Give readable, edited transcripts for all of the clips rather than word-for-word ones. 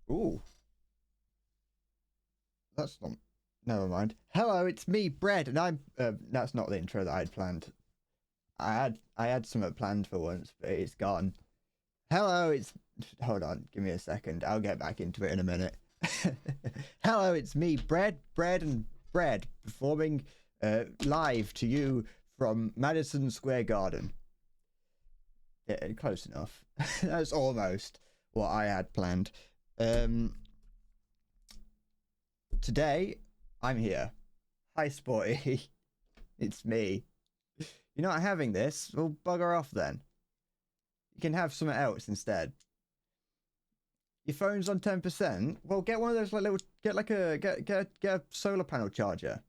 Ooh, that's not. Never mind. Hello, it's me, Bread, and I'm. That's not the intro that I'd planned. I had something planned for once, but it's gone. Hello, it's. Hold on, give me a second. I'll get back into it in a minute. Hello, it's me, Bread, and Bread, performing live to you from Madison Square Garden. Yeah, close enough. That's almost what I had planned. Um, Today I'm here. Hi, Sporty. It's me. You're not having this? Well, bugger off then. You can have something else instead. Your phone's on 10%. Well, get one of those like little. Get a solar panel charger.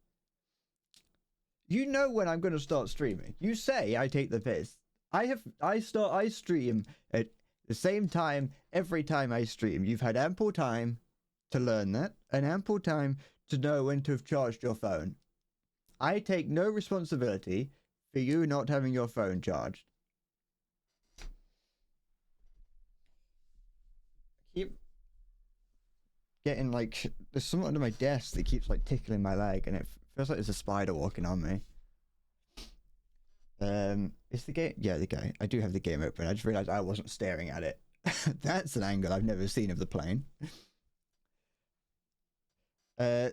You know when I'm going to start streaming. You say I take the piss. I stream at the same time every time I stream. You've had ample time to learn that and ample time to know when to have charged your phone. I take no responsibility for you not having your phone charged. I keep getting like there's something under my desk that keeps like tickling my leg, and it feels like there's a spider walking on me. Is the game? Yeah, the game. I do have the game open. I just realized I wasn't staring at it. That's an angle I've never seen of the plane.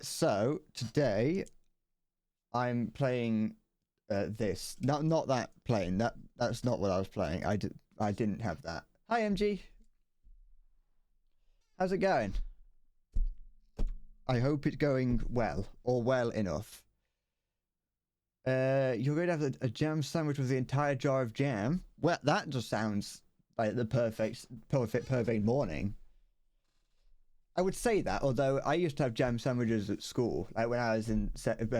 So today I'm playing this. Not that plane. That's not what I was playing. I didn't have that. Hi MG. How's it going? I hope it's going well or well enough. You're going to have a jam sandwich with the entire jar of jam. Well, that just sounds like the perfect morning. I would say that, although I used to have jam sandwiches at school, like when I was in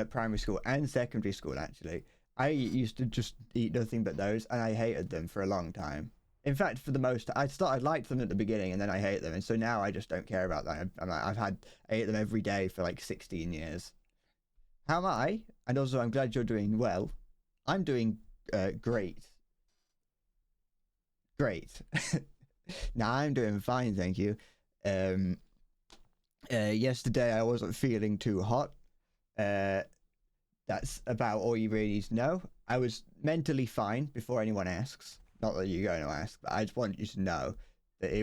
primary school and secondary school. Actually, I used to just eat nothing but those, and I hated them for a long time. In fact, for the most, I liked them at the beginning, and then I hate them, and so now I just don't care about them. I ate them every day for like 16 years. How am I? And also, I'm glad you're doing well. I'm doing great. Great. Now I'm doing fine, thank you. Yesterday I wasn't feeling too hot. That's about all you really need to know. I was mentally fine before anyone asks. Not that you're going to ask, but I just want you to know that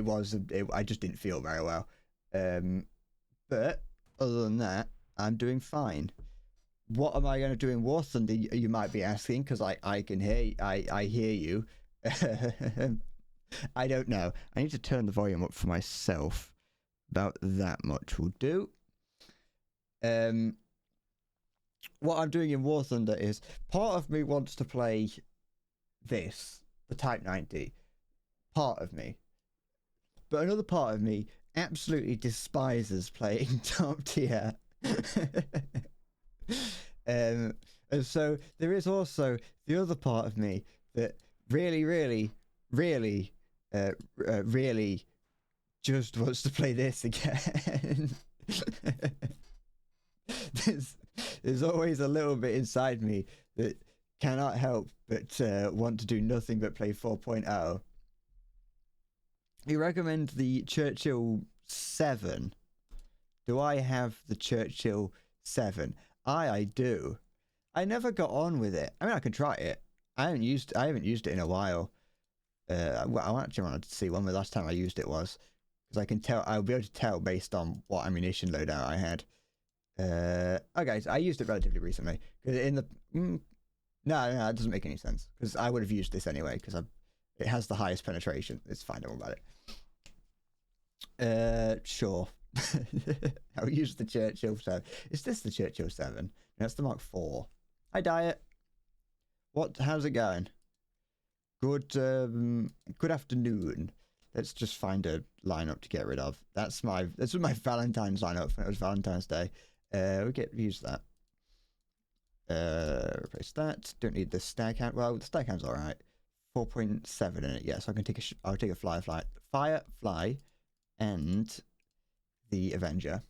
I just didn't feel very well. But other than that, I'm doing fine. What am I going to do in War Thunder? You might be asking, because I can hear I hear you. I don't know. I need to turn the volume up for myself. About that much will do. What I'm doing in War Thunder is part of me wants to play this, the Type 90. Part of me. But another part of me absolutely despises playing top tier. And so there is also the other part of me that really just wants to play this again. there's always a little bit inside me that cannot help but want to do nothing but play 4.0. You recommend the Churchill 7? Do I have the Churchill 7? I do. I never got on with it. I mean, I can try it. I haven't used it in a while. I actually wanted to see when the last time I used it was, because I can tell. I'll be able to tell based on what ammunition loadout I had. Okay, so I used it relatively recently. Because in the no, it doesn't make any sense. Because I would have used this anyway. Because it has the highest penetration. It's fine. Don't worry about it. Sure. I'll use the Churchill 7. Is this the Churchill 7? That's the Mark 4. Hi, Diet. How's it going? Good afternoon. Let's just find a lineup to get rid of. That's my Valentine's lineup when it was Valentine's Day. Use that. Replace that. Don't need the stag hound. Well, the stag hound's alright. 4.7 in it, yeah, so I can I'll take a Firefly, and the Avenger.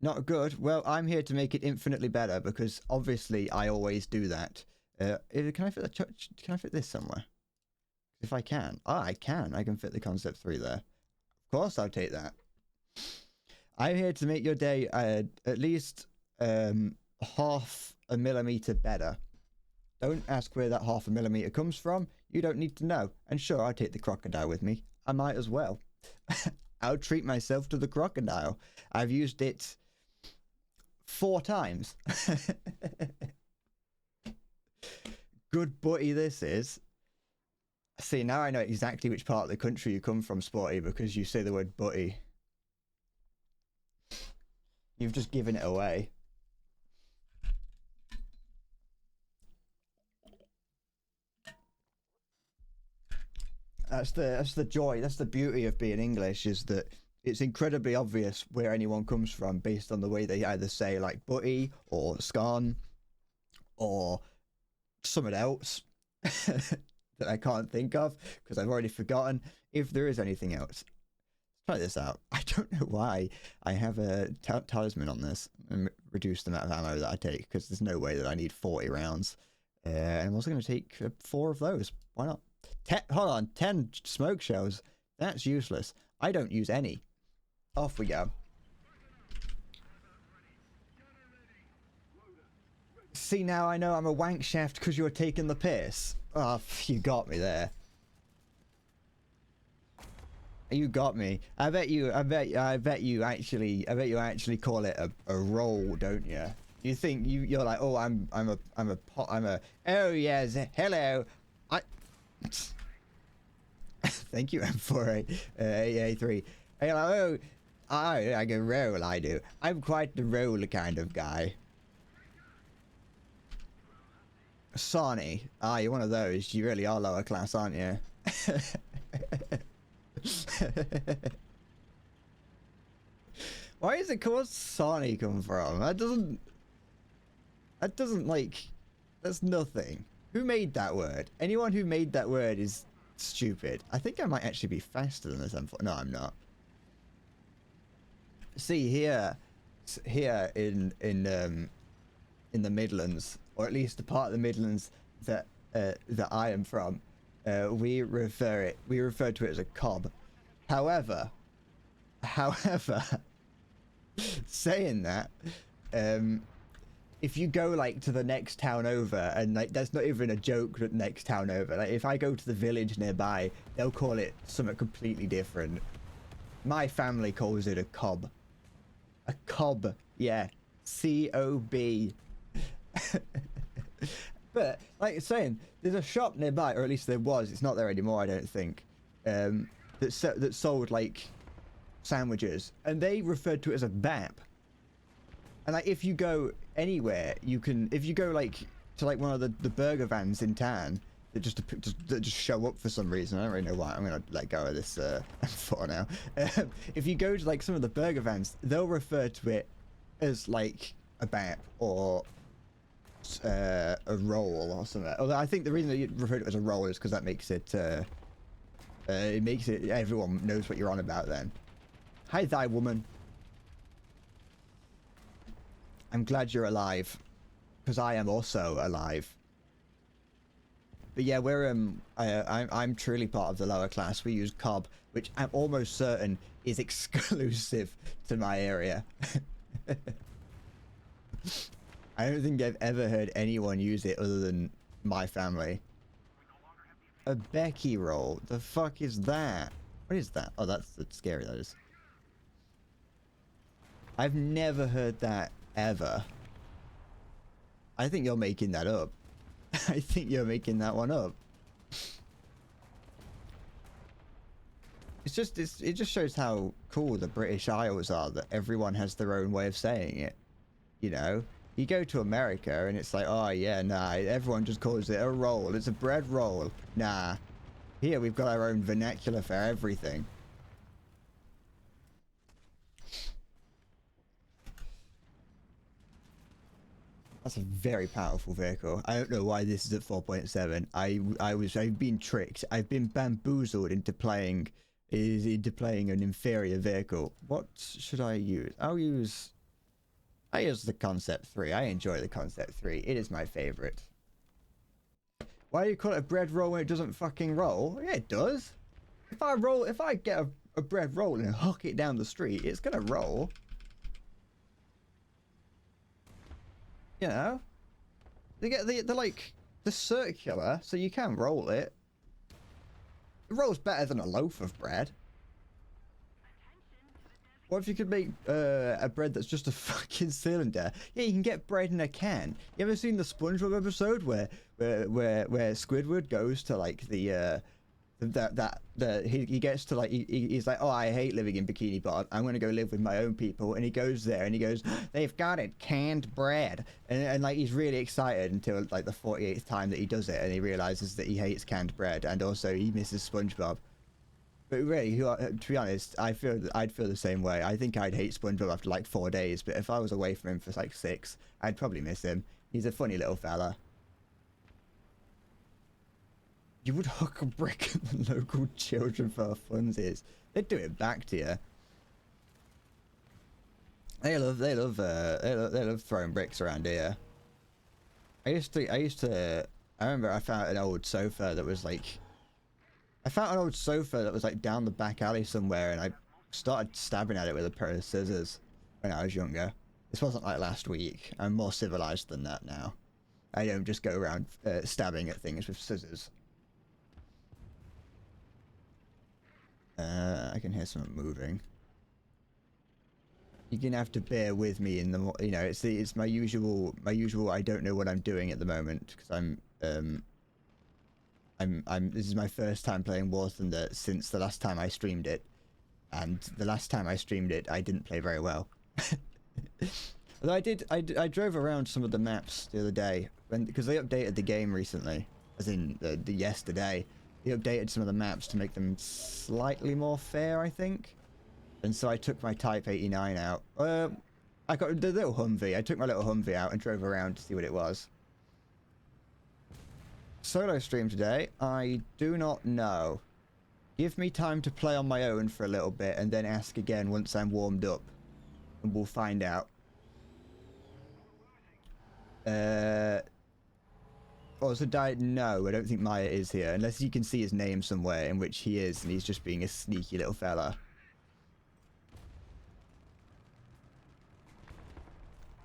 Not good. Well, I'm here to make it infinitely better, because obviously I always do that. Can I fit this somewhere? If I can. I can fit the Concept 3 there. course I'll take that. I'm here to make your day at least half a millimeter better. Don't ask where that half a millimeter comes from. You don't need to know. And sure, I'll take the crocodile with me. I might as well. I'll treat myself to the crocodile. I've used it 4 times. Good butty this is. See, now I know exactly which part of the country you come from, Sporty, because you say the word butty. You've just given it away. That's the joy, that's the beauty of being English, is that it's incredibly obvious where anyone comes from based on the way they either say like butty or scone or something else that I can't think of because I've already forgotten if there is anything else. Let's try this out. I don't know why I have a talisman on this and reduce the amount of ammo that I take, because there's no way that I need 40 rounds. And I'm also going to take 4 of those. Why not? Hold on, 10 smoke shells. That's useless. I don't use any. Off we go. See, now I know I'm a wank shaft because you're taking the piss. Oh, you got me there. You got me. I bet you actually call it a roll, don't you? You think you're like, oh, I'm a oh yes, hello. Thank you, M4A3. Hey, oh, I can roll, I do. I'm quite the roll kind of guy. Sonny. Ah, you're one of those. You really are lower class, aren't you? Why is it called Sonny come from? That doesn't like, that's nothing. Who made that word? Anyone who made that word is stupid. I think I might actually be faster than this M4. No, I'm not. See, here in the Midlands, or at least the part of the Midlands that I am from, we refer to it as a cob. However, saying that, if you go like to the next town over, and like that's not even a joke, that next town over, like if I go to the village nearby, they'll call it something completely different. My family calls it a cob. A cob, yeah. C-O-B. But like saying, there's a shop nearby, or at least there was, it's not there anymore, I don't think, that sold like sandwiches, and they referred to it as a bap. And like if you go anywhere, you can, if you go like to like one of the burger vans in town that just show up for some reason, I don't really know why, I'm gonna let go of this M4 now. If you go to like some of the burger vans, they'll refer to it as like a bap or a roll or something. Although I think the reason that you refer to it as a roll is because that makes it everyone knows what you're on about then. Hi thy woman. I'm glad you're alive, because I am also alive. But yeah, we're I'm truly part of the lower class. We use cob, which I'm almost certain is exclusive to my area. I don't think I've ever heard anyone use it other than my family. A Becky roll? The fuck is that? What is that? Oh, that's scary, that is. I've never heard that ever. I think you're making that up. I think you're making that one up. It just shows how cool the British Isles are, that everyone has their own way of saying it. You know? You go to America and it's like, oh yeah, nah, everyone just calls it a roll. It's a bread roll. Nah. Here we've got our own vernacular for everything. That's a very powerful vehicle. I don't know why this is at 4.7. I've been tricked. I've been bamboozled into playing an inferior vehicle. What should I use? I use the Concept 3. I enjoy the Concept 3. It is my favorite. Why do you call it a bread roll when it doesn't fucking roll? Yeah, it does. If I get a bread roll and huck it down the street, it's gonna roll. You know? They're like, they're circular, so you can roll it. It rolls better than a loaf of bread. What if you could make a bread that's just a fucking cylinder? Yeah, you can get bread in a can. You ever seen the SpongeBob episode where Squidward goes to like he gets to like he's like, oh, I hate living in Bikini Bottom. I'm gonna go live with my own people, and he goes there and he goes, they've got it, canned bread, and like he's really excited until like the 48th time that he does it, and he realizes that he hates canned bread, and also he misses SpongeBob. But really, to be honest, I'd feel the same way. I think I'd hate SpongeBob after like 4 days, but if I was away from him for like 6, I'd probably miss him. He's a funny little fella. You would hook a brick at the local children for funsies. They'd do it back to you. They love throwing bricks around here. I remember I found an old sofa that was like. I found an old sofa that was like down the back alley somewhere, and I started stabbing at it with a pair of scissors when I was younger. This wasn't like last week. I'm more civilized than that now. I don't just go around stabbing at things with scissors. I can hear someone moving. You're gonna have to bear with me in the, you know, it's my usual I don't know what I'm doing at the moment, because this is my first time playing War Thunder since the last time I streamed it, and the last time I streamed it I didn't play very well. Although I drove around some of the maps the other day because they updated the game recently, as in the yesterday. They updated some of the maps to make them slightly more fair, I think. And so I took my Type 89 out. I got the little Humvee. I took my little Humvee out and drove around to see what it was. Solo stream today? I do not know. Give me time to play on my own for a little bit and then ask again once I'm warmed up. And we'll find out. Also, no, I don't think Maya is here. Unless you can see his name somewhere, in which he is, and he's just being a sneaky little fella.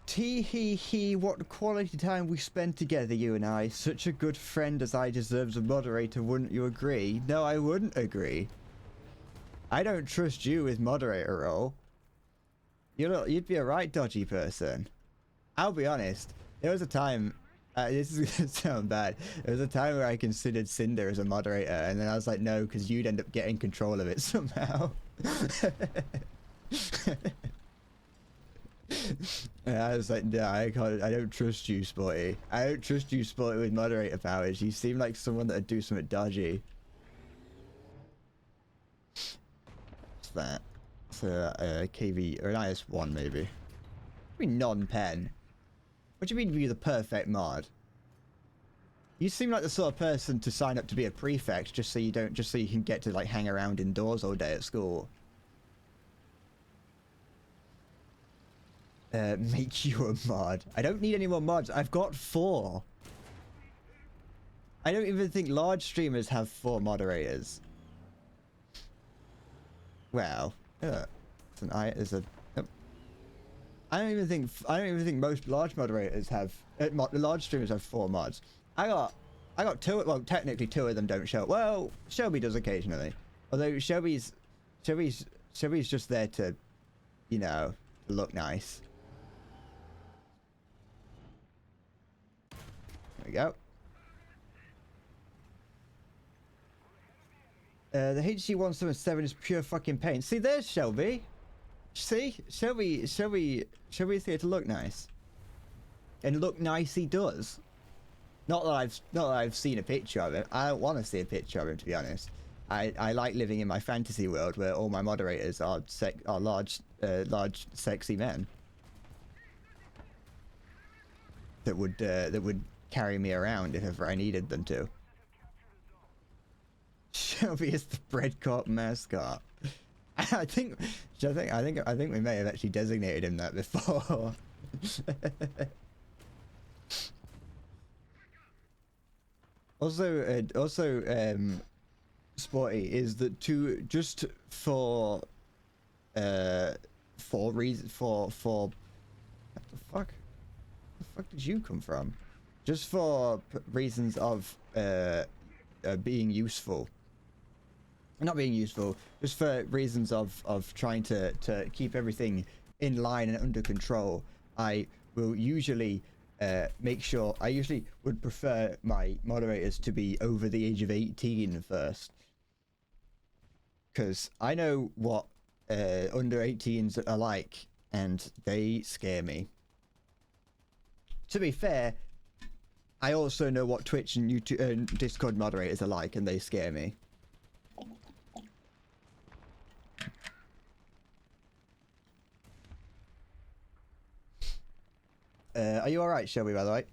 Tee-hee-hee, what quality time we spent together, you and I. Such a good friend as I deserves a moderator, wouldn't you agree? No, I wouldn't agree. I don't trust you with moderator role. You'd be a right dodgy person. I'll be honest, there was a time, this is gonna sound bad, there was a time where I considered Cinder as a moderator, and then I was like, no, because you'd end up getting control of it somehow. And I was like, no, I don't trust you, Spotty. I don't trust you, Spotty, with moderator powers. You seem like someone that'd do something dodgy. What's that? It's a KV, or an IS-1 maybe. I mean non-pen. What do you mean you're the perfect mod? You seem like the sort of person to sign up to be a prefect just so you can get to like hang around indoors all day at school. Make you a mod. I don't need any more mods. I've got 4. I don't even think large streamers have 4 moderators. Well, I don't even think most large moderators have. Large streamers have 4 mods. I got 2. Well, technically 2 of them don't show. Well, Shelby does occasionally. Although Shelby's just there to, you know, look nice. There we go. The HG-177 is pure fucking pain. See, there's Shelby. See, Shelby's here to look nice, and look nice he does. Not that I've seen a picture of him. I don't want to see a picture of him, to be honest. I like living in my fantasy world where all my moderators are large sexy men that would carry me around if ever I needed them to. Shelby is the Bread Corp mascot. I think we may have actually designated him that before. Also, Sporty, is that to just for reason for what the fuck? The fuck did you come from? Just for reasons of being useful. Not being useful, just for reasons of trying to keep everything in line and under control. I will usually make sure. I usually would prefer my moderators to be over the age of 18 first, because I know what under 18s are like, and they scare me. To be fair, I also know what Twitch and YouTube and Discord moderators are like, and they scare me. Are you alright, Shelby, by the way?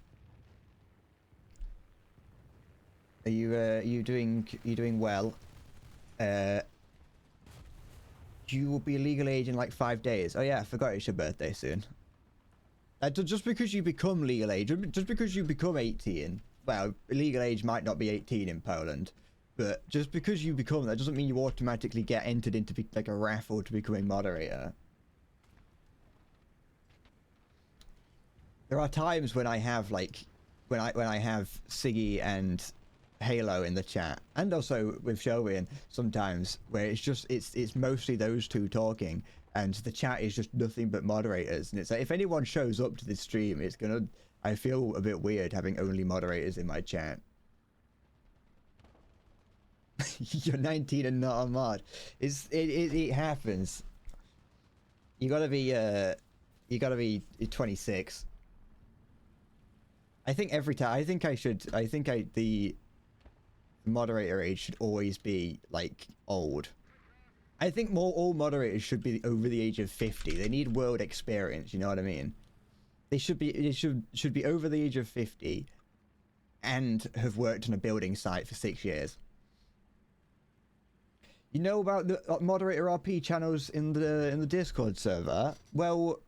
Are you doing well? You will be legal age in like 5 days. Oh yeah, I forgot it's your birthday soon. Just because you become legal age, just because you become 18, well, legal age might not be 18 in Poland, but just because you become that doesn't mean you automatically get entered into like a raffle to becoming moderator. There are times when I have like, when I have Siggy and Halo in the chat, and also with Shelby, sometimes where it's mostly those two talking, and the chat is just nothing but moderators, and it's like, if anyone shows up to this stream, it's gonna, I feel a bit weird having only moderators in my chat. You're 19 and not a mod. It happens. You gotta be 26. I think every time, the moderator age should always be like old. I think all moderators should be over the age of 50. They need world experience, you know what I mean? They should be over the age of 50 and have worked on a building site for 6 years. You know about the moderator RP channels in the Discord server? Well,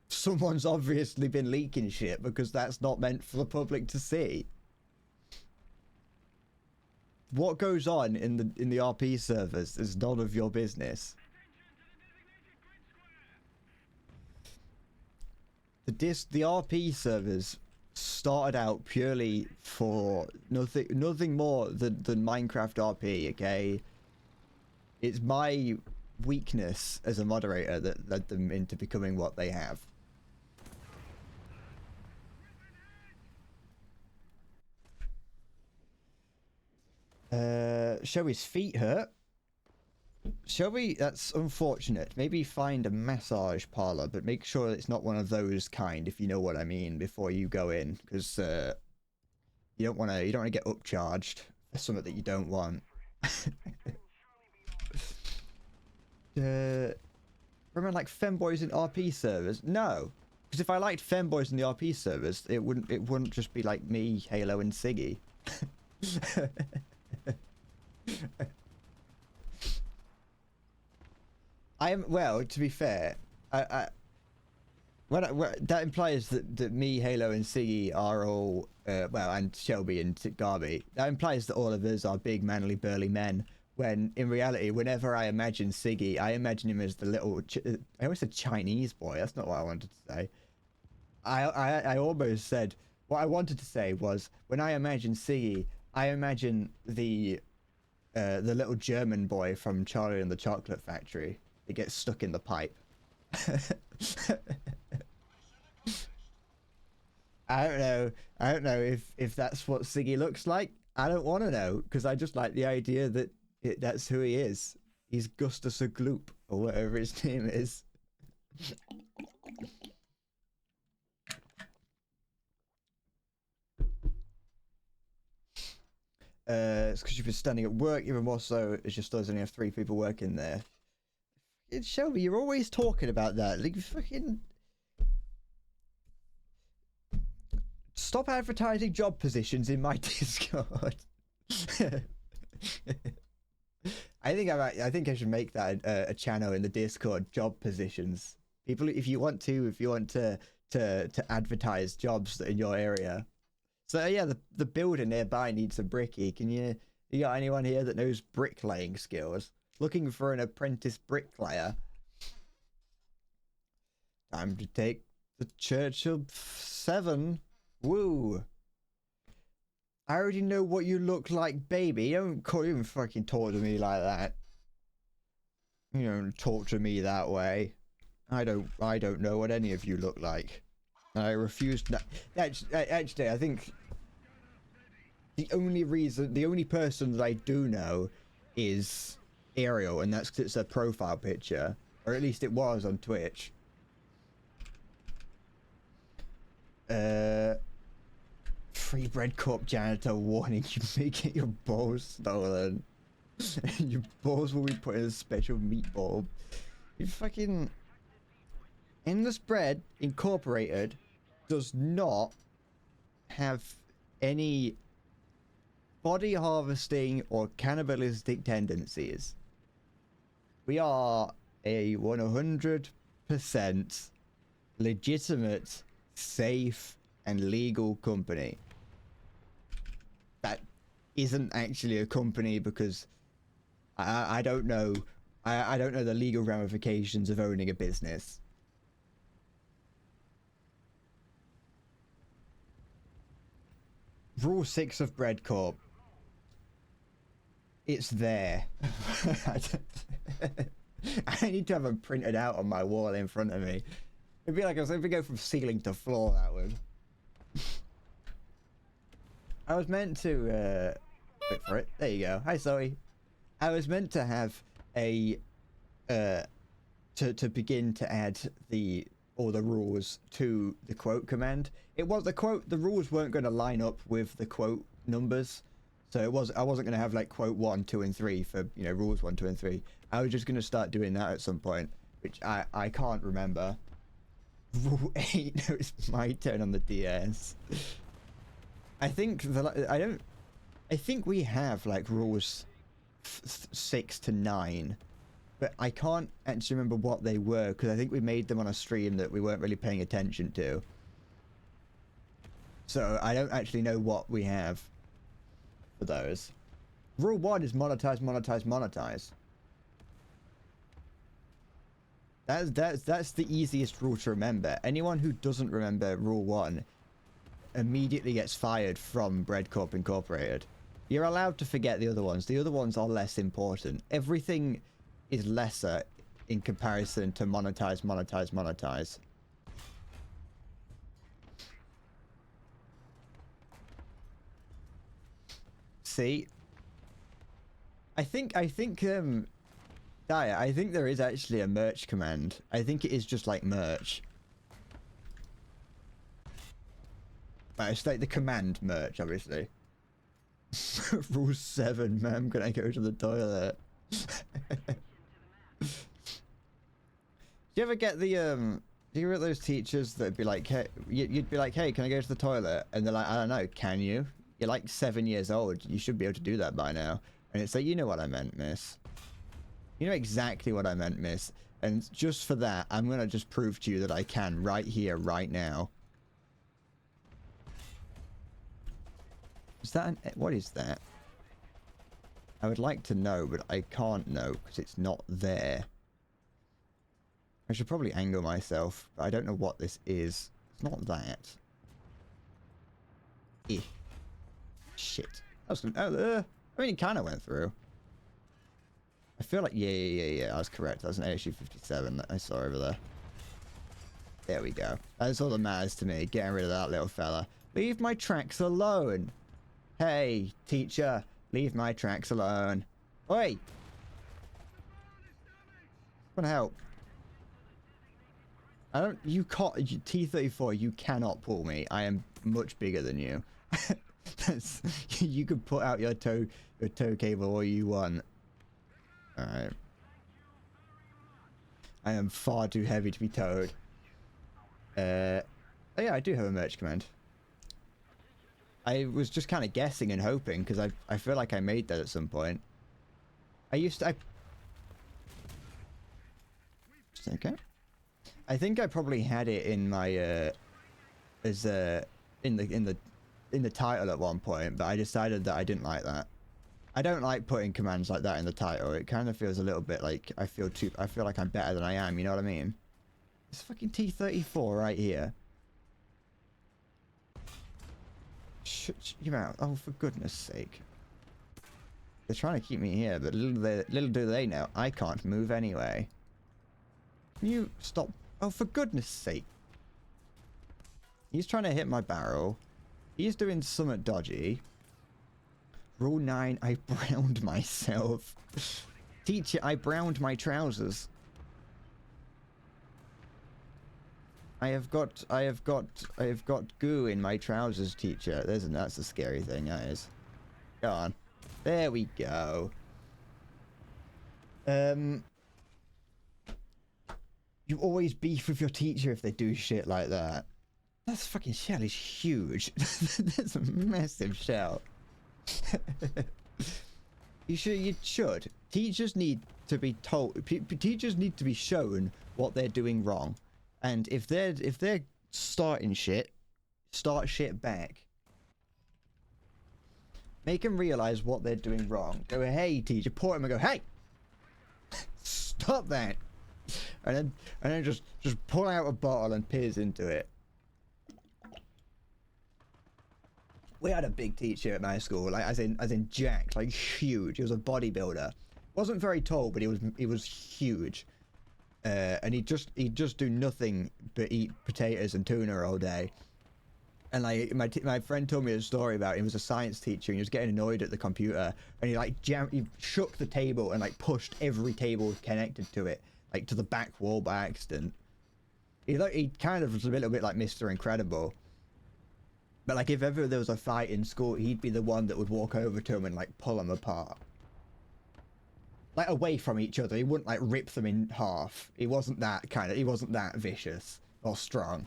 someone's obviously been leaking shit, because that's not meant for the public to see. What goes on in the RP servers is none of your business. The RP servers started out purely for nothing more than Minecraft RP, okay? It's my weakness as a moderator that led them into becoming what they have. Shelby's feet hurt. Shelby, that's unfortunate. Maybe find a massage parlor, but make sure it's not one of those kind, if you know what I mean, before you go in, because you don't want to get upcharged for something that you don't want. Remember, like, femboys in RP servers? No, because if I liked femboys in the RP servers, it wouldn't just be like me, Halo, and Siggy. Well, to be fair, that implies that me, Halo, and Siggy are all well, and Shelby and Garby. That implies that all of us are big, manly, burly men. When in reality, whenever I imagine Siggy, I imagine him as the little. I always said Chinese boy. That's not what I wanted to say. I almost said what I wanted to say was, when I imagine Siggy, I imagine the little German boy from Charlie and the Chocolate Factory. It gets stuck in the pipe. I don't know if that's what Siggy looks like. I don't want to know, because I just like the idea that that's who he is. He's Gustus a Gloop, or whatever his name is. It's because you've been standing at work, even more so as your stores only have 3 people working there. Shelby, you're always talking about that. Like, fucking... Stop advertising job positions in my Discord. I think I should make that a channel in the Discord, job positions. People, if you want to advertise jobs in your area. So yeah, the builder nearby needs a brickie. Can you You got anyone here that knows bricklaying skills? Looking for an apprentice bricklayer. Time to take the Church of 7. Woo. I already know what you look like, baby. You don't even fucking talk to me like that. You don't talk to me that way. I don't know what any of you look like. I refuse to... Actually, I think the only person that I do know is Ariel, and that's because it's a profile picture. Or at least it was on Twitch. Free bread cup janitor warning, you may get your balls stolen. Your balls will be put in a special meatball. You fucking... Endless Bread Incorporated does not have any body harvesting or cannibalistic tendencies. We are a 100% legitimate, safe, and legal company. That isn't actually a company because I don't know. I don't know the legal ramifications of owning a business. Rule 6 of Bread Corp. It's there. I need to have them printed out on my wall in front of me. It'd be like if we go from ceiling to floor, that would. I was meant to, wait for it. There you go. Hi, Zoe. I was meant to have a, to begin to add all the rules to the quote command. It was the rules weren't going to line up with the quote numbers. So I wasn't going to have like quote 1, 2, and 3 for, you know, rules 1, 2, and 3. I was just going to start doing that at some point, which I can't remember. Rule 8, no, it's my turn on the DS. I think I think we have like rules 6 to 9, but I can't actually remember what they were because I think we made them on a stream that we weren't really paying attention to. So I don't actually know what we have for those. Rule 1 is monetize, monetize, monetize. That's the easiest rule to remember. Anyone who doesn't remember Rule 1 immediately gets fired from Bread Corp Incorporated. You're allowed to forget the other ones. The other ones are less important. Everything is lesser in comparison to monetize, monetize, monetize. See? I think Daya, I think there is actually a merch command. I think it is just like merch. Right, it's like the command merch, obviously. Rule 7, ma'am, can I go to the toilet? Do you ever get the, do you get those teachers that'd be like, hey, you'd be like, hey, can I go to the toilet? And they're like, I don't know, can you? You're like 7 years old. You should be able to do that by now. And it's like, you know what I meant, miss. You know exactly what I meant, miss. And just for that, I'm going to just prove to you that I can right here, right now. Is that what is that? I would like to know, but I can't know because it's not there. I should probably angle myself, but I don't know what this is. It's not that. Eh. Shit. I mean, it kind of went through. I feel like, yeah, I was correct. That was an ASU 57 that I saw over there. There we go. That's all that matters to me. Getting rid of that little fella. Leave my tracks alone. Hey, teacher. Leave my tracks alone. Oi! Want to help? You can't, T-34, you cannot pull me. I am much bigger than you. You can put out your tow cable all you want. Alright. I am far too heavy to be towed. Oh yeah, I do have a merch command. I was just kind of guessing and hoping, because I feel like I made that at some point. Okay. I think I probably had it in my, in the title at one point, but I decided that I didn't like that. I don't like putting commands like that in the title. It kind of feels a little bit like I feel like I'm better than I am, you know what I mean? It's fucking T-34 right here. Shut your mouth. Oh, for goodness sake. They're trying to keep me here, but little do they know, I can't move anyway. Can you stop? Oh, for goodness sake. He's trying to hit my barrel. He's doing something dodgy. Rule 9, I browned myself. Teacher, I browned my trousers. I have got goo in my trousers, teacher. That's a scary thing, that is. Go on. There we go. You always beef with your teacher if they do shit like that. That fucking shell is huge. That's a massive shell. You should. Teachers need to be told. Teachers need to be shown what they're doing wrong, and if they're starting shit, start shit back. Make them realize what they're doing wrong. Go, hey, teacher. Point them and go, hey, stop that, and then just pull out a bottle and piss into it. We had a big teacher at my school, like as in jacked, like huge. He was a bodybuilder. Wasn't very tall, but he was huge. And he'd just do nothing but eat potatoes and tuna all day. And like my friend told me a story about him. He was a science teacher and he was getting annoyed at the computer, and he shook the table and like pushed every table connected to it like to the back wall by accident. He kind of was a little bit like Mr. Incredible. But like if ever there was a fight in school, he'd be the one that would walk over to him and like pull them apart. Like away from each other. He wouldn't like rip them in half. He wasn't that vicious or strong.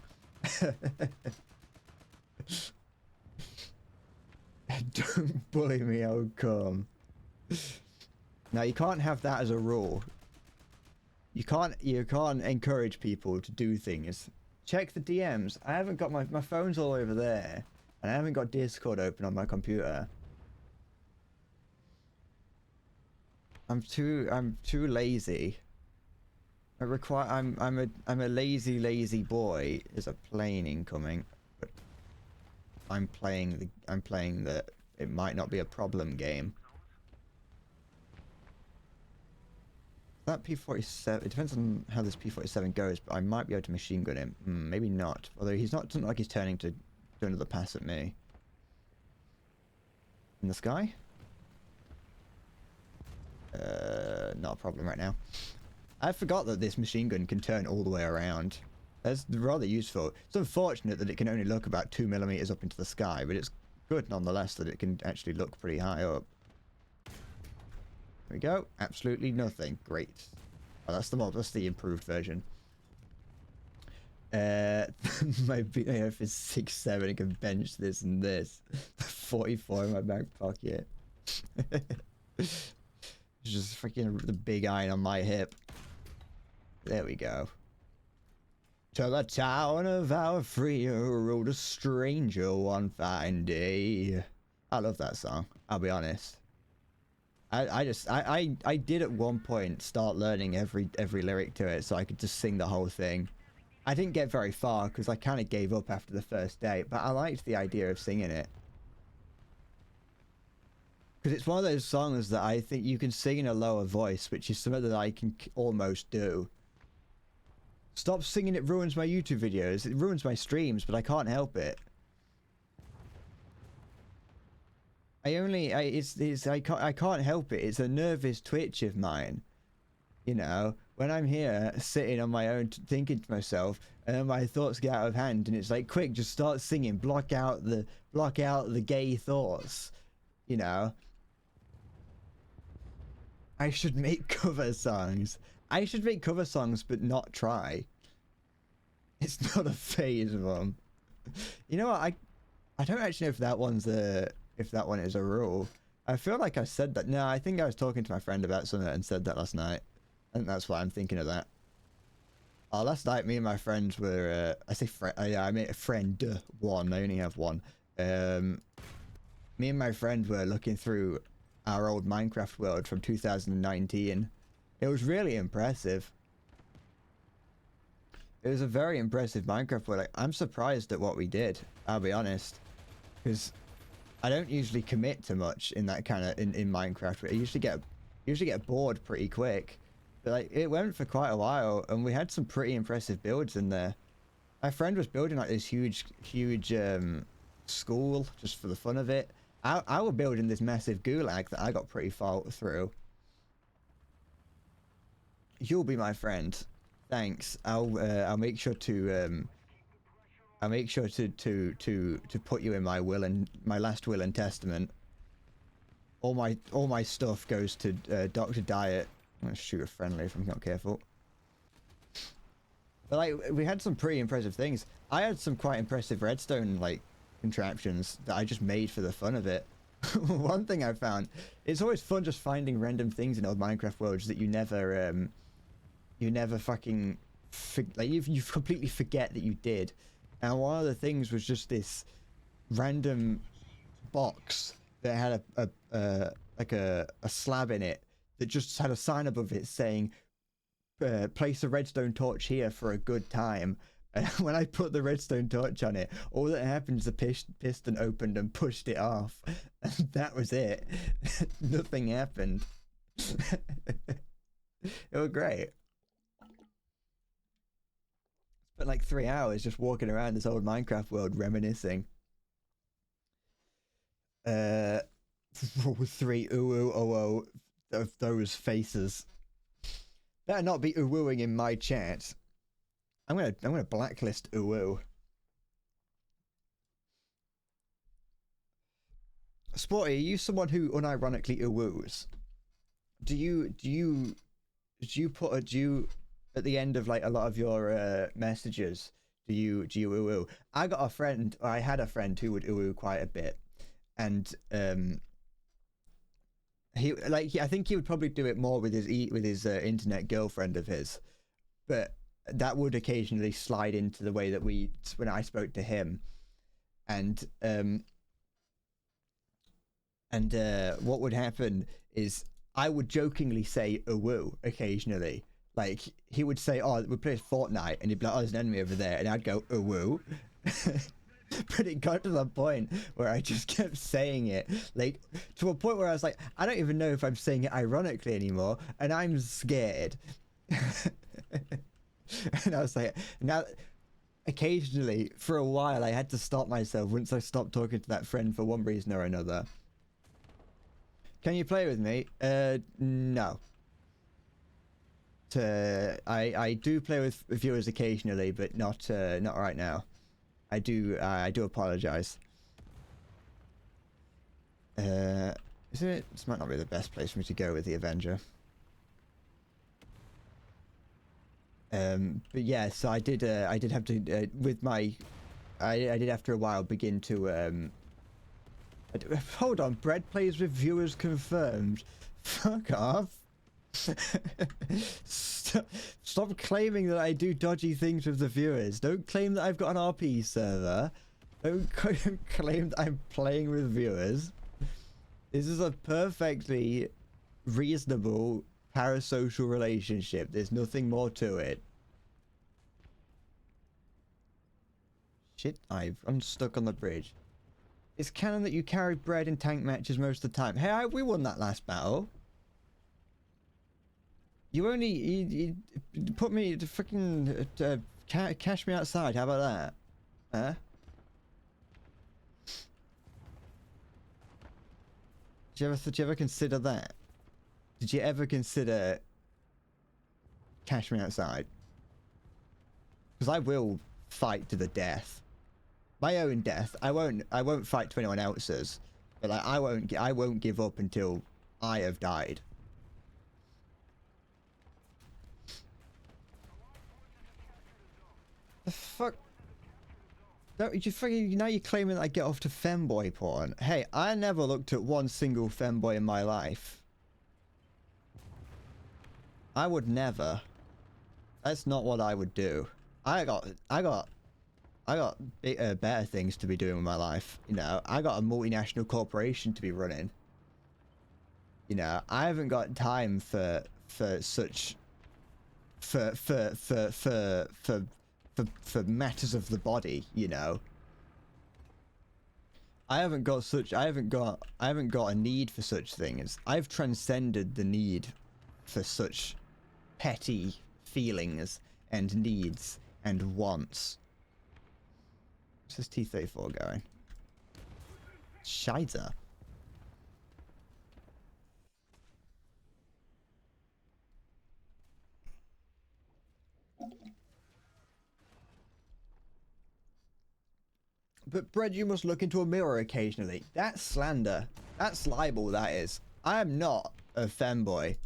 Don't bully me, oh come. Now you can't have that as a rule. You can't encourage people to do things. Check the DMs. I haven't got my phone's all over there, and I haven't got Discord open on my computer. I'm too lazy. I'm a lazy boy. There's a plane incoming, but I'm playing the it might not be a problem game. That P-47, it depends on how this P-47 goes, but I might be able to machine gun him. Maybe not. Although doesn't look like he's turning to do another pass at me. In the sky? Not a problem right now. I forgot that this machine gun can turn all the way around. That's rather useful. It's unfortunate that it can only look about 2 millimeters up into the sky, but it's good nonetheless that it can actually look pretty high up. There we go. Absolutely nothing. Great. Oh, that's the improved version. My BAF is 6'7". It can bench this and this. 44 in my back pocket. Just freaking the big iron on my hip. There we go. To the town of Alfrea rode a stranger one fine day. I love that song. I'll be honest. I did at one point start learning every lyric to it so I could just sing the whole thing. I didn't get very far because I kind of gave up after the first day, but I liked the idea of singing it. Because it's one of those songs that I think you can sing in a lower voice, which is something that I can almost do. Stop singing, it ruins my YouTube videos. It ruins my streams, but I can't help it. I can't help it. It's a nervous twitch of mine. You know, when I'm here sitting on my own thinking to myself, and then my thoughts get out of hand, and it's like, quick, just start singing, block out the gay thoughts. You know, I should make cover songs. I should make cover songs, but not try. It's not a phase of them. You know what? I don't actually know if that one is a rule. I feel like I said that. No, I think I was talking to my friend about something and said that last night. I think that's why I'm thinking of that. Last night, me and my friends were, I say friend, yeah, I made a friend, one, I only have one. Me and my friend were looking through our old Minecraft world from 2019. It was really impressive. It was a very impressive Minecraft world. Like, I'm surprised at what we did, I'll be honest, because I don't usually commit to much in that kind of in Minecraft. I usually get bored pretty quick. But like, it went for quite a while, and we had some pretty impressive builds in there. My friend was building like this huge school just for the fun of it. I was building this massive gulag that I got pretty far through. You'll be my friend. Thanks. I'll make sure to to put you in my will and my last will and testament. All my stuff goes to Dr. Diet. I'm gonna shoot a friendly if I'm not careful. But like, we had some pretty impressive things. I had some quite impressive redstone like contraptions that I just made for the fun of it. One thing I found, it's always fun just finding random things in old Minecraft worlds that you never fucking like you completely forget that you did. And one of the things was just this random box that had a slab in it that just had a sign above it saying place a redstone torch here for a good time. And when I put the redstone torch on it, all that happened is the piston opened and pushed it off. And that was it. Nothing happened. It was great. Spent like 3 hours just walking around this old Minecraft world reminiscing. 3 ooh of those faces. Better not be oohing in my chat. I'm gonna blacklist ooh. Sporty, are you someone who unironically oohs? Do you put at the end of like a lot of your messages? Do you ooh? I had a friend who would ooh quite a bit, and I think he would probably do it more with his internet girlfriend of his, but that would occasionally slide into the way that when I spoke to him, and what would happen is I would jokingly say a woo occasionally. Like, he would say, oh, we play Fortnite, and he'd be like, oh, there's an enemy over there, and I'd go a woo. But it got to the point where I just kept saying it, like, to a point where I was like, I don't even know if I'm saying it ironically anymore, and I'm scared. And I was like, now, occasionally, for a while, I had to stop myself once I stopped talking to that friend for one reason or another. Can you play with me? No. I do play with viewers occasionally, but not right now. I do apologize. This might not be the best place for me to go with the Avenger. But yeah, so I did have to I did after a while begin to hold on, Bread plays with viewers confirmed. Fuck off. Stop claiming that I do dodgy things with the viewers. Don't claim that I've got an RP server. Don't claim that I'm playing with viewers. This is a perfectly reasonable parasocial relationship. There's nothing more to it. Shit, I'm stuck on the bridge. It's canon that you carry bread in tank matches most of the time. Hey, we won that last battle. You put me to freaking cash me outside. How about that? Huh? Did you ever consider that? Did you ever consider cash me outside? Because I will fight to the death. My own death. I won't fight to anyone else's. But like, I won't give up until I have died. The fuck? Don't you fucking, now you're claiming that I get off to femboy porn. Hey, I never looked at one single femboy in my life. I would never. That's not what I would do. I got better things to be doing with my life. You know, I got a multinational corporation to be running. You know, I haven't got time for such for matters of the body, you know. I haven't got a need for such things. I've transcended the need for such petty feelings and needs and wants. What's this T-34 going? Scheisse. But Brett, you must look into a mirror occasionally. That's slander. That's libel, that is. I am not a femboy.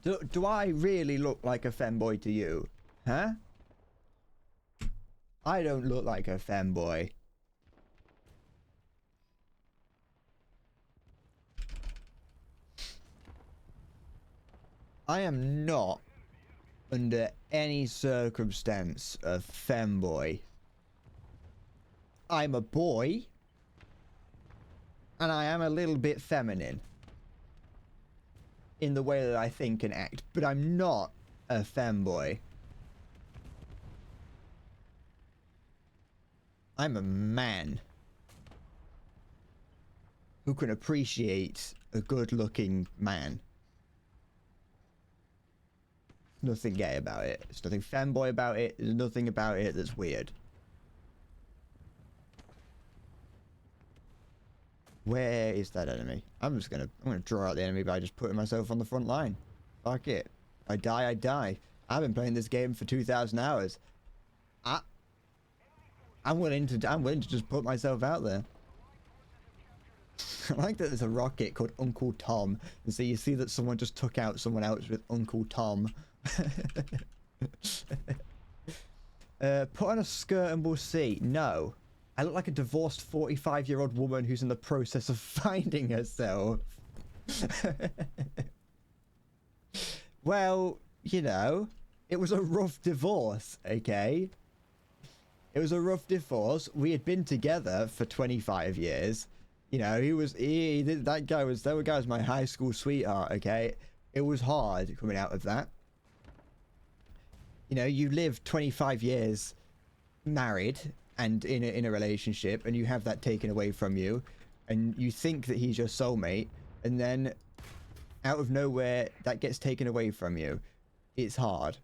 Do I really look like a femboy to you? Huh? I don't look like a femboy. I am not, under any circumstance, a femboy. I'm a boy, and I am a little bit feminine in the way that I think and act, but I'm not a femboy. I'm a man who can appreciate a good-looking man. Nothing gay about it. There's nothing femboy about it. There's nothing about it that's weird. Where is that enemy? I'm gonna draw out the enemy by just putting myself on the front line. Fuck it. I die, I die. I've been playing this game for 2,000 hours. I'm willing to just put myself out there. I like that there's a rocket called Uncle Tom, and so you see that someone just took out someone else with Uncle Tom. Put on a skirt and we'll see. No. I look like a divorced 45-year-old woman who's in the process of finding herself. Well, you know, it was a rough divorce, okay? It was a rough divorce. We had been together for 25 years. You know, that guy was my high school sweetheart, okay? It was hard coming out of that. You know, you live 25 years married and in a relationship, and you have that taken away from you, and you think that he's your soulmate, and then out of nowhere that gets taken away from you. It's hard.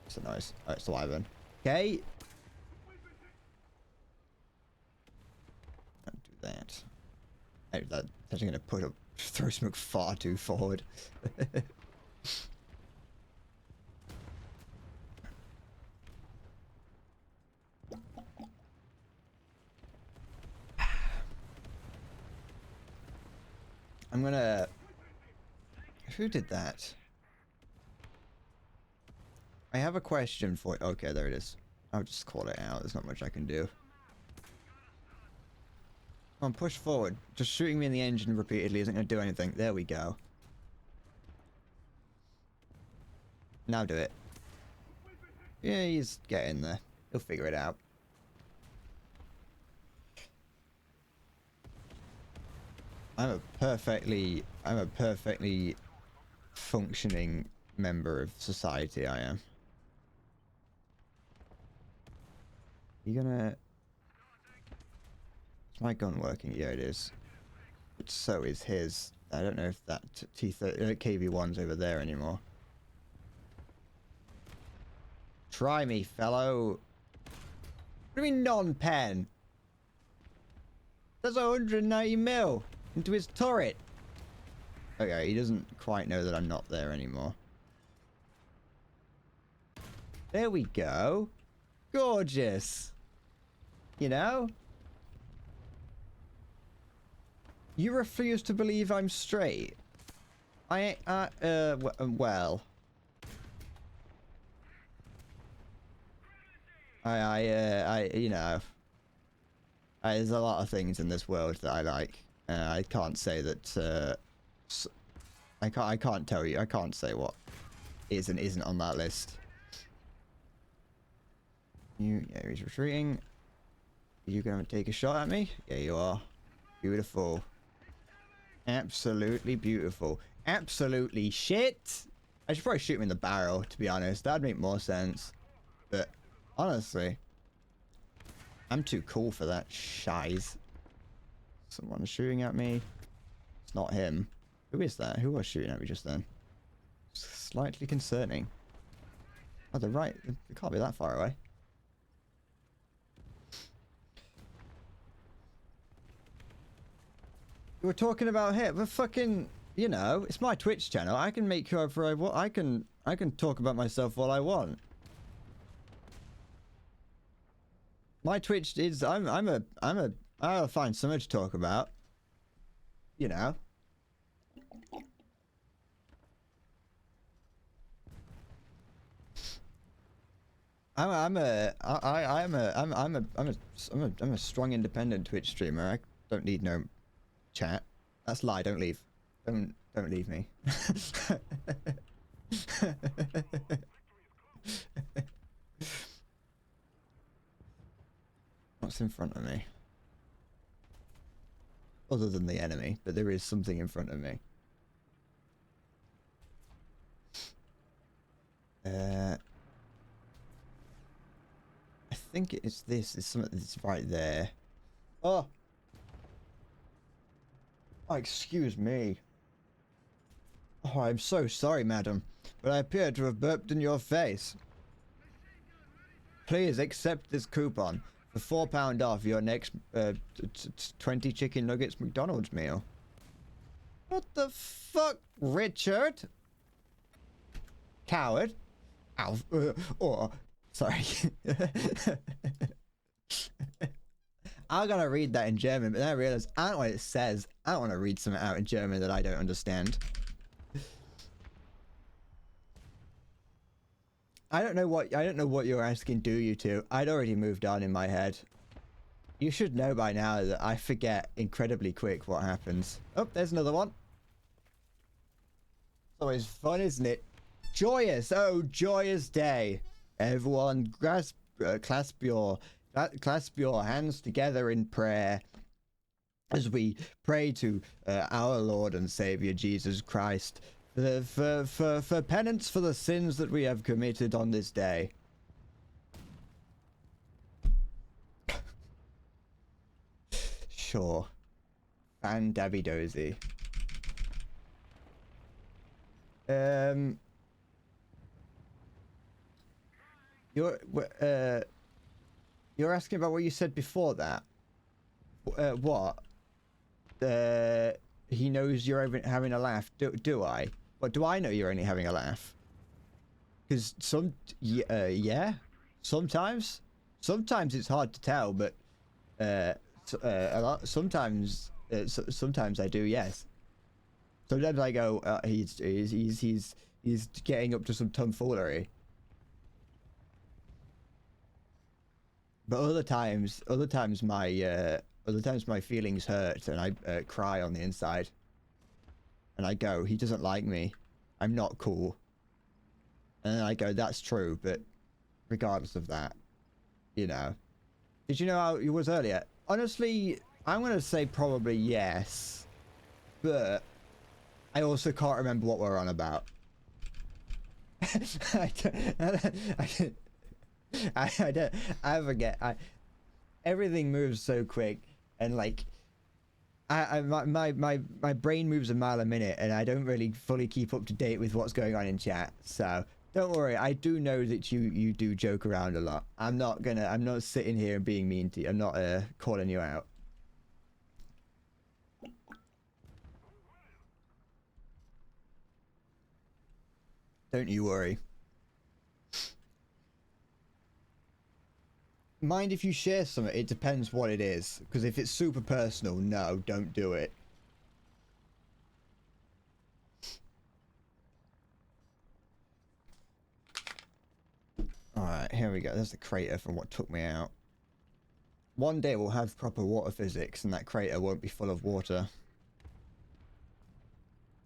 So nice. Alright, it's alive then. Okay. Don't do that. That's actually gonna throw smoke far too forward. I'm gonna... Who did that? I have a question for... Okay, there it is. I'll just call it out. There's not much I can do. Come on, push forward. Just shooting me in the engine repeatedly isn't going to do anything. There we go. Now do it. Yeah, he's getting there. He'll figure it out. I'm a perfectly functioning member of society, I am. You gonna... Is my gun working? Yeah, it is. But so is his. I don't know if that T30 KV1's over there anymore. Try me, fellow. What do you mean non-pen? That's 190 mil into his turret. Okay, he doesn't quite know that I'm not there anymore. There we go. Gorgeous. You know? You refuse to believe I'm straight. Well. You know. There's a lot of things in this world that I like. I can't say that, I can't tell you. I can't say what is and isn't on that list. Yeah, he's retreating. You gonna take a shot at me? Yeah, you are. Beautiful. Absolutely beautiful. Absolutely shit! I should probably shoot him in the barrel, to be honest. That'd make more sense. But, honestly, I'm too cool for that shiz. Someone shooting at me. It's not him. Who is that? Who was shooting at me just then? Slightly concerning. Oh, they're right. They can't be that far away. You were talking about him, but fucking, you know, it's my Twitch channel. I can make whoever I want. I can talk about myself all I want. My Twitch is I'll find something to talk about. You know. I'm a strong independent Twitch streamer. I don't need no chat. That's a lie. Don't leave. Don't leave me. What's in front of me? Other than the enemy, but there is something in front of me. I think it's this. It's something that's right there. Oh! Oh, excuse me. Oh, I'm so sorry, madam, but I appear to have burped in your face. Please accept this coupon for £4 off your next 20 chicken nuggets McDonald's meal. What the fuck, Richard? Coward. Alf. Sorry. I'm gonna read that in German, but then I realized I don't know what it says. I don't want to read something out in German that I don't understand. I don't know what you're asking, do you two? I'd already moved on in my head. You should know by now that I forget incredibly quick what happens. Oh, there's another one. It's always fun, isn't it? Joyous, oh joyous day. Everyone clasp your hands together in prayer as we pray to our Lord and Savior Jesus Christ for penance for the sins that we have committed on this day. Sure. Fan Dabby Dozy. You're asking about what you said before that. What? He knows you're having a laugh. Do I? What, do I know you're only having a laugh? Because yeah, sometimes it's hard to tell, but sometimes I do, yes. Sometimes I go, he's getting up to some tomfoolery. But other times my feelings hurt and I cry on the inside. And I go, he doesn't like me. I'm not cool. And then I go, that's true, but regardless of that, you know. Did you know how it was earlier? Honestly, I'm going to say probably yes. But I also can't remember what we're on about. I forget. Everything moves so quick, and like, my brain moves a mile a minute, and I don't really fully keep up to date with what's going on in chat. So don't worry, I do know that you do joke around a lot. I'm not sitting here and being mean to you. I'm not calling you out. Don't you worry. Mind if you share something? It depends what it is. Because if it's super personal, no, don't do it. Alright, here we go. There's the crater from what took me out. One day we'll have proper water physics and that crater won't be full of water.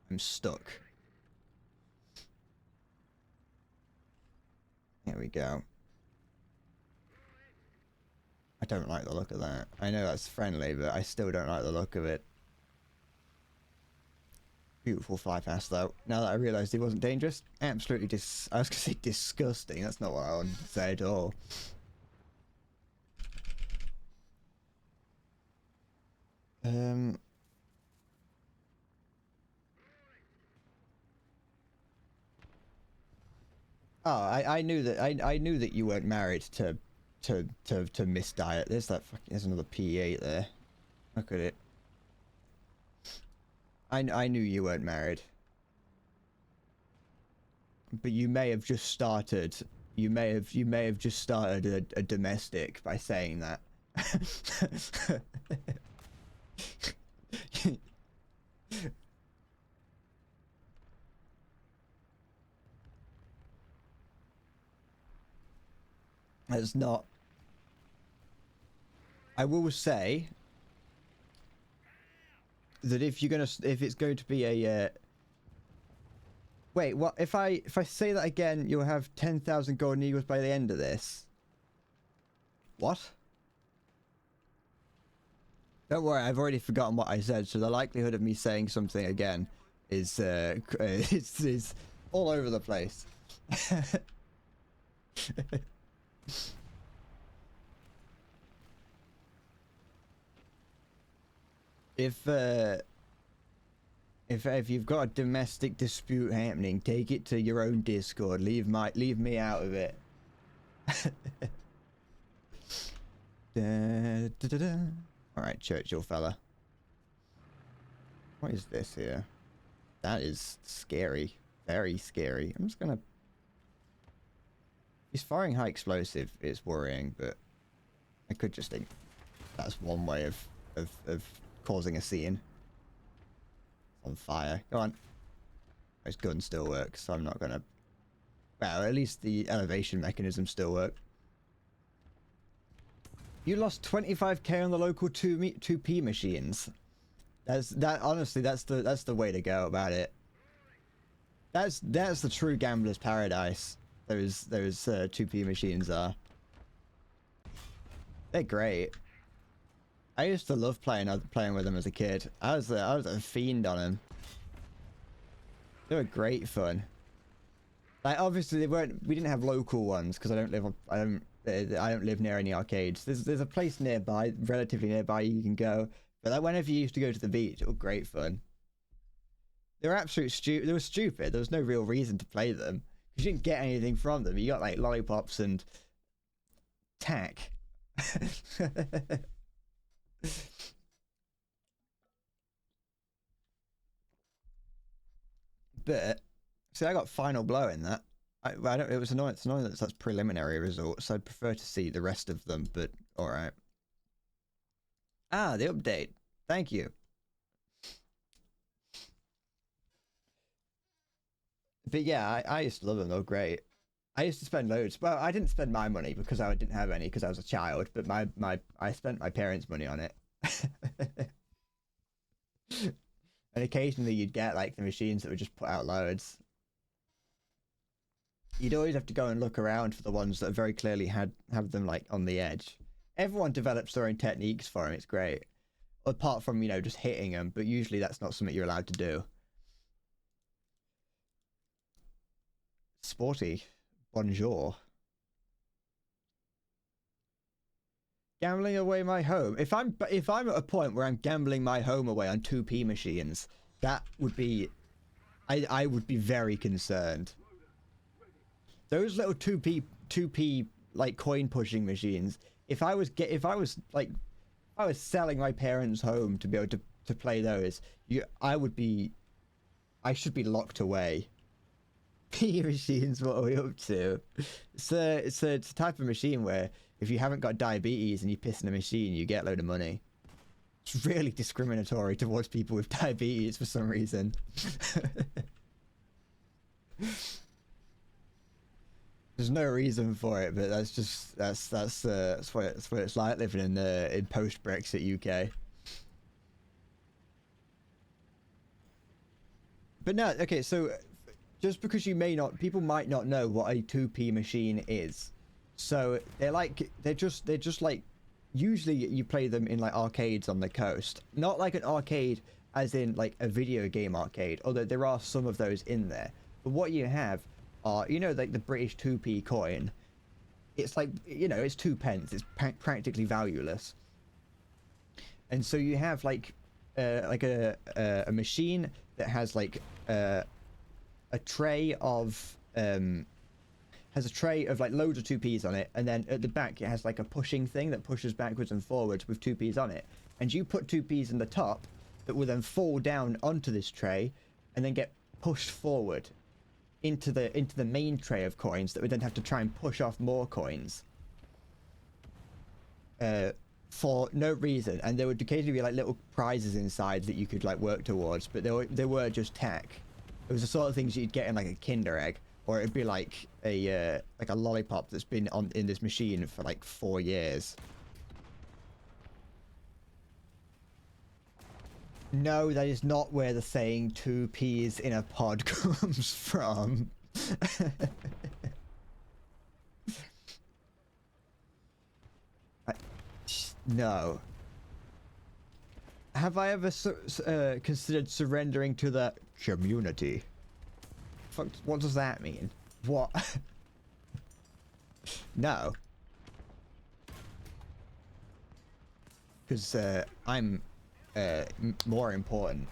I'm stuck. Here we go. I don't like the look of that. I know that's friendly, but I still don't like the look of it. Beautiful fly pass, though. Now that I realised he wasn't dangerous, absolutely I was going to say disgusting. That's not what I wanted to say at all. Oh, I knew that I knew that you weren't married to Miss Diet. There's another P8 there. Look at it. I knew you weren't married. But you may have just started. You may have just started a domestic by saying that. That's not. I will say that if it's going to be a wait, what if I say that again? You'll have 10,000 golden eagles by the end of this. What? Don't worry, I've already forgotten what I said, so the likelihood of me saying something again is is all over the place. If you've got a domestic dispute happening, take it to your own Discord. Leave me out of it. All right, Churchill fella. What is this here? That is scary. Very scary. I'm just gonna. He's firing high explosive. It's worrying, but I could just think that's one way of causing a scene. On fire. Go on. His gun still works, so I'm not gonna. Well, at least the elevation mechanism still works. You lost 25k on the local 2p machines. Honestly, that's the way to go about it. That's the true gambler's paradise. Those 2p machines are. They're great. I used to love playing with them as a kid. I was a fiend on them. They were great fun. Like obviously we didn't have local ones because I don't live near any arcades. There's a place nearby, relatively nearby you can go. But like whenever you used to go to the beach, it was great fun. They were absolute stupid. They were stupid. There was no real reason to play them because you didn't get anything from them. You got like lollipops and tack. But see, I got final blow in that. I don't. It was annoying. It's annoying that that's preliminary results. I'd prefer to see the rest of them. But all right. Ah, the update. Thank you. But yeah, I used to love them. They were great. I used to spend loads. Well, I didn't spend my money because I didn't have any because I was a child. But I spent my parents' money on it. And occasionally you'd get like the machines that would just put out loads. You'd always have to go and look around for the ones that very clearly have them like on the edge. Everyone develops their own techniques for them. It's great. Apart from, you know, just hitting them. But usually that's not something you're allowed to do. Sporty. Bonjour. Gambling away my home. If I'm at a point where I'm gambling my home away on 2p machines, that would be, I would be very concerned. Those little 2p like coin pushing machines. If I was selling my parents' home to be able to play those, I should be locked away. P machines, what are we up to? It's a type of machine where if you haven't got diabetes and you piss in a machine, you get a load of money. It's really discriminatory towards people with diabetes for some reason. There's no reason for it, but that's what it's like living in post-Brexit UK. But no, okay, so just because people might not know what a 2p machine is. So they're just like usually you play them in like arcades on the coast, not like an arcade as in like a video game arcade, although there are some of those in there. But what you have are, you know, like the British 2p coin. It's like, you know, it's 2p. It's practically valueless. And so you have like a machine that has like a tray of has a tray of like loads of 2p's on it, and then at the back it has like a pushing thing that pushes backwards and forwards with 2p's on it, and you put 2p's in the top that will then fall down onto this tray and then get pushed forward into the main tray of coins that would then have to try and push off more coins for no reason. And there would occasionally be like little prizes inside that you could like work towards, but they were just tech. It was the sort of things you'd get in like a Kinder Egg, or it'd be like a lollipop that's been in this machine for like 4 years. No, that is not where the saying 2p's in a pod comes from. No. Have I ever considered surrendering to the community? Fuck, what does that mean? What? No. Because I'm more important.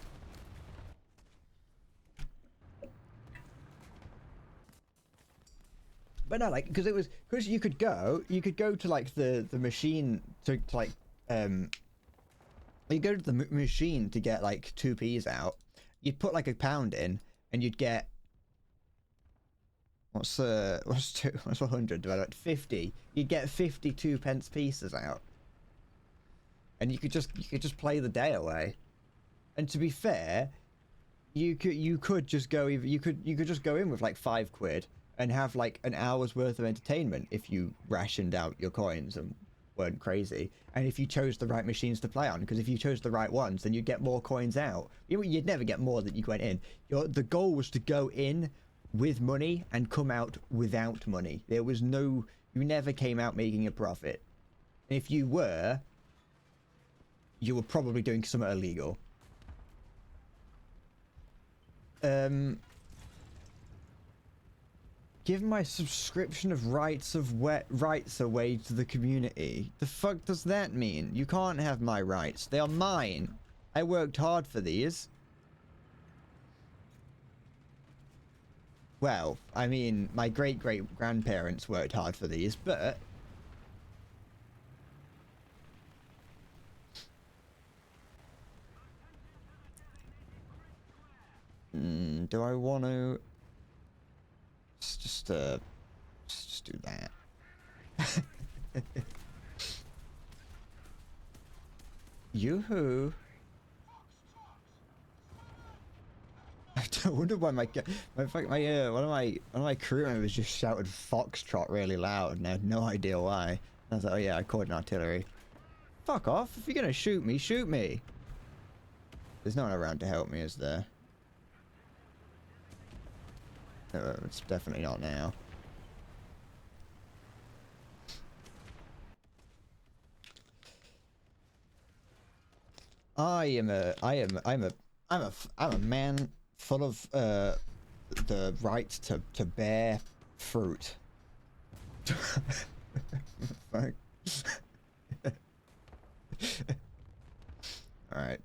But no, like, because you could go to like the machine to like you go to the machine to get like 2p's out. You'd put like £1 in, and you'd get what's 100 divided by 50? You'd get 52p pieces out, and you could just play the day away. And to be fair, you could just go you could just go in with like £5 and have like an hour's worth of entertainment if you rationed out your coins and weren't crazy, and if you chose the right machines to play on, because if you chose the right ones, then you'd get more coins out. You'd never get more than you went in. The goal was to go in with money and come out without money. There was no, you never came out making a profit. And if you were probably doing something illegal. Give my subscription of rights away to the community. The fuck does that mean? You can't have my rights. They are mine. I worked hard for these. Well, I mean, my great-great-grandparents worked hard for these, but... do I want to... Just do that. Yoo-hoo. I wonder why one of my crew members just shouted "Foxtrot" really loud, and I had no idea why. I was like, oh yeah, I called an artillery. Fuck off! If you're gonna shoot me, shoot me. There's no one around to help me, is there? It's definitely not now. I'm a man full of the right to bear fruit. Fuck. Alright.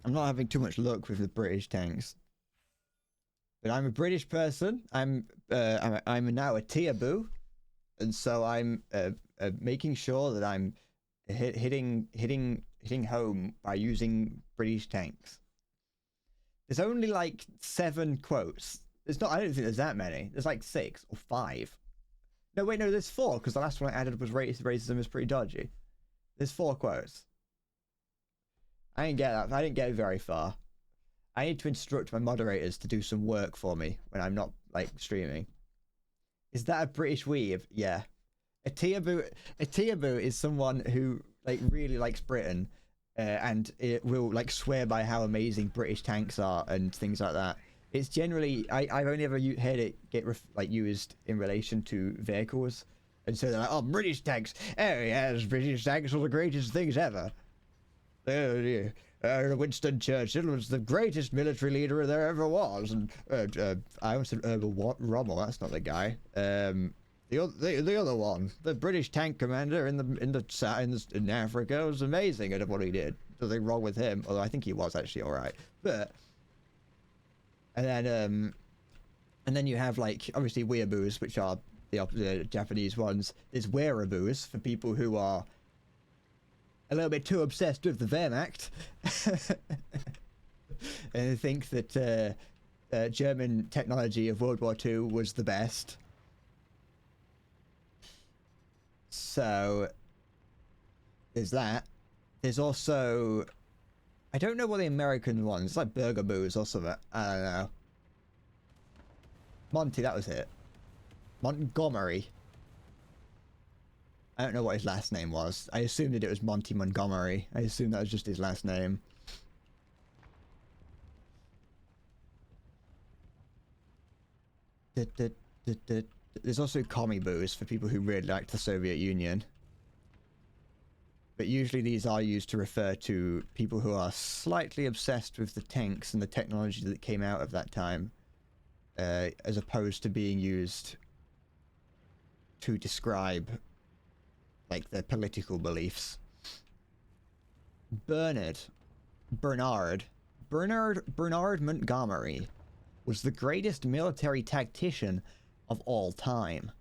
I'm not having too much luck with the British tanks. But I'm a British person. I'm now a Teaboo, and so I'm making sure that I'm hitting home by using British tanks. There's only like 7 quotes. There's not. I don't think there's that many. There's like 6 or 5. No, wait, no. There's 4 because the last one I added was racism is pretty dodgy. There's 4 quotes. I didn't get that. I didn't get very far. I need to instruct my moderators to do some work for me when I'm not, like, streaming. Is that a British weeb? Yeah. A Teaboo is someone who, like, really likes Britain, and it will, like, swear by how amazing British tanks are and things like that. It's generally, I've only ever heard it get, used in relation to vehicles. And so they're like, oh, British tanks. Oh, yes, British tanks are the greatest things ever. Oh, yeah. Winston Churchill was the greatest military leader there ever was. And I almost said Rommel. That's not the guy. The other one, the British tank commander in Africa, was amazing at what he did. Nothing wrong with him, although I think he was actually all right. But and then you have, like, obviously weeaboos, which are the Japanese ones. There's wereaboos for people who are a little bit too obsessed with the Wehrmacht and think that German technology of World War II was the best. So there's that. There's also, I don't know what the American ones, it's like Burgaboos or something. I don't know. Monty, that was it. Montgomery. I don't know what his last name was. I assumed that it was Monty Montgomery. I assumed that was just his last name. There's also commie-boos for people who really liked the Soviet Union. But usually these are used to refer to people who are slightly obsessed with the tanks and the technology that came out of that time, as opposed to being used to describe, like, their political beliefs. Bernard Montgomery was the greatest military tactician of all time.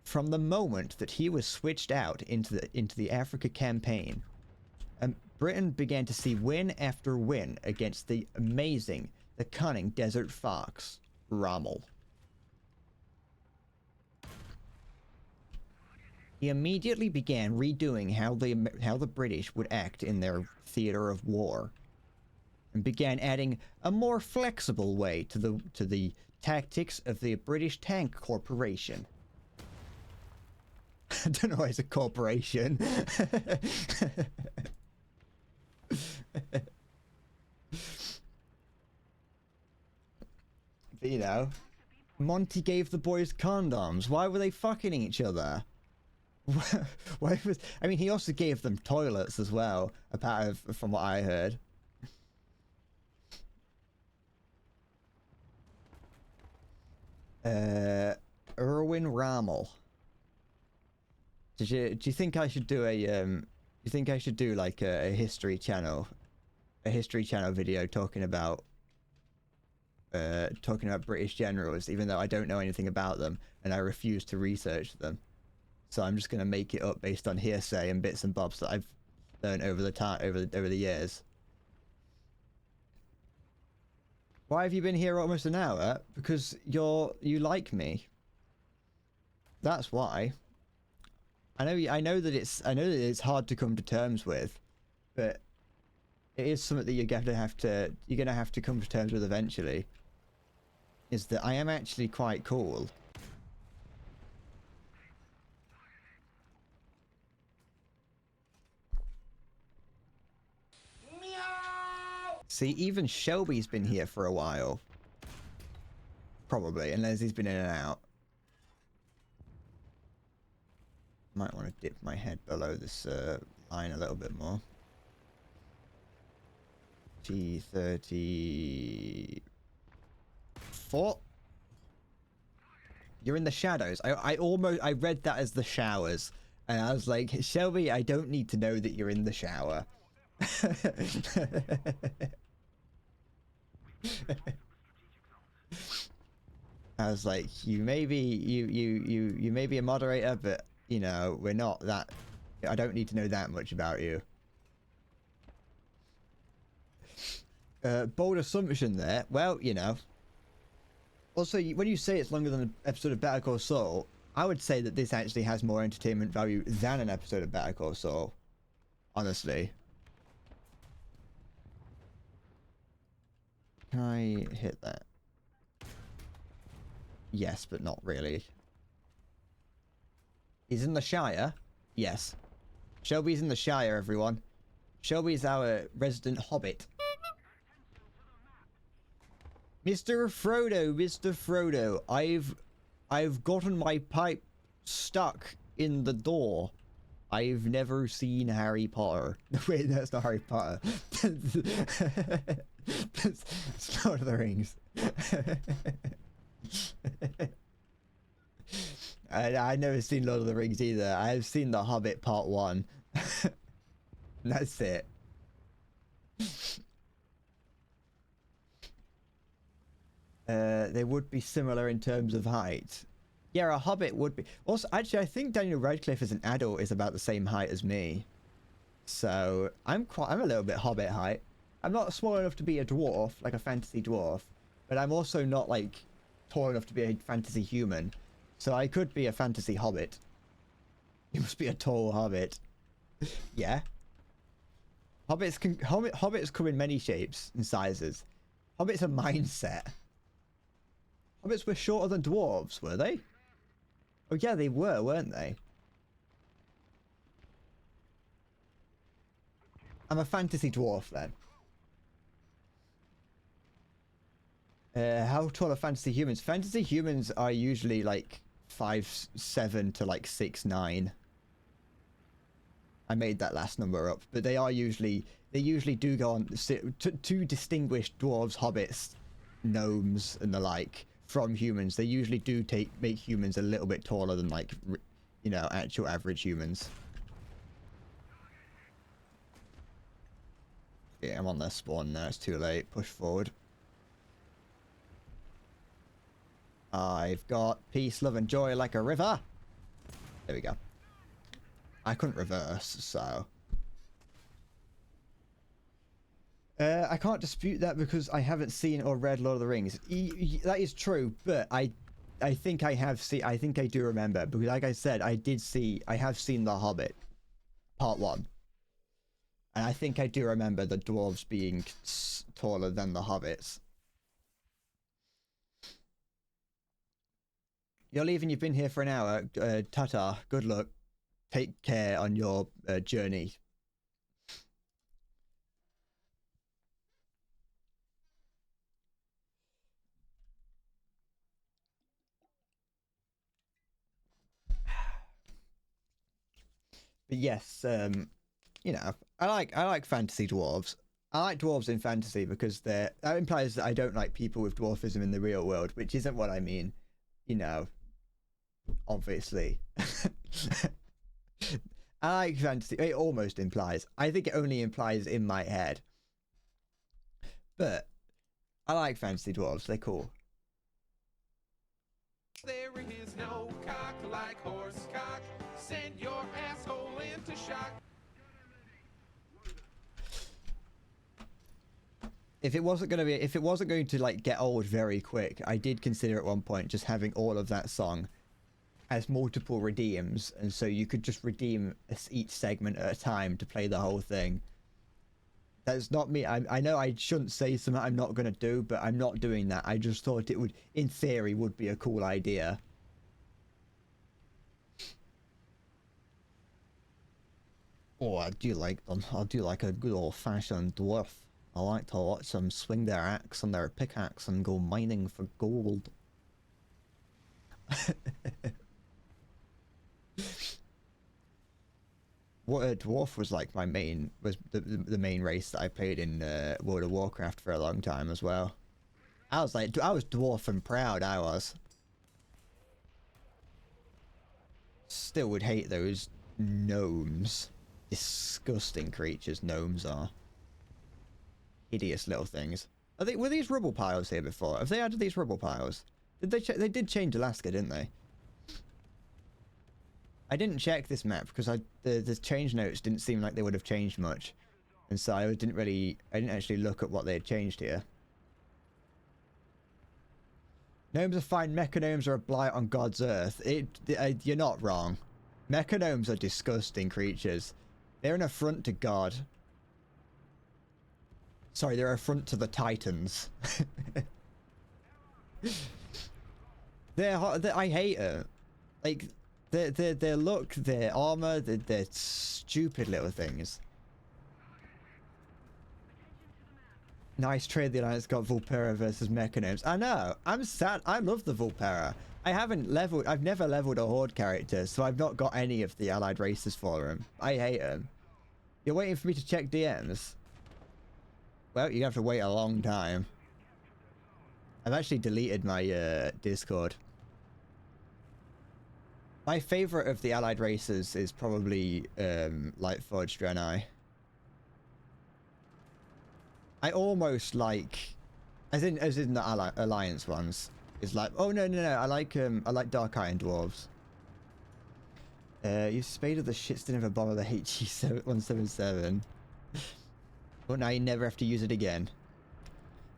From the moment that he was switched out into the Africa campaign, Britain began to see win after win against the amazing, the cunning Desert Fox, Rommel. He immediately began redoing how the British would act in their theater of war, and began adding a more flexible way to the tactics of the British Tank Corporation. I don't know why it's a corporation. But, you know, Monty gave the boys condoms. Why were they fucking each other? Why was... I mean, he also gave them toilets as well, from what I heard. Erwin Rommel. Do you think I should do a do you think I should do like a History Channel video talking about British generals, even though I don't know anything about them and I refuse to research them? So I'm just gonna make it up based on hearsay and bits and bobs that I've learned over the years. Why have you been here almost an hour? Because you like me. That's why. I know that it's hard to come to terms with, but it is something that you're gonna have to come to terms with eventually. Is that I am actually quite cool. See, even Shelby's been here for a while. Probably, unless he's been in and out. Might want to dip my head below this line a little bit more. G34. You're in the shadows. I read that as the showers. And I was like, Shelby, I don't need to know that you're in the shower. I was like, you may be a moderator, but you know, we're not that. I don't need to know that much about you. Bold assumption there. Well, you know. Also, when you say it's longer than an episode of Better Call Saul, I would say that this actually has more entertainment value than an episode of Better Call Saul. Honestly. Can I hit that? Yes, but not really. He's in the Shire? Yes. Shelby's in the Shire, everyone. Shelby's our resident hobbit. Mr. Frodo, Mr. Frodo, I've gotten my pipe stuck in the door. I've never seen Harry Potter. Wait, that's not Harry Potter. That's Lord of the Rings. I've never seen Lord of the Rings either. I've seen The Hobbit Part 1. That's it. They would be similar in terms of height. Yeah, a Hobbit would be. Also, actually, I think Daniel Radcliffe as an adult is about the same height as me. So I'm a little bit Hobbit height. I'm not small enough to be a dwarf, like a fantasy dwarf, but I'm also not like tall enough to be a fantasy human. So I could be a fantasy hobbit. You must be a tall hobbit. Yeah. Hobbits come in many shapes and sizes. Hobbits are mindset. Hobbits were shorter than dwarves, were they? Oh yeah, they were, weren't they? I'm a fantasy dwarf then. How tall are fantasy humans? Fantasy humans are usually like 5'7" to like 6'9". I made that last number up, but they usually do go on to distinguish dwarves, hobbits, gnomes, and the like from humans. They usually do make humans a little bit taller than like, you know, actual average humans. Yeah, I'm on their spawn now. It's too late. Push forward. I've got peace, love, and joy like a river. There we go. I couldn't reverse, so... I can't dispute that because I haven't seen or read Lord of the Rings. That is true, but I think I have seen... I think I do remember, because like I said, I have seen The Hobbit, Part 1. And I think I do remember the dwarves being taller than the hobbits. You're leaving, you've been here for an hour. Ta-ta, good luck. Take care on your journey. But yes, you know, I like fantasy dwarves. I like dwarves in fantasy because that implies that I don't like people with dwarfism in the real world, which isn't what I mean. You know, obviously. I like fantasy. It almost implies. I think it only implies in my head. But I like fantasy dwarves. They're cool. There is no cock like horse cock. Send your asshole into shock. If it wasn't going to like get old very quick, I did consider at one point just having all of that song as multiple redeems, and so you could just redeem each segment at a time to play the whole thing. That's not me. I know I shouldn't say something I'm not going to do, but I'm not doing that. I just thought it would, in theory, would be a cool idea. Oh, I do like them. I do like a good old-fashioned dwarf. I like to watch them swing their axe and their pickaxe and go mining for gold. What a dwarf was like the main race that I played in World of Warcraft for a long time as well. I was dwarf and proud, I was. Still would hate those gnomes. Disgusting creatures gnomes are. Hideous little things. Were these rubble piles here before? Have they added these rubble piles? They did change Alaska, didn't they? I didn't check this map because the change notes didn't seem like they would have changed much, and so I didn't actually look at what they had changed here. Gnomes are fine. Mechagnomes are a blight on God's earth. You're not wrong. Mechagnomes are disgusting creatures. They're an affront to God. Sorry, they're an affront to the Titans. I hate it. Like, their look, their armor, they're stupid little things. Nice trade the Alliance got Vulpera versus Mechagnomes. I know. I'm sad. I love the Vulpera. I haven't leveled. I've never leveled a Horde character, so I've not got any of the allied races for him. I hate him. You're waiting for me to check DMs? Well, you have to wait a long time. I've actually deleted my Discord. My favorite of the allied races is probably Lightforged Draenei. I almost like, as in the alliance ones. It's like, oh no, I like Dark Iron Dwarves. You spaded the shits didn't ever bother the HG177. But now you never have to use it again.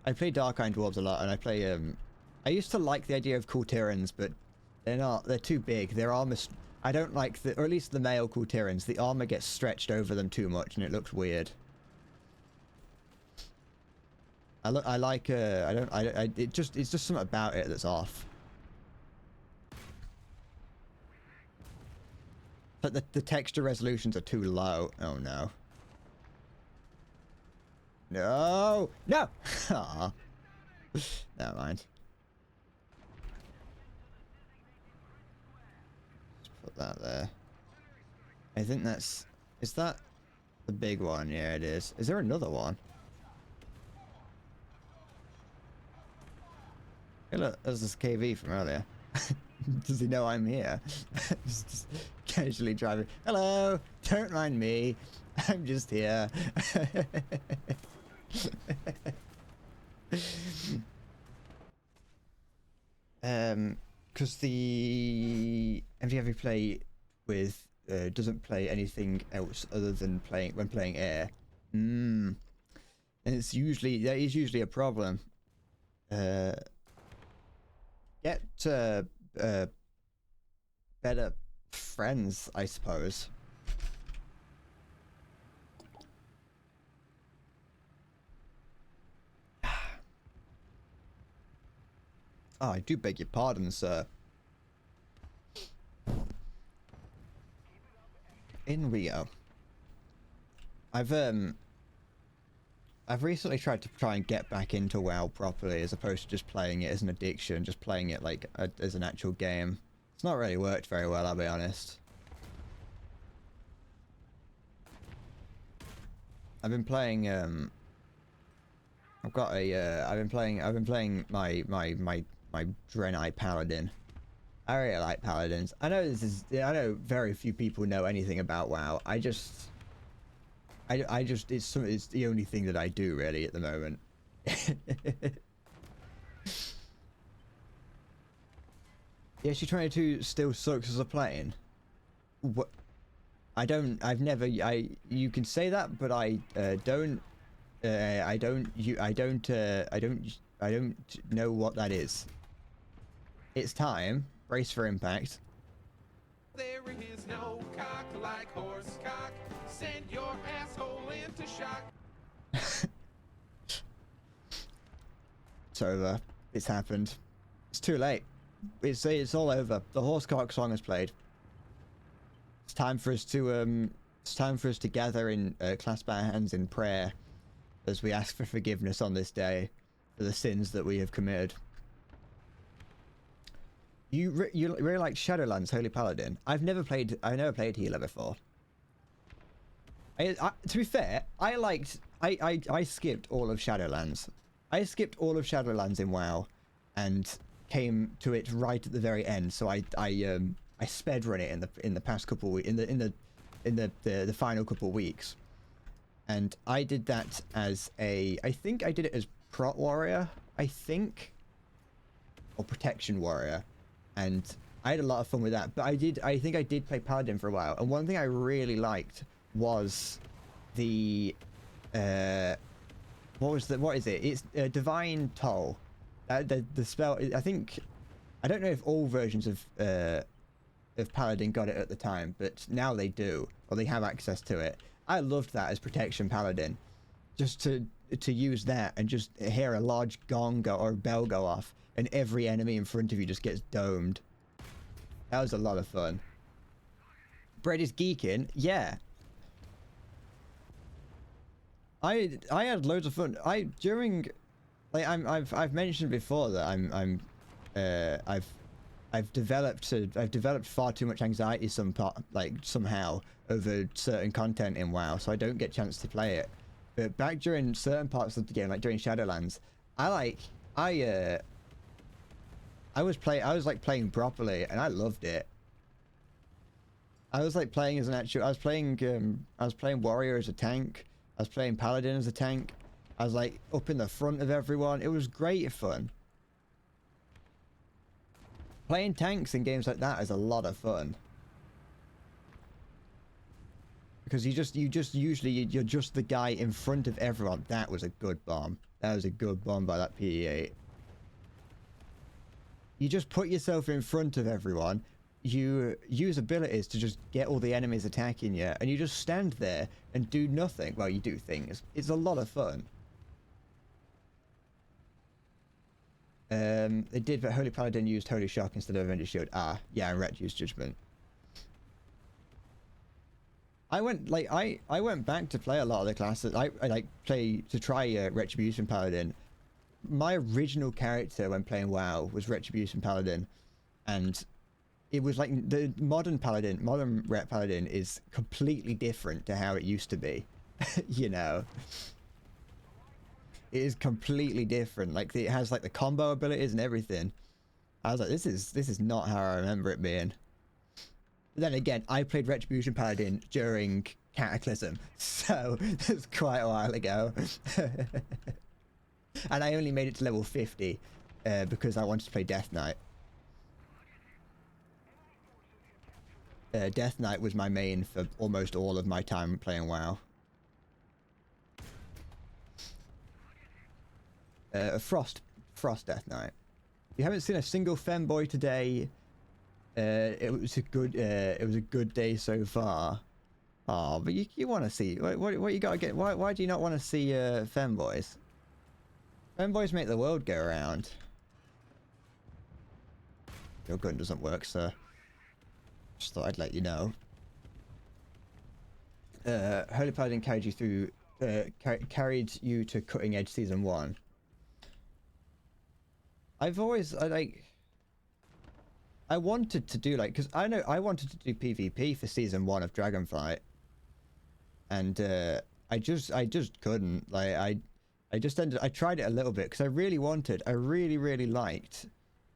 I play Dark Iron Dwarves a lot, and I play I used to like the idea of Kultirans, but they're too big. Their armor, I don't like or at least the male Kultirans, the armor gets stretched over them too much and it looks weird. It's just something about it that's off. But the texture resolutions are too low. Oh no. No! No! Aw. Never mind. Just put that there. I think that's... Is that the big one? Yeah, it is. Is there another one? Hey look, there's this KV from earlier. Does he know I'm here? just casually driving. Hello! Don't mind me. I'm just here. Because the MTF play with doesn't play anything else other than when playing air. And that is usually a problem. Get better friends, I suppose. Oh, I do beg your pardon, sir. In Rio, I've recently tried to and get back into WoW properly, as opposed to just playing it as an addiction, just playing it like as an actual game. It's not really worked very well, I'll be honest. I've been playing I've been playing my Draenei Paladin. I really like Paladins. I know very few people know anything about WoW. it's the only thing that I do really at the moment. Yeah, SG-22 still sucks as a plane. What? You can say that, but I don't know what that is. It's time. Brace for impact. There is no cock like horse cock. Send your asshole into shock. It's over. It's happened. It's too late. It's all over. The horsecock song is played. It's time for us to gather in clasp our hands in prayer as we ask for forgiveness on this day for the sins that we have committed. You really like Shadowlands Holy Paladin? I've never played Healer before. To be fair, I skipped all of Shadowlands. I skipped all of Shadowlands in WoW, and came to it right at the very end. So I sped run it in the past couple weeks, in the final couple weeks, and I did that as I think I did it as Prot Warrior, I think, or Protection Warrior, and I had a lot of fun with that. But I think I did play Paladin for a while, and one thing I really liked was the what is it? It's Divine Toll. The spell. I don't know if all versions of Paladin got it at the time, but now they do, or they have access to it. I loved that as Protection Paladin, just to use that and just hear a large gong go or a bell go off, and every enemy in front of you just gets domed. That was a lot of fun. Bread is geeking, yeah. I had loads of fun. I've mentioned before that I I've developed far too much anxiety somehow over certain content in WoW, so I don't get a chance to play it. But back during certain parts of the game, like during Shadowlands, I was playing properly, and I loved it. I was like playing as an actual. I was playing warrior as a tank. I was playing paladin as a tank. I was like up in the front of everyone. It was great fun. Playing tanks in games like that is a lot of fun. Because you're just the guy in front of everyone. That was a good bomb. That was a good bomb by that PE8. You just put yourself in front of everyone. You use abilities to just get all the enemies attacking you, and you just stand there and do nothing. Well, you do things. It's a lot of fun. They did, but Holy Paladin used Holy Shock instead of Avenger Shield. Ah, yeah, and Ret used Judgment. I went back to play a lot of the classes. I try Retribution Paladin. My original character when playing WoW was Retribution Paladin, and it was like the modern Ret Paladin is completely different to how it used to be. You know, it is completely different. Like it has like the combo abilities and everything. I was like, this is not how I remember it being. But then again, I played Retribution Paladin during Cataclysm, so that's quite a while ago. And I only made it to level 50 because I wanted to play Death Knight. Death Knight was my main for almost all of my time playing WoW. Frost Death Knight. You haven't seen a single femboy today. It was a good day so far. Oh, but you want to see what you gotta get? Why do you not want to see femboys? Femboys make the world go around. Your gun doesn't work, sir. Just thought I'd let you know. Holy Paladin carried you through. Carried you to Cutting Edge Season 1. I wanted to do because I wanted to do PvP for Season 1 of Dragonflight, and I just couldn't. I tried it a little bit because I really liked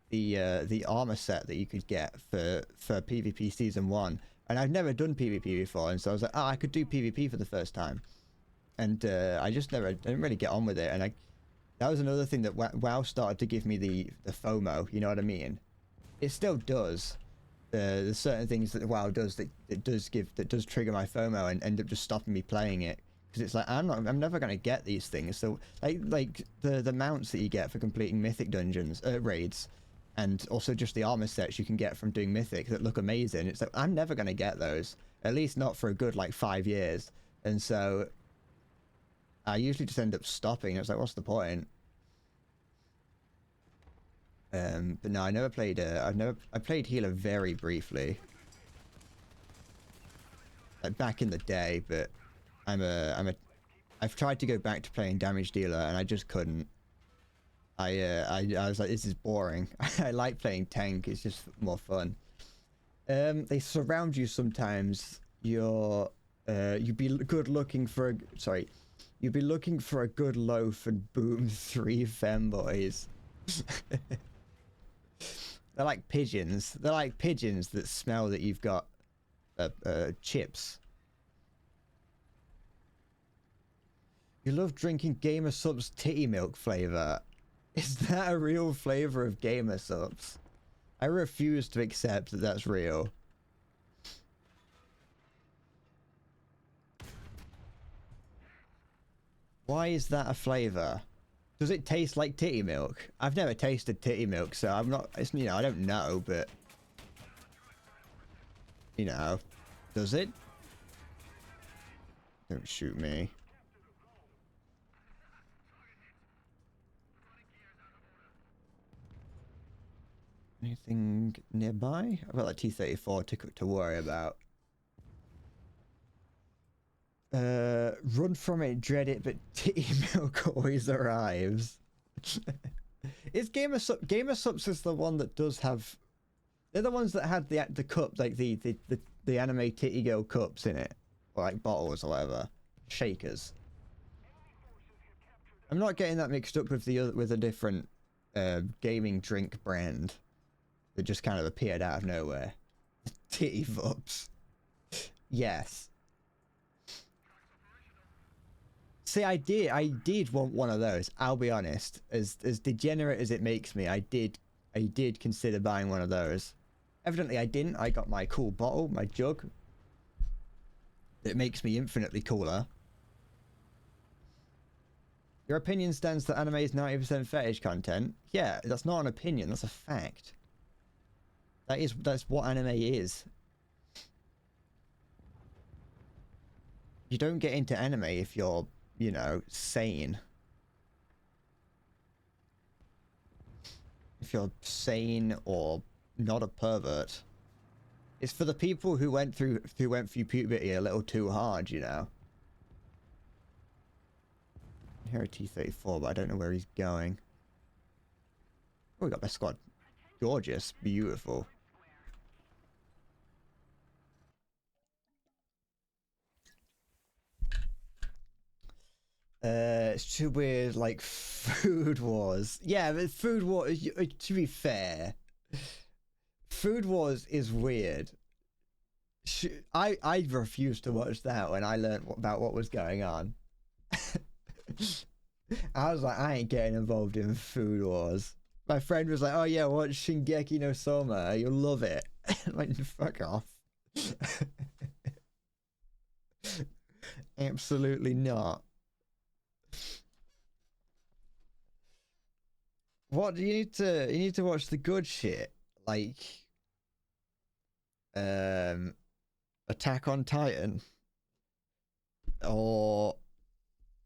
the armor set that you could get for PvP Season 1, and I've never done PvP before, and so I was like, I could do PvP for the first time, and I didn't really get on with it, and that was another thing that WoW started to give me the FOMO, you know what I mean? It still does. There's certain things that WoW does that does trigger my FOMO and end up just stopping me playing it. Because it's like, I'm never going to get these things. So like the mounts that you get for completing mythic dungeons, raids, and also just the armor sets you can get from doing mythic that look amazing. It's like, I'm never going to get those. At least not for a good 5 years. And so I usually just end up stopping. It's like, what's the point? But no, I never played. I played healer very briefly, back in the day. But I've tried to go back to playing damage dealer, and I just couldn't. I was like, this is boring. I like playing tank. It's just more fun. They surround you sometimes. You'd be looking for a good loaf and boom 3 femboys. They're like pigeons. They're like pigeons that smell that you've got chips. You love drinking Gamer Supps titty milk flavor. Is that a real flavor of Gamer Supps? I refuse to accept that that's real. Why is that a flavor? Does it taste like titty milk? I've never tasted titty milk, so I'm not, I don't know, but does it? Don't shoot me. Anything nearby? I've got that T-34 to worry about. Run from it, dread it, but titty milk always arrives. Is Gamer Supps is the one that does have They're the ones that had the cup, like the anime titty girl cups in it, or like bottles or whatever, shakers. I'm not getting that mixed up with a different gaming drink brand that just kind of appeared out of nowhere. Titty Vups. Yes. See, I did want one of those. I'll be honest. As degenerate as it makes me, I did consider buying one of those. Evidently, I didn't. I got my cool bottle, my jug. It makes me infinitely cooler. Your opinion stands that anime is 90% fetish content. Yeah, that's not an opinion. That's a fact. That's what anime is. You don't get into anime if you're, you know, sane. If you're sane or not a pervert. It's for the people who went through puberty a little too hard, you know. I hear a T-34, but I don't know where he's going. Oh, we got best squad. Gorgeous, beautiful. It's too weird, like Food Wars. Yeah, but Food Wars, to be fair, Food Wars is weird. I refused to watch that when I learned about what was going on. I was like, I ain't getting involved in Food Wars. My friend was like, oh yeah, watch Shingeki no Soma, you'll love it. I'm like, fuck off. Absolutely not. What do you need to watch the good shit, like Attack on Titan, or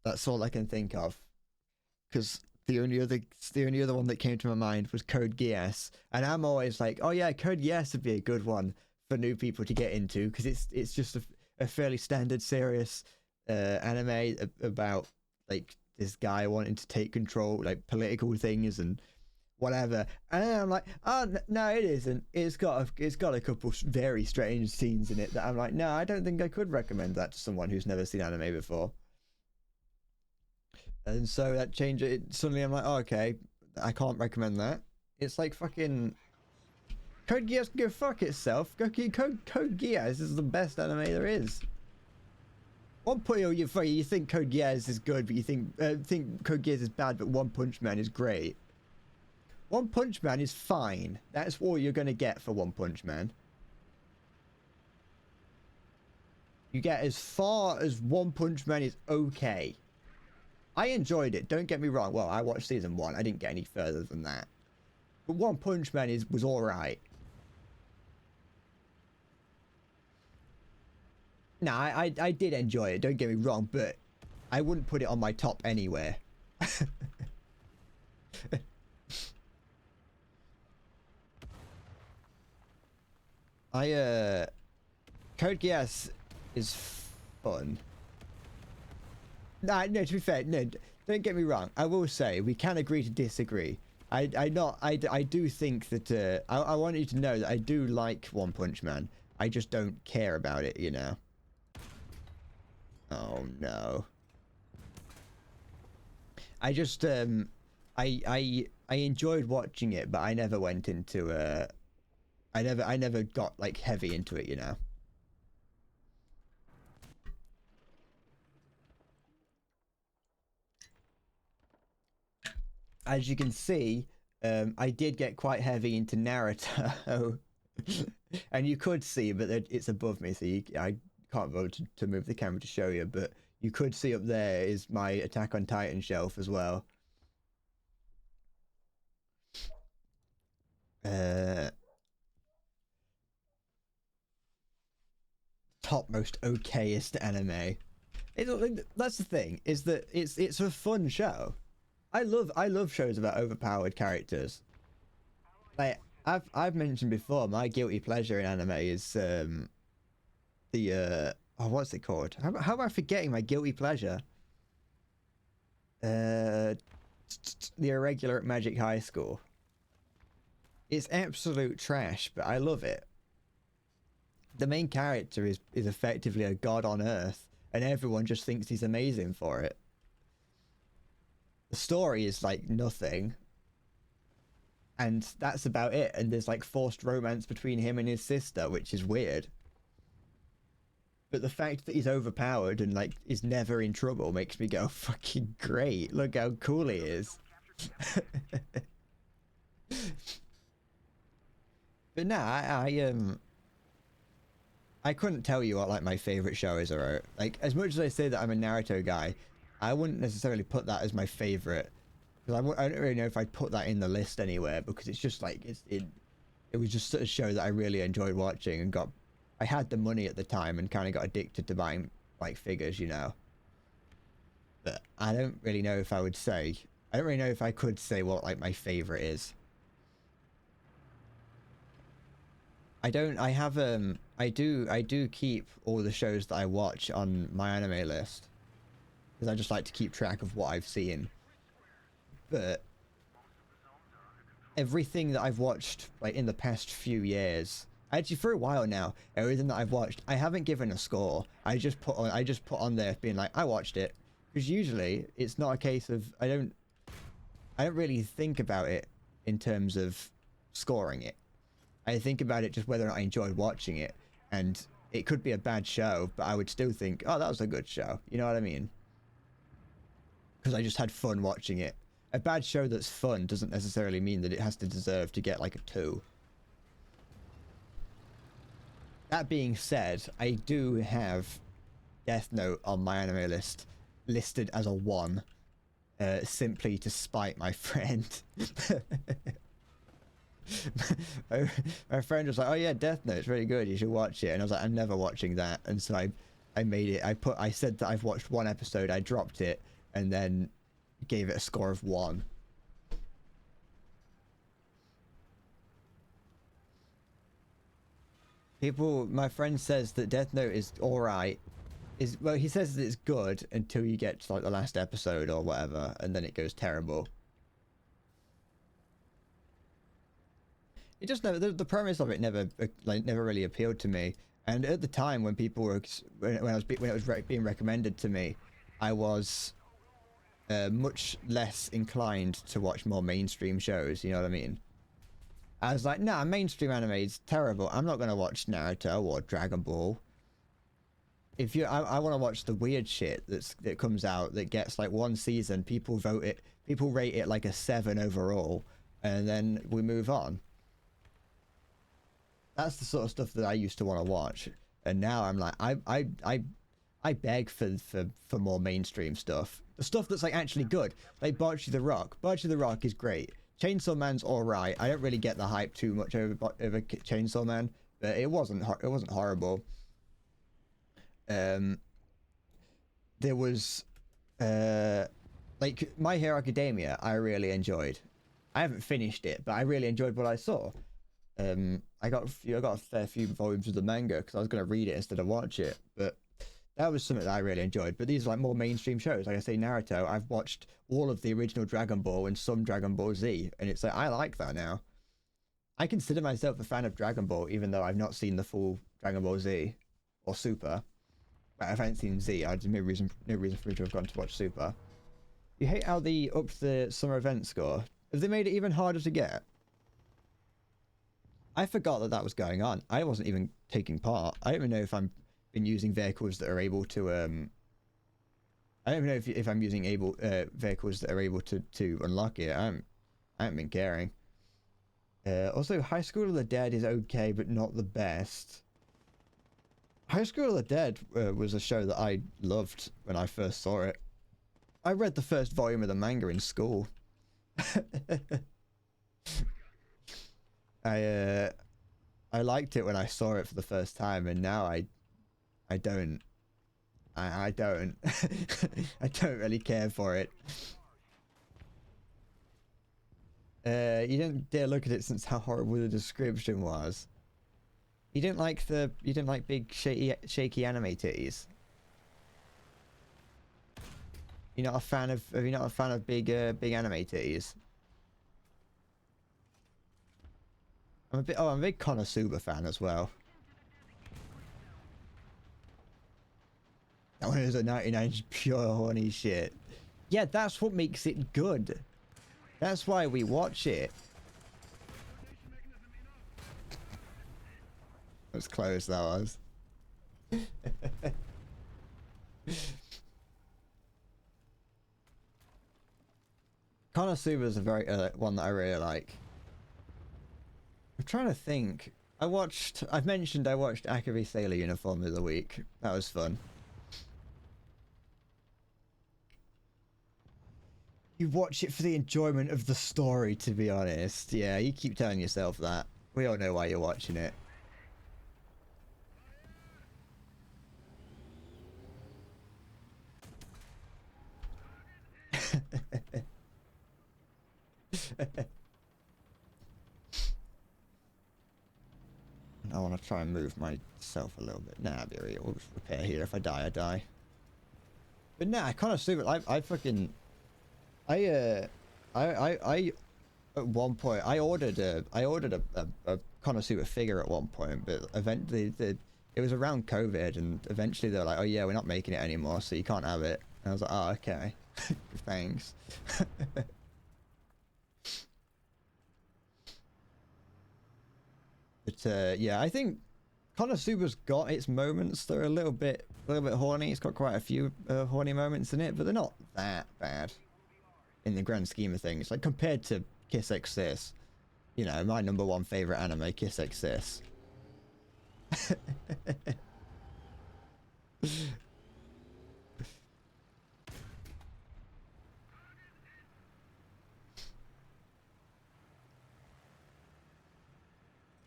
that's all I can think of, because the only other one that came to my mind was Code Geass, and I'm always like, oh yeah, Code Geass would be a good one for new people to get into, because it's just a fairly standard serious anime about like this guy wanting to take control, like political things and whatever. And then I'm like, oh no, it isn't. It's got a couple very strange scenes in it that I'm like, no, I don't think I could recommend that to someone who's never seen anime before. And so that changed it. Suddenly I'm like, oh, okay, I can't recommend that. It's like fucking Code Geass can go fuck itself. Code Geass is the best anime there is. One point, you think Code Geass is good, but you think Code Geass is bad, but One Punch Man is great. One Punch Man is fine. That's all you're gonna get for One Punch Man. You get as far as One Punch Man is okay. I enjoyed it, don't get me wrong. Well, I watched season 1. I didn't get any further than that. But One Punch Man was alright. No, I did enjoy it, don't get me wrong, but I wouldn't put it on my top anywhere. Code Geass is fun. No, to be fair, no, don't get me wrong. I will say, we can agree to disagree. I do think that, I want you to know that I do like One Punch Man. I just don't care about it, you know. Oh no. I just I enjoyed watching it, but I never went into I never got like heavy into it, you know. As you can see, I did get quite heavy into Naruto. And you could see, but it's above me, so I can't bother to move the camera to show you, but you could see up there is my Attack on Titan shelf as well. Top most okayest anime. That's the thing, is that it's a fun show. I love shows about overpowered characters. Like I've mentioned before, my guilty pleasure in anime is the oh, what's it called? How am I forgetting my guilty pleasure? The Irregular at Magic High School. It's absolute trash, but I love it. The main character is effectively a god on Earth, and everyone just thinks he's amazing for it. The story is like nothing, and that's about it. And there's like forced romance between him and his sister, which is weird. But the fact that he's overpowered and like is never in trouble makes me go, fucking great. Look how cool he is. But nah, I couldn't tell you what like my favorite show is, or like as much as I say that I'm a Naruto guy, I wouldn't necessarily put that as my favorite, because I don't really know if I'd put that in the list anywhere, because it's just like it was just a show that I really enjoyed watching and I had the money at the time and kind of got addicted to buying like figures, you know. But I don't really know if I would say, I don't really know if I could say what like my favorite is. I do keep all the shows that I watch on my anime list, because I just like to keep track of what I've seen. But everything that I've watched like in the past few years, actually for a while now, everything that I've watched, I haven't given a score. I just put on there being like, I watched it, because usually it's not a case of I don't really think about it in terms of scoring it. I think about it just whether I enjoyed watching it, and it could be a bad show, but I would still think, oh, that was a good show. You know what I mean? Because I just had fun watching it. A bad show that's fun doesn't necessarily mean that it has to deserve to get like a 2. That being said, I do have Death Note on my anime list listed as a 1, simply to spite my friend. my friend was like, oh yeah, Death Note's really good, you should watch it, and I was like, I'm never watching that. And so I made it, I said that I've watched 1 episode, I dropped it, and then gave it a score of 1. My friend says that Death Note is alright, well, he says that it's good until you get to like the last episode or whatever, and then it goes terrible. It just never, the premise of it never really appealed to me. And at the time when people were when it was being recommended to me, I was much less inclined to watch more mainstream shows. You know what I mean? I was like, nah, mainstream anime is terrible. I'm not gonna watch Naruto or Dragon Ball. If you, I want to watch the weird shit that comes out that gets like 1 season. People rate it like a 7 overall, and then we move on. That's the sort of stuff that I used to want to watch, and now I'm like, I beg for more mainstream stuff. The stuff that's like actually good, like Bocce the Rock. Bocce the Rock is great. Chainsaw Man's alright. I don't really get the hype too much over Chainsaw Man, but it wasn't horrible. There was like My Hero Academia. I really enjoyed. I haven't finished it, but I really enjoyed what I saw. I got a fair few volumes of the manga because I was going to read it instead of watch it, but that was something that I really enjoyed. But these are like more mainstream shows. Like I say, Naruto, I've watched all of the original Dragon Ball and some Dragon Ball Z, and it's like, I like that now. I consider myself a fan of Dragon Ball, even though I've not seen the full Dragon Ball Z or Super. But if I haven't seen Z, there's no reason for me to have gone to watch Super. You hate how they upped the summer event score. Have they made it even harder to get? I forgot that was going on. I wasn't even taking part. I don't even know if I'm been using vehicles that are able to I don't even know if I'm using vehicles that are able to unlock it. I haven't been caring. Also, High School of the Dead is okay, but not the best. High School of the Dead was a show that I loved when I first saw it. I read the first volume of the manga in school. I liked it when I saw it for the first time, and now I don't. I don't. I don't really care for it. You didn't dare look at it since how horrible the description was. You didn't like big shaky anime titties. You're not a fan of? Big anime titties? I'm a big Konosuba fan as well. That one is a 99 pure horny shit. Yeah, that's what makes it good. That's why we watch it. That's close, that was. Konosuba is a very one that I really like. I'm trying to think. I've mentioned I watched Akabe Sailor Uniform of the week. That was fun. You watch it for the enjoyment of the story, to be honest. Yeah, you keep telling yourself that. We all know why you're watching it. I want to try and move myself a little bit. Nah, be real. We'll just repair here. If I die, I die. But nah, I kind of stupid. I fucking... I at one point I ordered a Konosuba figure at one point, but eventually it was around COVID, and eventually they were like, oh yeah, we're not making it anymore, so you can't have it. And I was like, oh okay. Thanks. But yeah, I think Konosuba's got its moments that are a little bit horny. It's got quite a few horny moments in it, but they're not that bad in the grand scheme of things. Like compared to Kiss X Sis, you know, my #1 favorite anime, Kiss X Sis.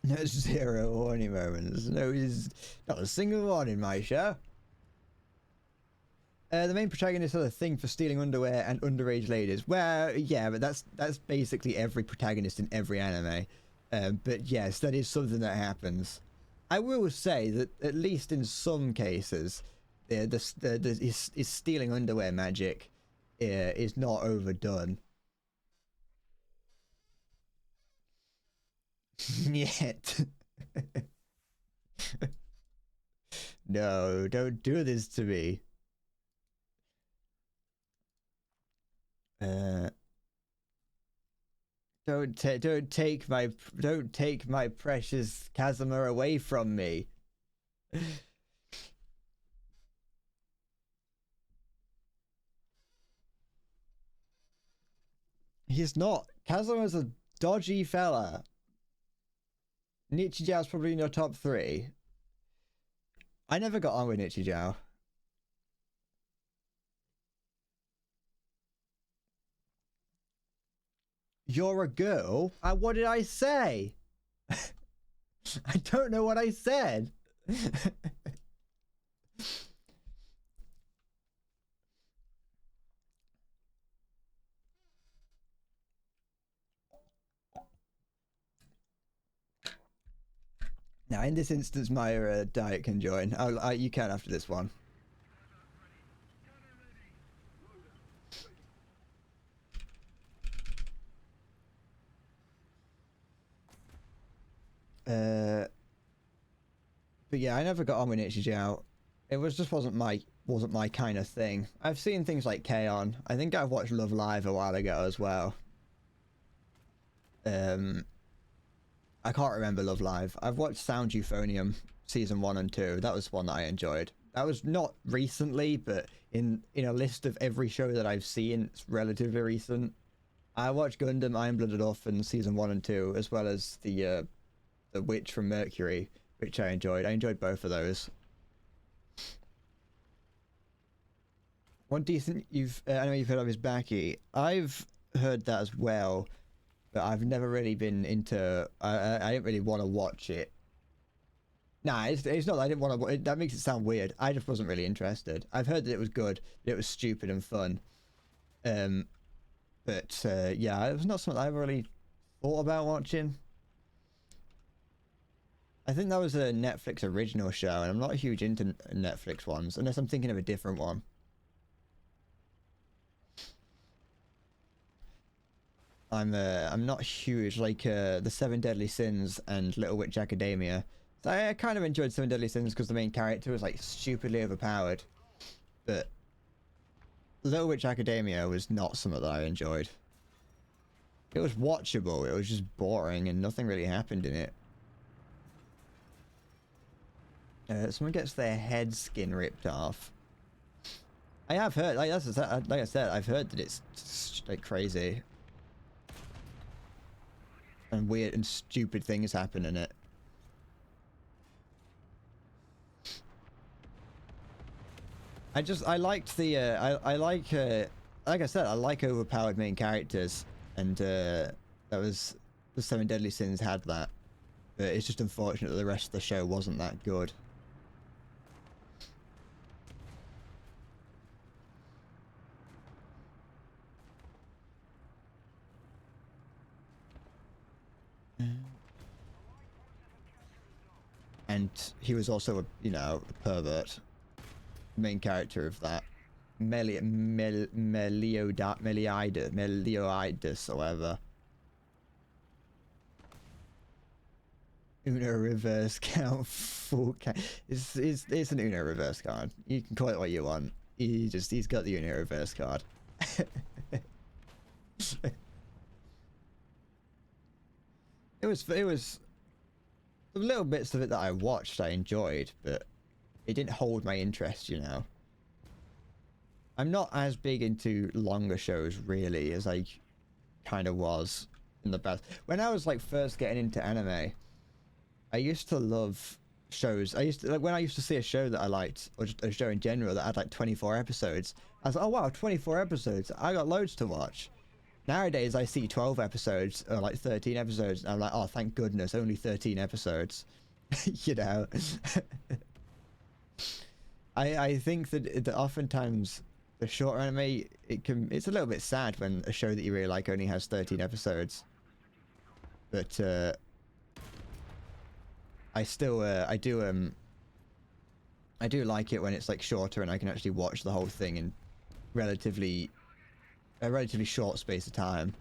No, 0 horny moments. No, there's not a single one in my show. The main protagonist has a thing for stealing underwear and underage ladies. Well, yeah, but that's basically every protagonist in every anime. But yes, that is something that happens. I will say that at least in some cases, is stealing underwear magic is not overdone. Yet. No, don't do this to me. Don't take my precious Kazuma away from me. He's not. Kazuma's a dodgy fella. Nichijao's probably in your top 3. I never got on with Nichijao. You're a girl? What did I say? I don't know what I said. Now, in this instance, my diet can join. You can after this one. But yeah, I never got on with Nichijou. It wasn't my kind of thing. I've seen things like K-On! I think I've watched Love Live a while ago as well. I can't remember Love Live. I've watched Sound Euphonium season 1 and 2. That was one that I enjoyed. That was not recently, but in a list of every show that I've seen, it's relatively recent. I watched Gundam Iron Blooded Orphan season 1 and 2, as well as the Witch from Mercury, which I enjoyed. I enjoyed both of those. One decent I know you've heard of is Baki. I've heard that as well, but I've never really been into. I didn't really want to watch it. Nah, it's not that I didn't want to. That makes it sound weird. I just wasn't really interested. I've heard that it was good, that it was stupid and fun. But yeah, it was not something I ever really thought about watching. I think that was a Netflix original show, and I'm not huge into Netflix ones, unless I'm thinking of a different one. I'm not huge like the Seven Deadly Sins and Little Witch Academia. So I kind of enjoyed Seven Deadly Sins because the main character was like stupidly overpowered, but Little Witch Academia was not something that I enjoyed. It was watchable, it was just boring and nothing really happened in it. Someone gets their head skin ripped off. I have heard, like I said, I've heard that it's like crazy. And weird and stupid things happen in it. I liked the, like I said, I like overpowered main characters. And that was, the Seven Deadly Sins had that. But it's just unfortunate that the rest of the show wasn't that good. And he was also a, you know, a pervert. Main character of that. Melioides or whatever. Uno reverse count, full count. It's an Uno reverse card. You can call it what you want. He's got the Uno reverse card. It was the little bits of it that I watched I enjoyed, but it didn't hold my interest, you know. I'm not as big into longer shows really as I kind of was in the past. When I was like first getting into anime, I used to love shows. When I used to see a show that I liked, or just a show in general that had like 24 episodes, I was like, oh wow, 24 episodes, I got loads to watch. Nowadays I see 12 episodes or like 13 episodes and I'm like, oh thank goodness, only 13 episodes. You know. I think that oftentimes the short anime, it's a little bit sad when a show that you really like only has 13 episodes. But I still I do like it when it's like shorter and I can actually watch the whole thing in a relatively short space of time.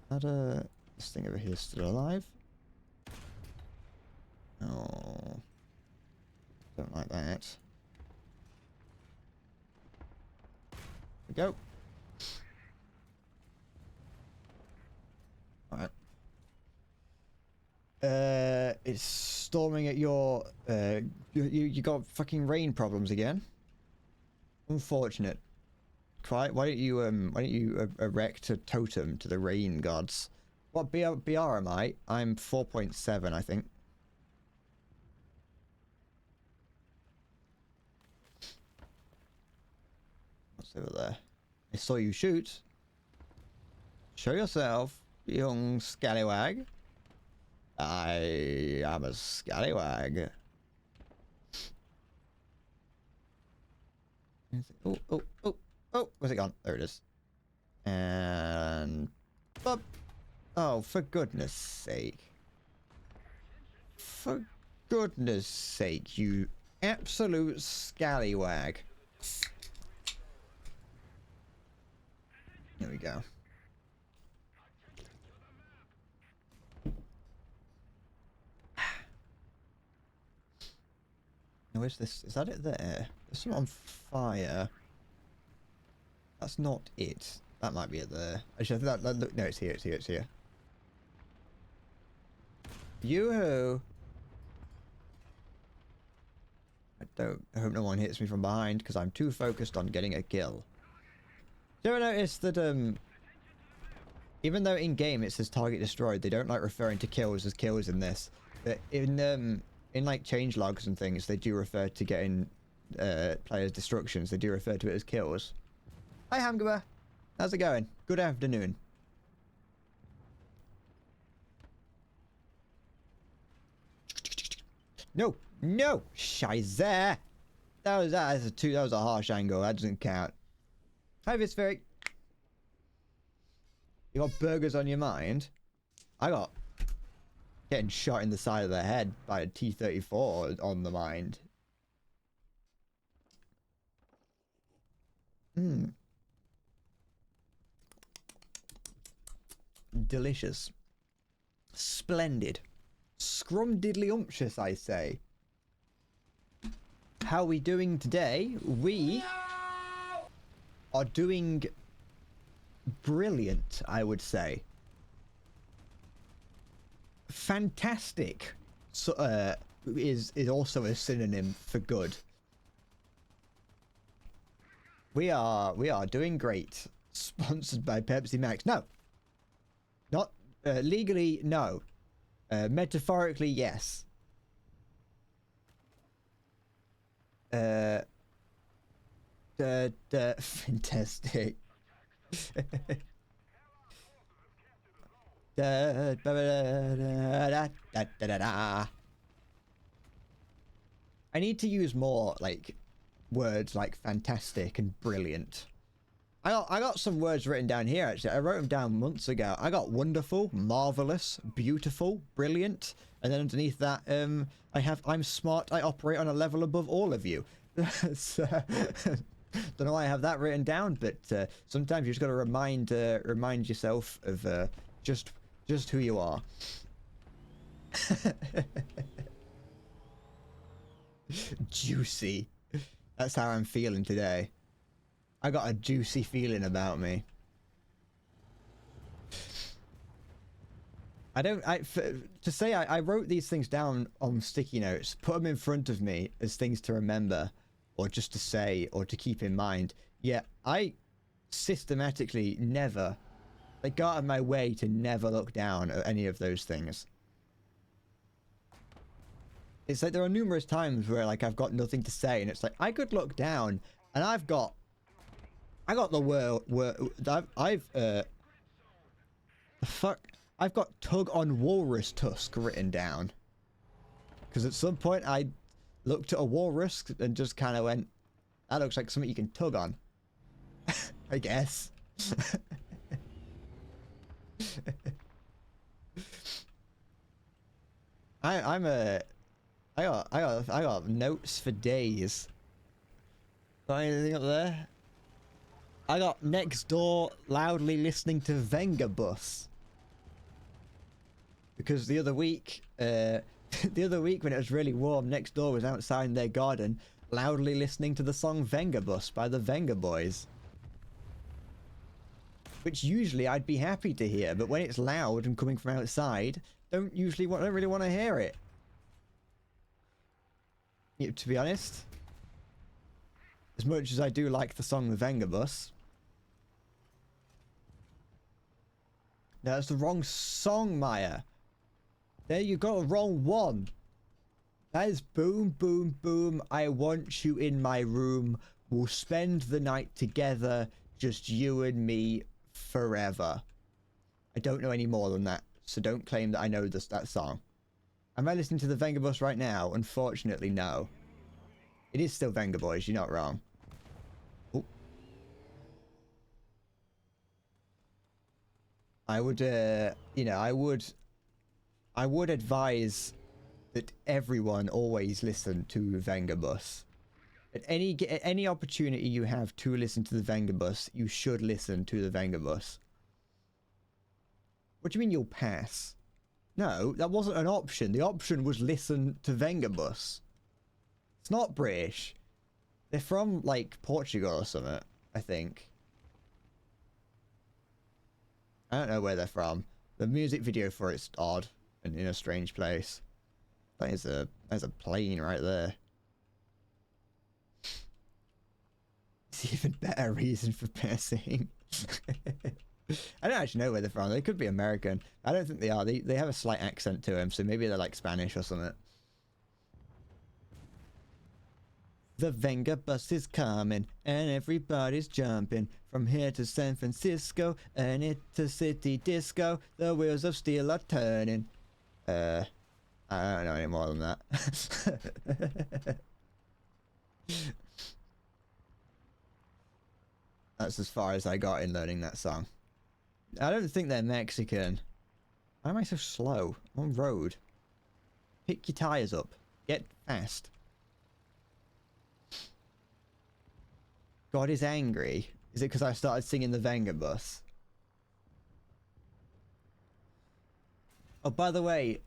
That this thing over here is still alive? Oh, don't like that. There we go. Alright. It's storming at your you got fucking rain problems again. Unfortunate. Why don't you erect a totem to the rain gods? What BR am I? I'm 4.7, I think. What's over there? I saw you shoot. Show yourself, young scallywag. I am a scallywag. Oh, where's it gone? There it is. And... Boop. Oh, for goodness sake. For goodness sake, you absolute scallywag. There we go. Now, where's this? Is that it there? There's something on fire. That's not it. That might be it there. Actually, I think that look, no, it's here, it's here, it's here. Yoo-hoo! I hope no one hits me from behind, because I'm too focused on getting a kill. Do you ever notice that, even though in-game it says target destroyed, they don't like referring to kills as kills in this. But in like change logs and things, they do refer to getting, players' destructions, they do refer to it as kills. Hi, Hamgaba. How's it going? Good afternoon. No, no, Shizer. That was a harsh angle. That doesn't count. Hi, Visferic. You got burgers on your mind? I got getting shot in the side of the head by a T-34 on the mind. delicious, splendid, scrumdiddly-umptious, I say. How are we doing today? We are doing brilliant, I would say. Fantastic is also a synonym for good. We are doing great. Sponsored by Pepsi Max. No. Not legally, no. Metaphorically, yes. Fantastic. I need to use more like words like fantastic and brilliant. I got some words written down here actually. I wrote them down months ago. I got wonderful, marvelous, beautiful, brilliant, and then underneath that I have I'm smart. I operate on a level above all of you. So, don't know why I have that written down, but sometimes you just got to remind yourself of just who you are. Juicy. That's how I'm feeling today. I got a juicy feeling about me. To say I wrote these things down on sticky notes, put them in front of me as things to remember, or just to say, or to keep in mind. Yet I systematically never, like, go out of my way to never look down at any of those things. It's like there are numerous times where like I've got nothing to say, and it's like I could look down, and I got the word I've got tug on walrus tusk written down. Because at some point I looked at a walrus and just kind of went, that looks like something you can tug on. I guess. I got notes for days. Got anything up there? I got next door loudly listening to Vengabus. Because the other week when it was really warm, next door was outside in their garden, loudly listening to the song Vengabus by the Venga Boys. Which usually I'd be happy to hear, but when it's loud and coming from outside, don't really want to hear it. To be honest, as much as I do like the song The Vengabus. No, that's the wrong song, Maya. There you got the wrong one. That is Boom Boom Boom, I Want You in My Room. We'll spend the night together, just you and me, forever. I don't know any more than that, so don't claim that I know that song. Am I listening to the Vengabus right now? Unfortunately, no. It is still Venga Boys, you're not wrong. Ooh. I would, I would advise that everyone always listen to Vengabus. At any opportunity you have to listen to the Vengabus, you should listen to the Vengabus. What do you mean you'll pass? No, that wasn't an option. The option was listen to Vengabus. It's not British. They're from, like, Portugal or something, I think. I don't know where they're from. The music video for it's odd and in a strange place. There's a plane right there. It's even better reason for passing. I don't actually know where they're from. They could be American. I don't think they are. They have a slight accent to them, so maybe they're like Spanish or something. The Vengabus is coming, and everybody's jumping from here to San Francisco and Intercity Disco. The wheels of steel are turning. I don't know any more than that. That's as far as I got in learning that song. I don't think they're Mexican. Why am I so slow? I'm on road. Pick your tires up. Get fast. God is angry. Is it because I started singing the Vengabus? Oh, by the way,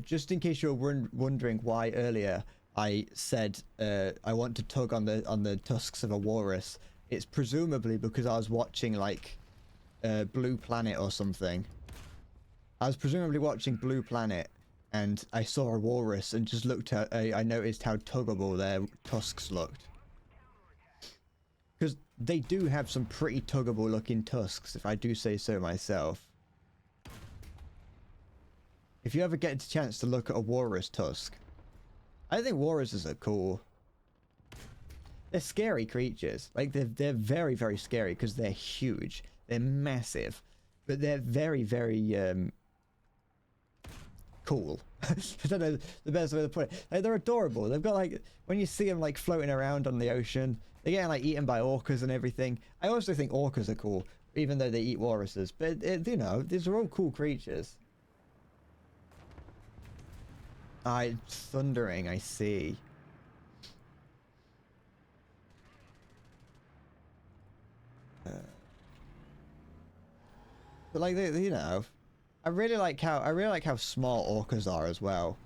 just in case you're wondering why earlier I said I want to tug on the tusks of a walrus, it's presumably because I was watching like Blue Planet or something. I was presumably watching Blue Planet, and I saw a walrus and just looked at. I noticed how tuggable their tusks looked. Because they do have some pretty tuggable looking tusks, if I do say so myself. If you ever get a chance to look at a walrus tusk, I think walruses are cool. They're scary creatures. Like, they're very, very scary because they're huge. They're massive. But they're very, very, cool. I don't know the best way to put it. Like, they're adorable. They've got, like, when you see them, like, floating around on the ocean, they're getting, like, eaten by orcas and everything. I also think orcas are cool, even though they eat walruses. But, you know, these are all cool creatures. It's thundering, I see. But like you know, I really like how small orcas are as well.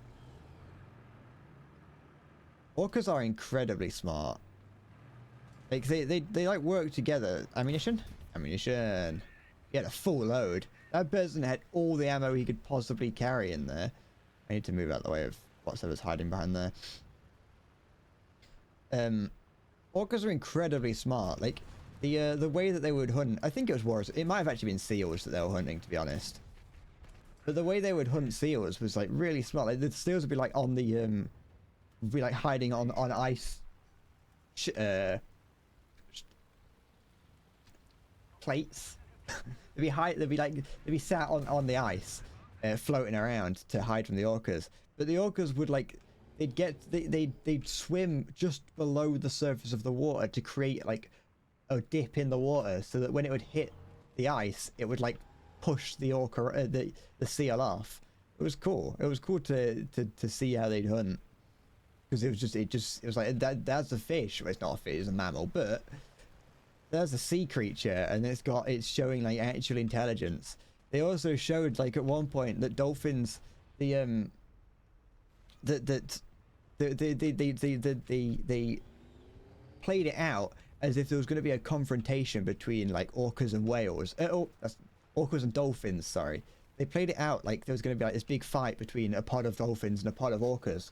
Orcas are incredibly smart. Like they like work together. Ammunition? Ammunition. He had a full load. That person had all the ammo he could possibly carry in there. I need to move out of the way of whatever's hiding behind there. Orcas are incredibly smart. Like, the way that they would hunt, I think it was walrus. It might have actually been seals that they were hunting, to be honest. But the way they would hunt seals was like really smart. Like the seals would be like on the would be like hiding on ice plates. They'd be sat on the ice, floating around to hide from the orcas. But the orcas would like they'd swim just below the surface of the water to create like a dip in the water, so that when it would hit the ice, it would like push the orca the seal off. It was cool. It was cool to see how they'd hunt, because it was like that's a fish. Well, it's not a fish, it's a mammal, but there's a sea creature, and it's showing like actual intelligence. They also showed like at one point that dolphins, they played it out as if there was going to be a confrontation between like orcas and whales. Orcas and dolphins, sorry. They played it out like there was going to be like this big fight between a pod of dolphins and a pod of orcas.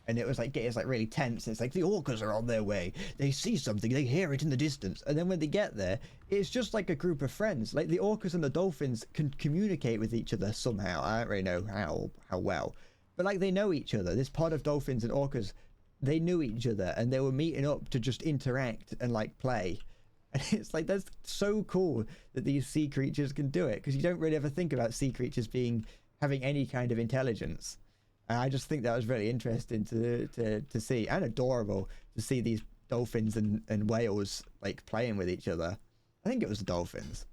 And it was like getting like really tense. It's like the orcas are on their way. They see something, they hear it in the distance. And then when they get there, it's just like a group of friends. Like the orcas and the dolphins can communicate with each other somehow. I don't really know how well. But like they know each other. This pod of dolphins and orcas, they knew each other, and they were meeting up to just interact and like play. And it's like, that's so cool that these sea creatures can do it, because you don't really ever think about sea creatures having any kind of intelligence. And I just think that was really interesting to see, and adorable to see these dolphins and whales like playing with each other. I think it was the dolphins.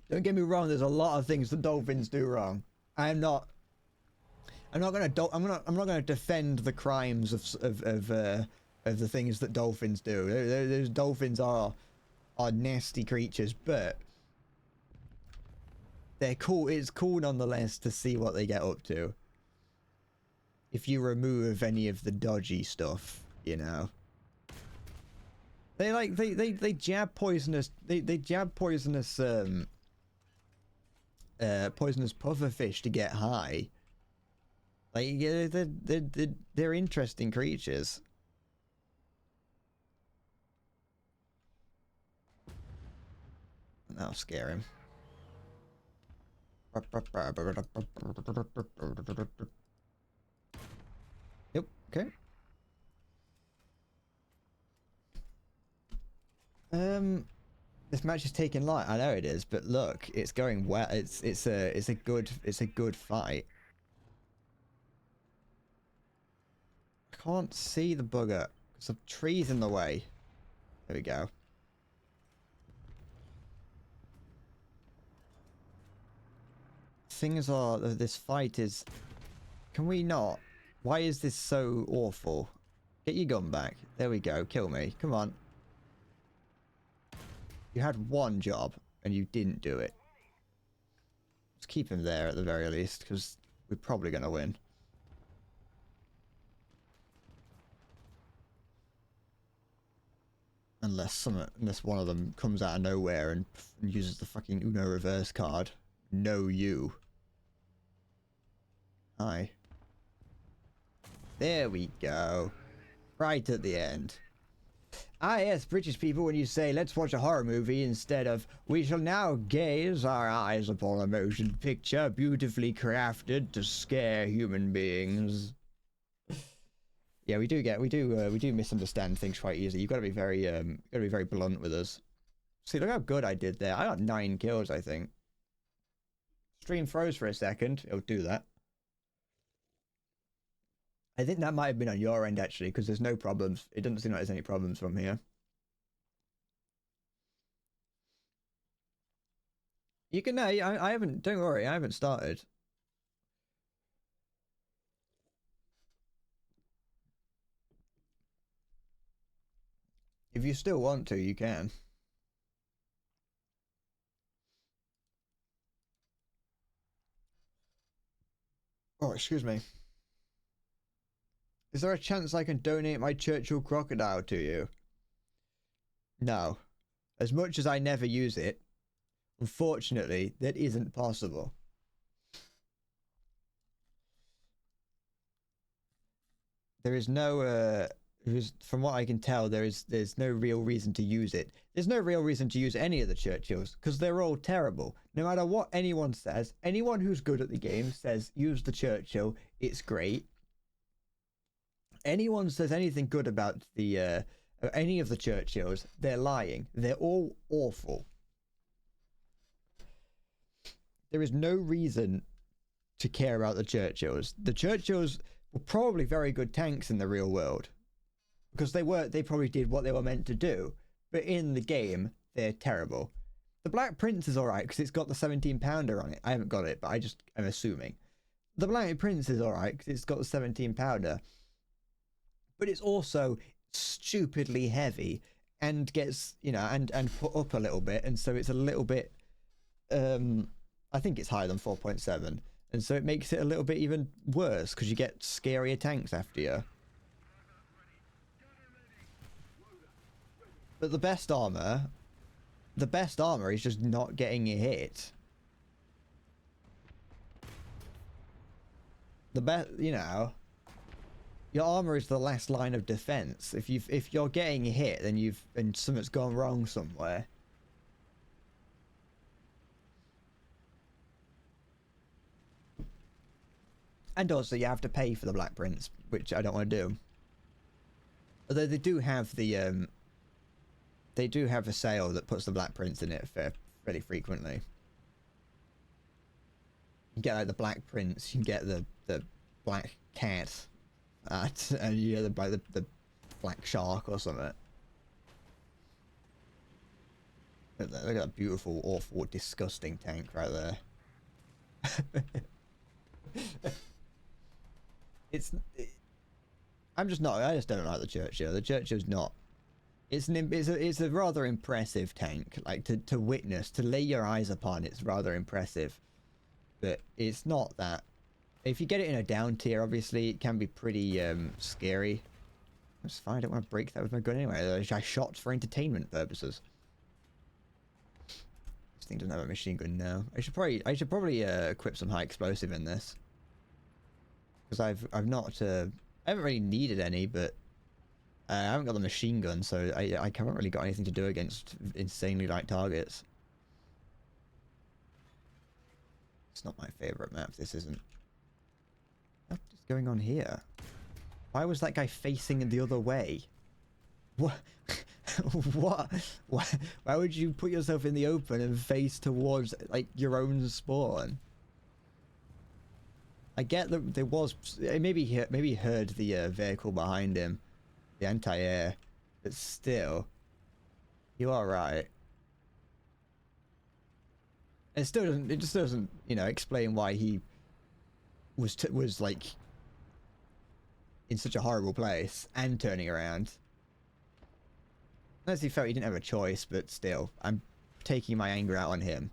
Don't get me wrong, there's a lot of things the dolphins do wrong. I'm not gonna defend the crimes of the things that dolphins do. Those dolphins are nasty creatures, but they're cool. It's cool nonetheless to see what they get up to. If you remove any of the dodgy stuff, you know. They jab poisonous poisonous pufferfish to get high. Like, yeah, they're interesting creatures. That'll scare him. Yep, okay. This match is taking light. I know it is, but look, it's going well. It's a good fight. I can't see the bugger because of trees in the way. There we go. Things are, this fight is, can we not? Why is this so awful? Get your gun back. There we go. Kill me. Come on. You had one job and you didn't do it. Let's keep him there at the very least, because we're probably going to win. Unless one of them comes out of nowhere and uses the fucking Uno reverse card. No, you. Hi. There we go. Right at the end. Ah yes, British people, when you say let's watch a horror movie instead of we shall now gaze our eyes upon a motion picture beautifully crafted to scare human beings. Yeah, we do misunderstand things quite easily. You've got to be very blunt with us. See, look how good I did there. I got 9 kills, I think. Stream froze for a second. It'll do that. I think that might have been on your end, actually, because there's no problems. It doesn't seem like there's any problems from here. You can, I haven't, don't worry, I haven't started. If you still want to, you can. Oh, excuse me. Is there a chance I can donate my Churchill crocodile to you? No. As much as I never use it, unfortunately, that isn't possible. There is no, from what I can tell, there's no real reason to use it. There's no real reason to use any of the Churchills, because they're all terrible. No matter what anyone says, anyone who's good at the game says, use the Churchill, it's great. Anyone says anything good about the any of the Churchills, they're lying. They're all awful. There is no reason to care about the Churchills. The Churchills were probably very good tanks in the real world, because they probably did what they were meant to do. But in the game, they're terrible. The Black Prince is alright because it's got the 17-pounder on it. I haven't got it, but I'm assuming. The Black Prince is alright because it's got the 17-pounder. But it's also stupidly heavy and gets, and put up a little bit. And so it's a little bit, I think it's higher than 4.7. And so it makes it a little bit even worse because you get scarier tanks after you. But the best armor is just not getting you hit. The best, your armor is the last line of defense. If you're getting hit, then something's gone wrong somewhere. And also, you have to pay for the Black Prince, which I don't want to do. Although they do have the they do have a sale that puts the Black Prince in it fairly frequently. You get like the Black Prince, you can get the Black Cat, and you get the Black Shark or something. Look at that beautiful, awful, disgusting tank right there. I just don't like the Churchill. The Churchill's not. It's a rather impressive tank. Like to witness, to lay your eyes upon, it's rather impressive. But it's not that. If you get it in a down tier, obviously it can be pretty scary. That's fine. I don't want to break that with my gun anyway. I shot for entertainment purposes. This thing doesn't have a machine gun now. I should probably equip some high explosive in this. Because I've not I haven't really needed any, but I haven't got the machine gun, so I haven't really got anything to do against insanely light targets. It's not my favorite map. This isn't. What is going on here? Why was that guy facing the other way? What? What? Why would you put yourself in the open and face towards like your own spawn? I get that there was maybe he heard the vehicle behind him, the anti-air, but still, you are right. It just doesn't explain why he was like in such a horrible place and turning around. Unless he felt he didn't have a choice, but still, I'm taking my anger out on him.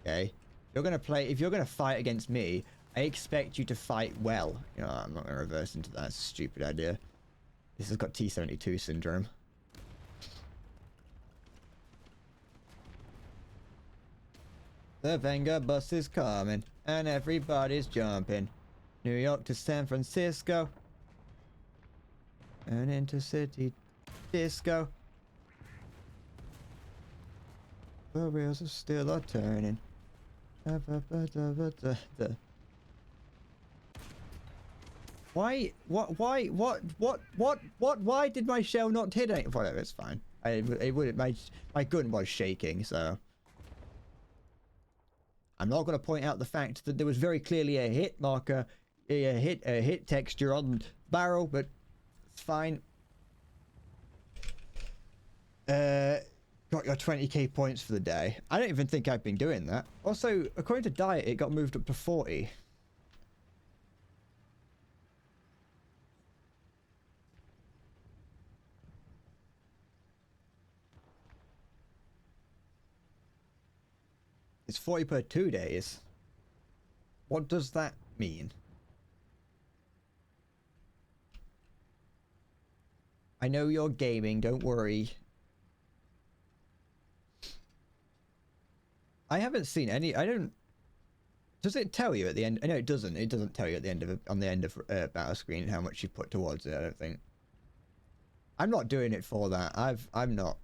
Okay, You're gonna play. If you're gonna fight against me, I expect you to fight well. You know, I'm not gonna reverse into that. It's a stupid idea. This has got T-72 syndrome. The Venga bus is coming, and everybody's jumping. New York to San Francisco, and into city disco. The wheels are still a turning. Why? What? Why? What? Why did my shell not hit it? Whatever, it's fine. It would. My gun was shaking, so. I'm not going to point out the fact that there was very clearly a hit marker, a hit texture on the barrel, but it's fine. Got your 20k points for the day. I don't even think I've been doing that. Also, according to Diet, it got moved up to 40. It's 40 per 2 days. What does that mean? I know you're gaming, don't worry. I haven't seen any. I don't. Does it tell you at the end? No, it doesn't. It doesn't tell you at the end of on the end of battle screen how much you put towards it. I don't think. I'm not doing it for that. I'm not.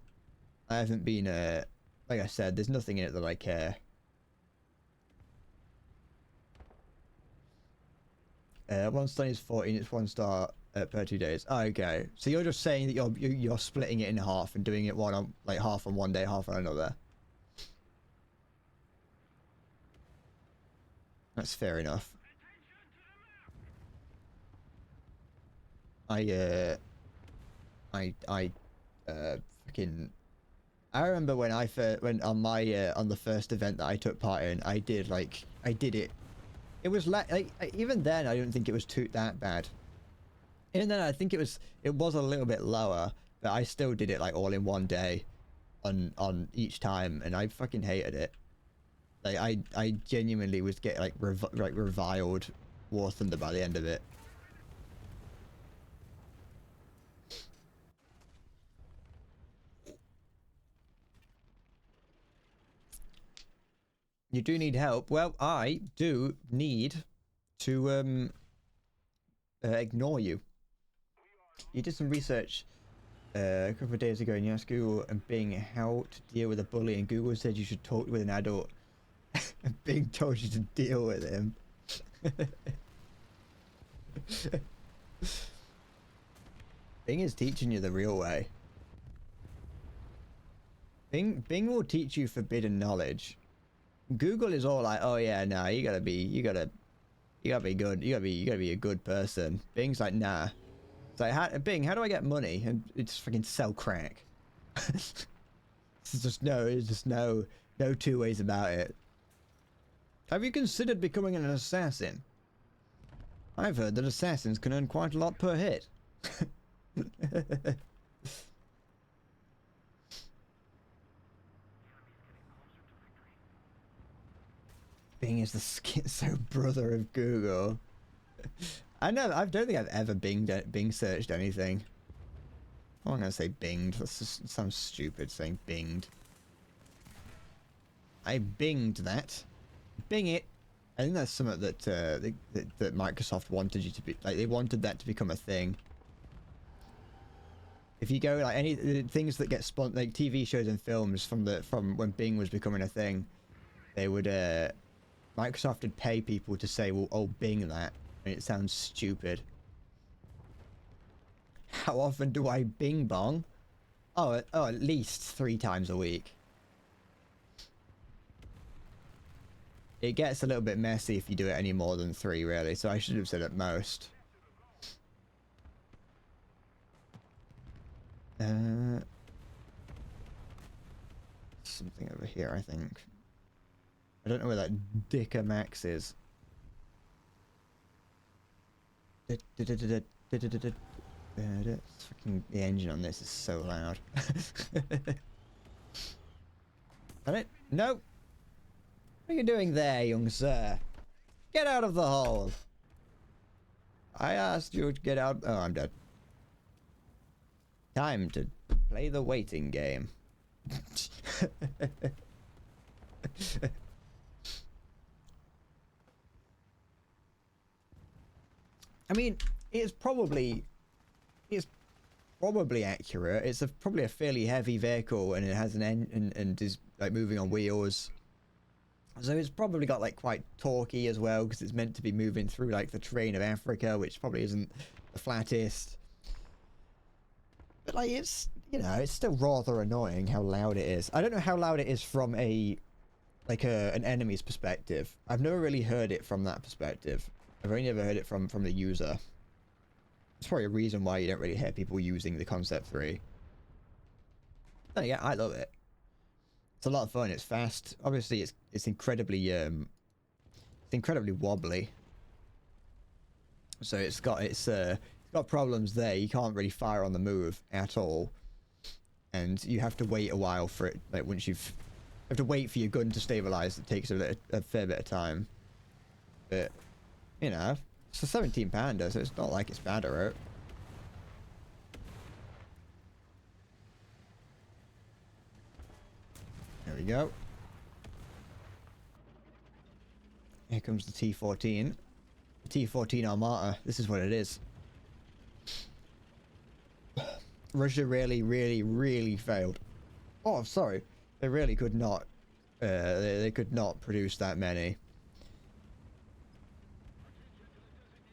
I haven't been. Like I said, there's nothing in it that I care. One star is 14. It's 1 star per 2 days. Oh, okay, so you're just saying that you're splitting it in half and doing it half on one day, half on another. That's fair enough. Freaking. I remember when on the first event that I took part in, I did it. It was like even then I don't think it was that bad. Even then I think it was a little bit lower, but I still did it like all in one day, on each time, and I fucking hated it. Like I genuinely was getting reviled War Thunder by the end of it. You do need help. Well, I do need to ignore you. You did some research a couple of days ago, and you asked Google and Bing how to deal with a bully, and Google said you should talk with an adult. And Bing told you to deal with him. Bing is teaching you the real way. Bing will teach you forbidden knowledge. Google is all like, oh yeah, nah, you gotta be good. You gotta be a good person. Bing's like, nah. It's like, Bing, how do I get money? And it's freaking sell crack. It's just no two ways about it. Have you considered becoming an assassin? I've heard that assassins can earn quite a lot per hit. Bing is the schizo brother of Google. I don't think I've ever Bing searched anything. I'm not gonna say binged. That's just sounds stupid saying binged. I binged that. Bing it. I think that's something that that Microsoft wanted you to be like. They wanted that to become a thing. If you go like any things that get like TV shows and films from when Bing was becoming a thing, they would Microsoft would pay people to say, well, oh, Bing that. And it sounds stupid. How often do I bing bong? Oh, at least 3 times a week. It gets a little bit messy if you do it any more than 3, really. So I should have said at most. Something over here, I think. I don't know where that Dicker Max is. Fucking the engine on this is so loud. No. What are you doing there, young sir? Get out of the hole! I asked you to get out. Oh, I'm dead. Time to play the waiting game. I mean, it's probably accurate. It's probably a fairly heavy vehicle, and it has an engine and is like moving on wheels. So it's probably got like quite torquey as well, because it's meant to be moving through like the terrain of Africa, which probably isn't the flattest. But like, it's, you know, it's still rather annoying how loud it is. I don't know how loud it is from an enemy's perspective. I've never really heard it from that perspective. I've only ever heard it from the user. It's probably a reason why you don't really hear people using the Concept 3. Oh yeah, I love it. It's a lot of fun. It's fast. Obviously, it's incredibly wobbly. So it's got problems there. You can't really fire on the move at all, and you have to wait a while for it. Like once you have to wait for your gun to stabilize. It takes a fair bit of time. But you know, it's a 17 pounder, so it's not like it's bad, alright. There we go. Here comes the T-14. The T-14 Armata. This is what it is. Russia really failed. Oh, sorry. They really could not. They could not produce that many.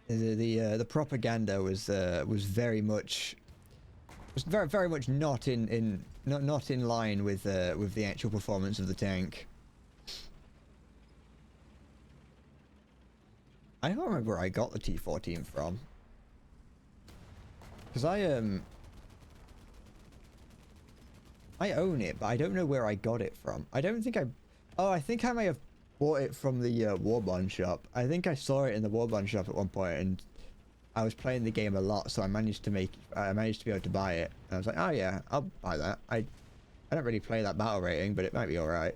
The propaganda was very much not in line with the actual performance of the tank. I don't remember where I got the T-14 from, because I own it, but I don't know where I got it from. I don't think I think I may have bought it from the Warbond shop. I think I saw it in the Warbond shop at one point, and I was playing the game a lot, so I managed to be able to buy it. And I was like, oh yeah, I'll buy that. I don't really play that battle rating, but it might be alright.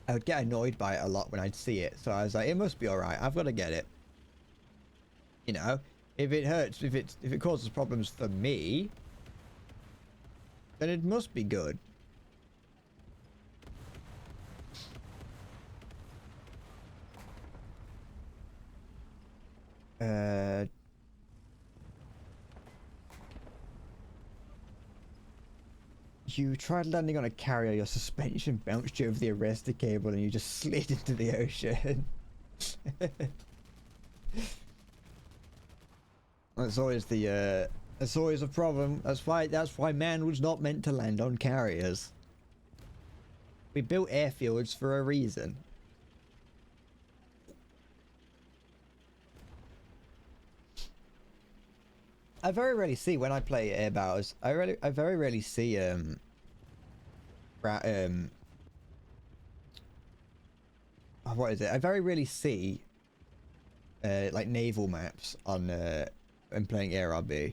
I would get annoyed by it a lot when I'd see it, so I was like, it must be alright, I've got to get it. You know, if it hurts, if it causes problems for me, then it must be good. You tried landing on a carrier, your suspension bounced you over the arrestor cable and you just slid into the ocean. That's always a problem. That's why man was not meant to land on carriers. We built airfields for a reason. I very rarely see, when I play air battles, I very rarely see what is it? I very rarely see like naval maps on when playing ARB.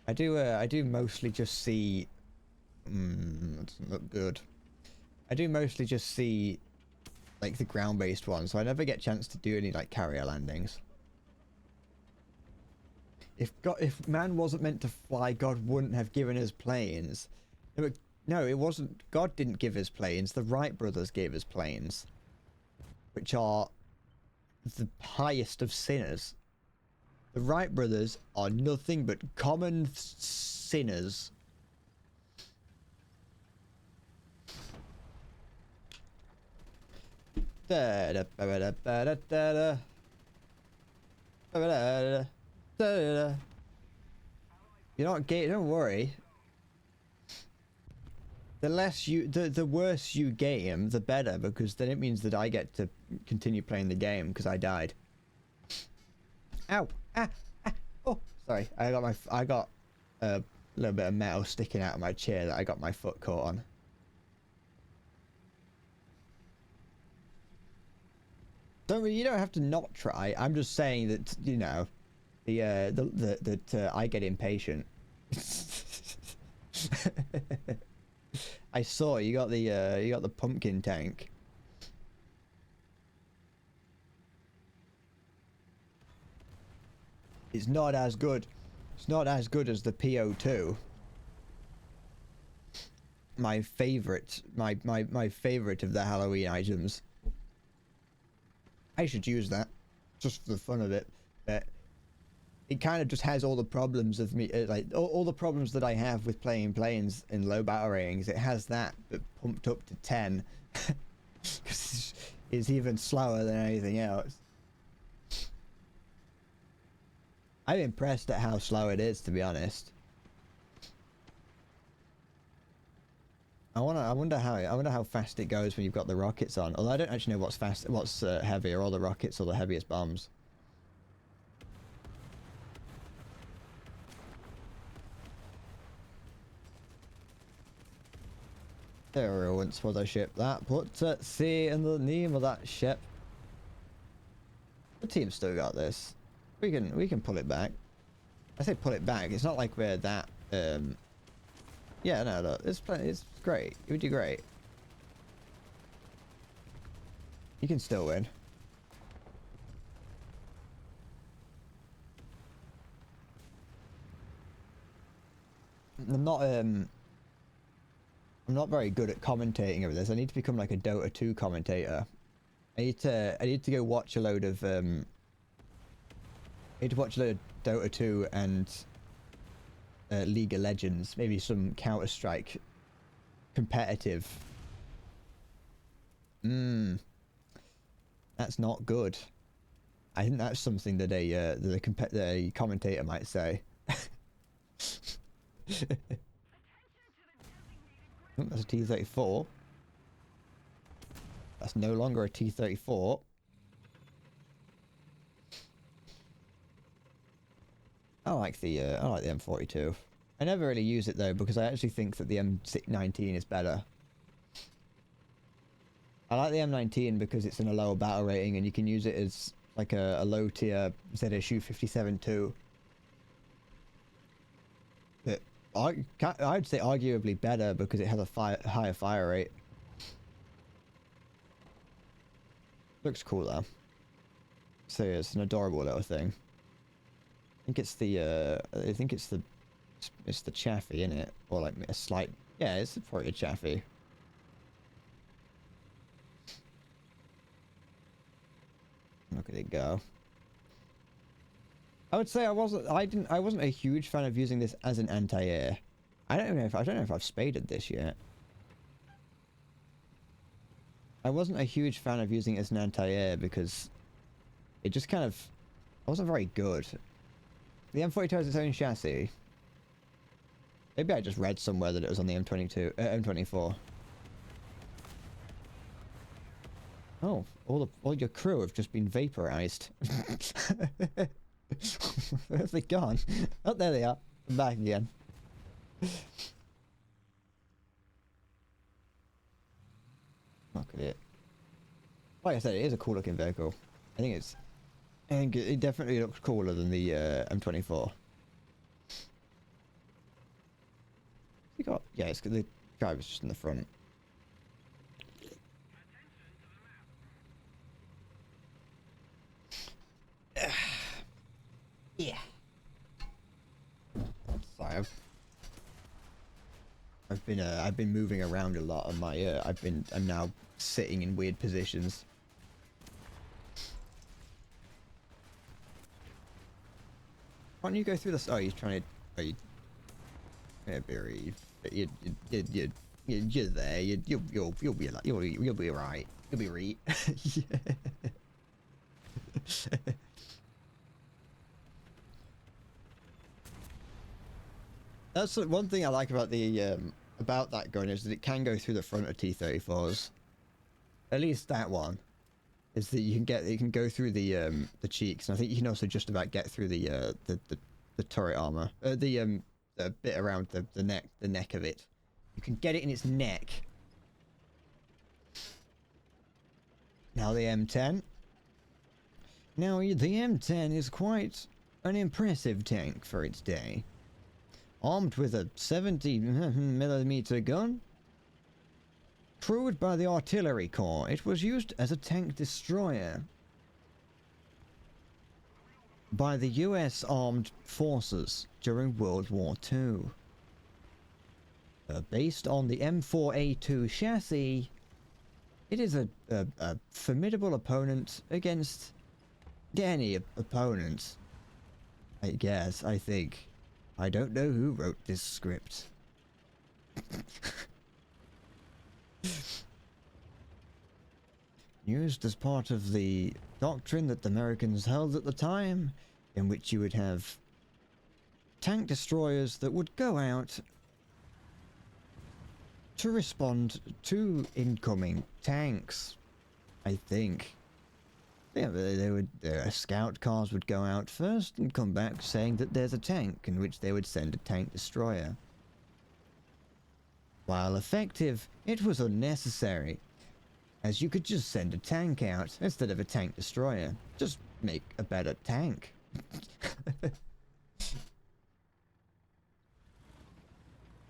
I do mostly just see that doesn't look good. I do mostly just see like the ground-based ones, so I never get a chance to do any like carrier landings. If man wasn't meant to fly, God wouldn't have given us planes. No, it wasn't. God didn't give us planes. The Wright brothers gave us planes, which are the highest of sinners. The Wright brothers are nothing but common sinners. Da da da da da da da da da. You're not gay, don't worry. The worse you game, the better, because then it means that I get to continue playing the game because I died. Ow! Ah! Ah! Oh, sorry. I got a little bit of metal sticking out of my chair that I got my foot caught on. You don't have to not try. I'm just saying that, you know, that I get impatient. I saw you got the pumpkin tank. It's not as good. It's not as good as the PO2. My favorite, my favorite of the Halloween items. I should use that, just for the fun of it. But it kind of just has all the problems of me, like all the problems that I have with playing planes in low battle ratings. It has that, but pumped up to 10, because it's even slower than anything else. I'm impressed at how slow it is, to be honest. I wonder how fast it goes when you've got the rockets on. Although I don't actually know what's heavier, or the rockets or the heaviest bombs. There once was a ship that put at sea in the name of that ship. The team's still got this. We can pull it back. I say pull it back. It's not like we're that. Yeah, no, look, it's great. You would do great. You can still win. I'm not very good at commentating over this. I need to become like a Dota 2 commentator. I need to go watch a load of I need to watch a load of Dota 2 and League of Legends, maybe some Counter-Strike competitive. That's not good. I think that's something that a commentator might say. That's a T-34. That's no longer a T-34. I like the M42. I never really use it though, because I actually think that the M19 is better. I like the M19 because it's in a lower battle rating and you can use it as like a low tier ZSU 57-2. But I'd say arguably better because it has a higher fire rate. Looks cool though. So yeah, it's an adorable little thing. I think it's the Chaffee in it, or like a slight. Yeah, it's probably a Chaffee. Look at it go. I would say I wasn't a huge fan of using this as an anti-air. I don't know if I've spaded this yet. I wasn't a huge fan of using it as an anti-air because it just kind of wasn't very good. The M42 has its own chassis. Maybe I just read somewhere that it was on the M24. Oh, all your crew have just been vaporized. Where have they gone? Oh, there they are. I'm back again. Look at it. Like I said, it is a cool looking vehicle. I think it definitely looks cooler than the M24. You got, yeah, it's the driver's just in the front. Yeah. Sorry, I've been moving around a lot on my I'm now sitting in weird positions. Why don't you go through this? Oh, you're trying to. Oh, you. Yeah, Barry. You're there. You'll be like you'll be right. You'll be right. That's one thing I like about the about that gun is that it can go through the front of T-34s. At least that one is that you can go through the cheeks, and I think you can also just about get through the turret armor, the bit around the neck of it. You can get it in its neck. Now the M10. Now the M10 is quite an impressive tank for its day. armed with a 70mm gun. Crewed by the Artillery Corps, it was used as a tank destroyer by the US Armed Forces during World War II. Based on the M4A2 chassis, it is a formidable opponent against any opponent. I guess, I think. I don't know who wrote this script. Used as part of the doctrine that the Americans held at the time, in which you would have tank destroyers that would go out to respond to incoming tanks, I think. Yeah, they would. Scout cars would go out first and come back saying that there's a tank, in which they would send a tank destroyer. While effective, it was unnecessary, as you could just send a tank out instead of a tank destroyer. Just make a better tank.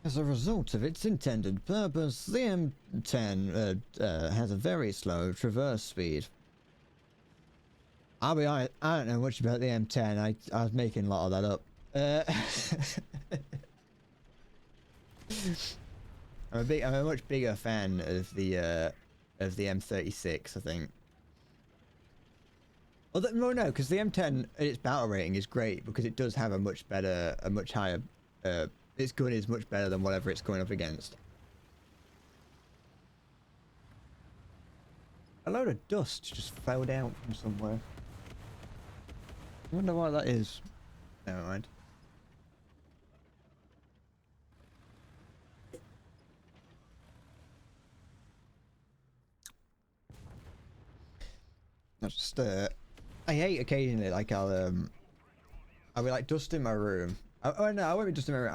As a result of its intended purpose, the M10 has a very slow traverse speed. I don't know much about the M10. I was making a lot of that up. I'm a much bigger fan of the M36, I think. Although no, because the M10 its battle rating is great because it does have a much higher. Its gun is much better than whatever it's going up against. A load of dust just fell down from somewhere. I wonder why that is. Never mind. I just I hate occasionally like I'll be like dusting my room. Oh no, I won't be dusting my room.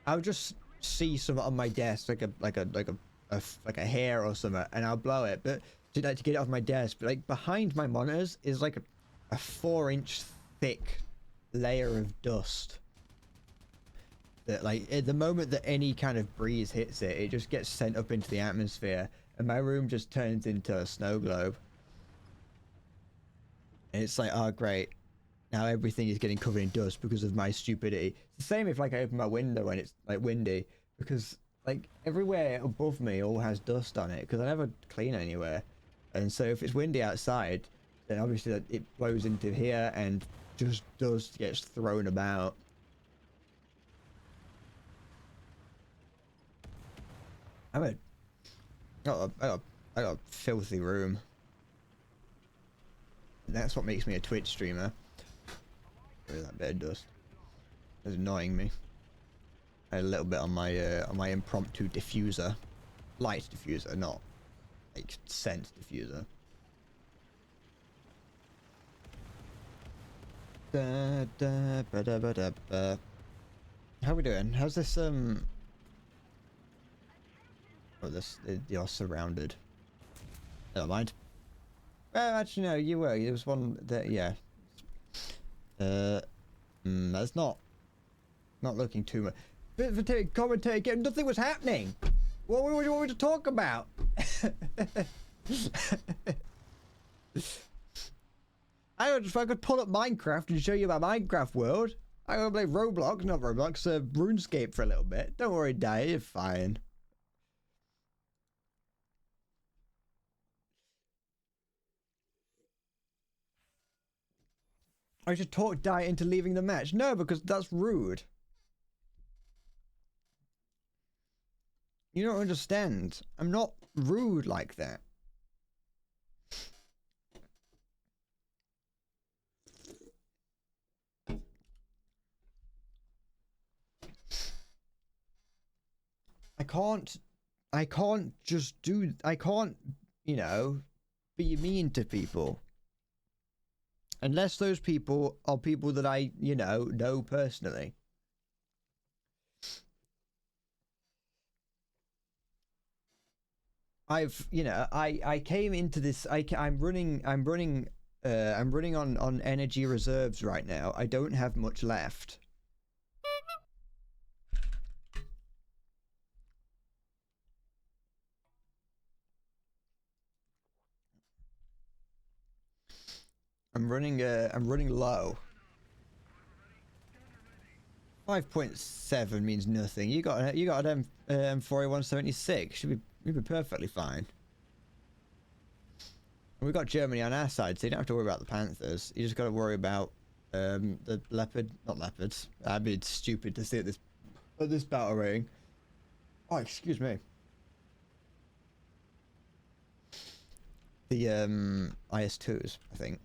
I would just see something on my desk like a hair or something, and I'll blow it. But to get it off my desk, but like behind my monitors is like a 4-inch thick layer of dust. That like at the moment that any kind of breeze hits it, it just gets sent up into the atmosphere, and my room just turns into a snow globe. And it's like, oh great, now everything is getting covered in dust because of my stupidity. It's the same if like I open my window when it's like windy, because like everywhere above me all has dust on it because I never clean anywhere. And so if it's windy outside, then obviously it blows into here and just dust gets thrown about. I got a filthy room. That's what makes me a Twitch streamer. That bit of dust. It's annoying me. I had a little bit on my impromptu diffuser, light diffuser, not like scent diffuser. Da, da, ba, da, ba, da, ba. How are we doing? How's this Oh, this you're surrounded. Never mind. Well, actually, no, you were. There was one that, yeah. That's not looking too much. Bit of a commentary. Nothing was happening. What would you want me to talk about? If I could pull up Minecraft and show you my Minecraft world. I gotta play Roblox, not Roblox, RuneScape for a little bit. Don't worry, Dai, you're fine. I should talk Dai into leaving the match. No, because that's rude. You don't understand. I'm not rude like that. I can't just do, I can't, you know, be mean to people. Unless those people are people that I, you know personally. I came into this, I'm running on energy reserves right now. I don't have much left. I'm running low. 5.7 means nothing. You got an M4A176. Should be perfectly fine. And we've got Germany on our side, so you don't have to worry about the Panthers. You just got to worry about the not leopards. I'd be stupid to see at this battle rating. Oh, excuse me. The IS-2s, I think.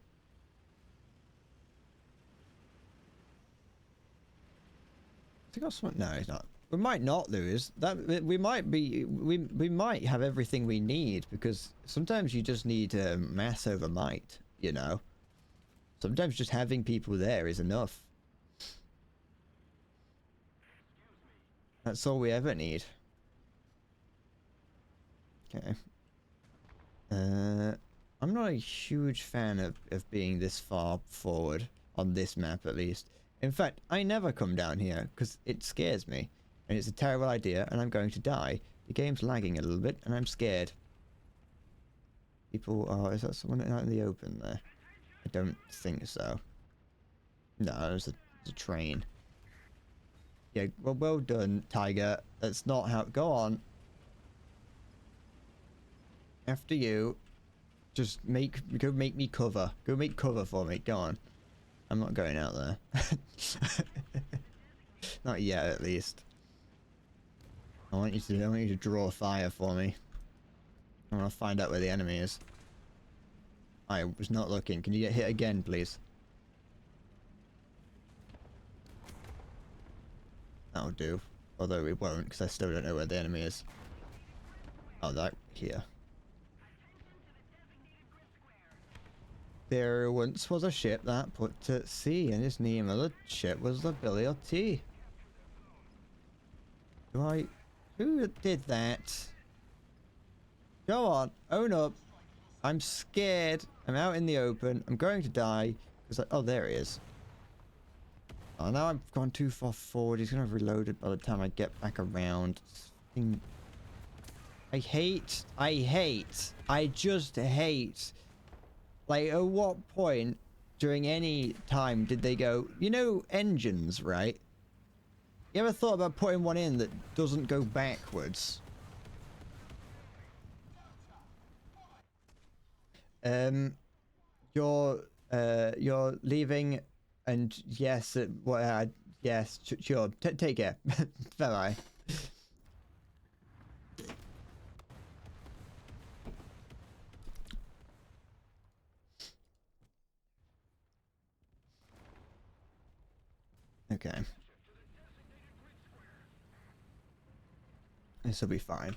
Has he got something? No, he's not. We might not lose. We might have everything we need, because sometimes you just need mass over might, you know. Sometimes just having people there is enough. That's all we ever need. Okay. I'm not a huge fan of being this far forward on this map, at least. In fact, I never come down here because it scares me, and it's a terrible idea, and I'm going to die. The game's lagging a little bit, and I'm scared. People are... Is that someone out in the open there? I don't think so. No, it's a train. Yeah, well done, Tiger. That's not how... Go on. After you. Just go make me cover. Go make cover for me. Go on. I'm not going out there. Not yet, at least. I want you to draw fire for me. I want to find out where the enemy is. I was not looking. Can you get hit again, please? That'll do. Although it won't, because I still don't know where the enemy is. Oh, that here. There once was a ship that put to sea, and its name of the ship was the Billy O'T. Who did that? Go on, own up. I'm scared. I'm out in the open. I'm going to die. Oh, there he is. Oh, now I've gone too far forward. He's gonna have reloaded by the time I get back around. I just hate. Like, at what point during any time did they go, you know, engines, right? You ever thought about putting one in that doesn't go backwards? You're leaving, and yes, yes, sure. Take care. Bye bye. Okay. This will be fine.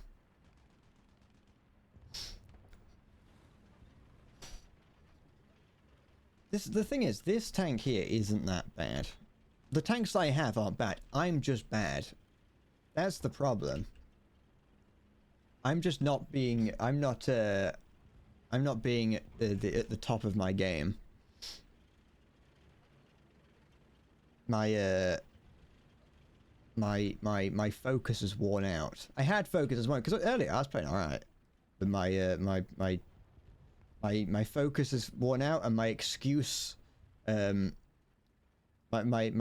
The thing is, this tank here isn't that bad. The tanks I have aren't bad. I'm just bad. That's the problem. I'm just not being... I'm not being at the top of my game. My focus is worn out. I had focus as well, because earlier I was playing alright. But my focus is worn out, and my excuse my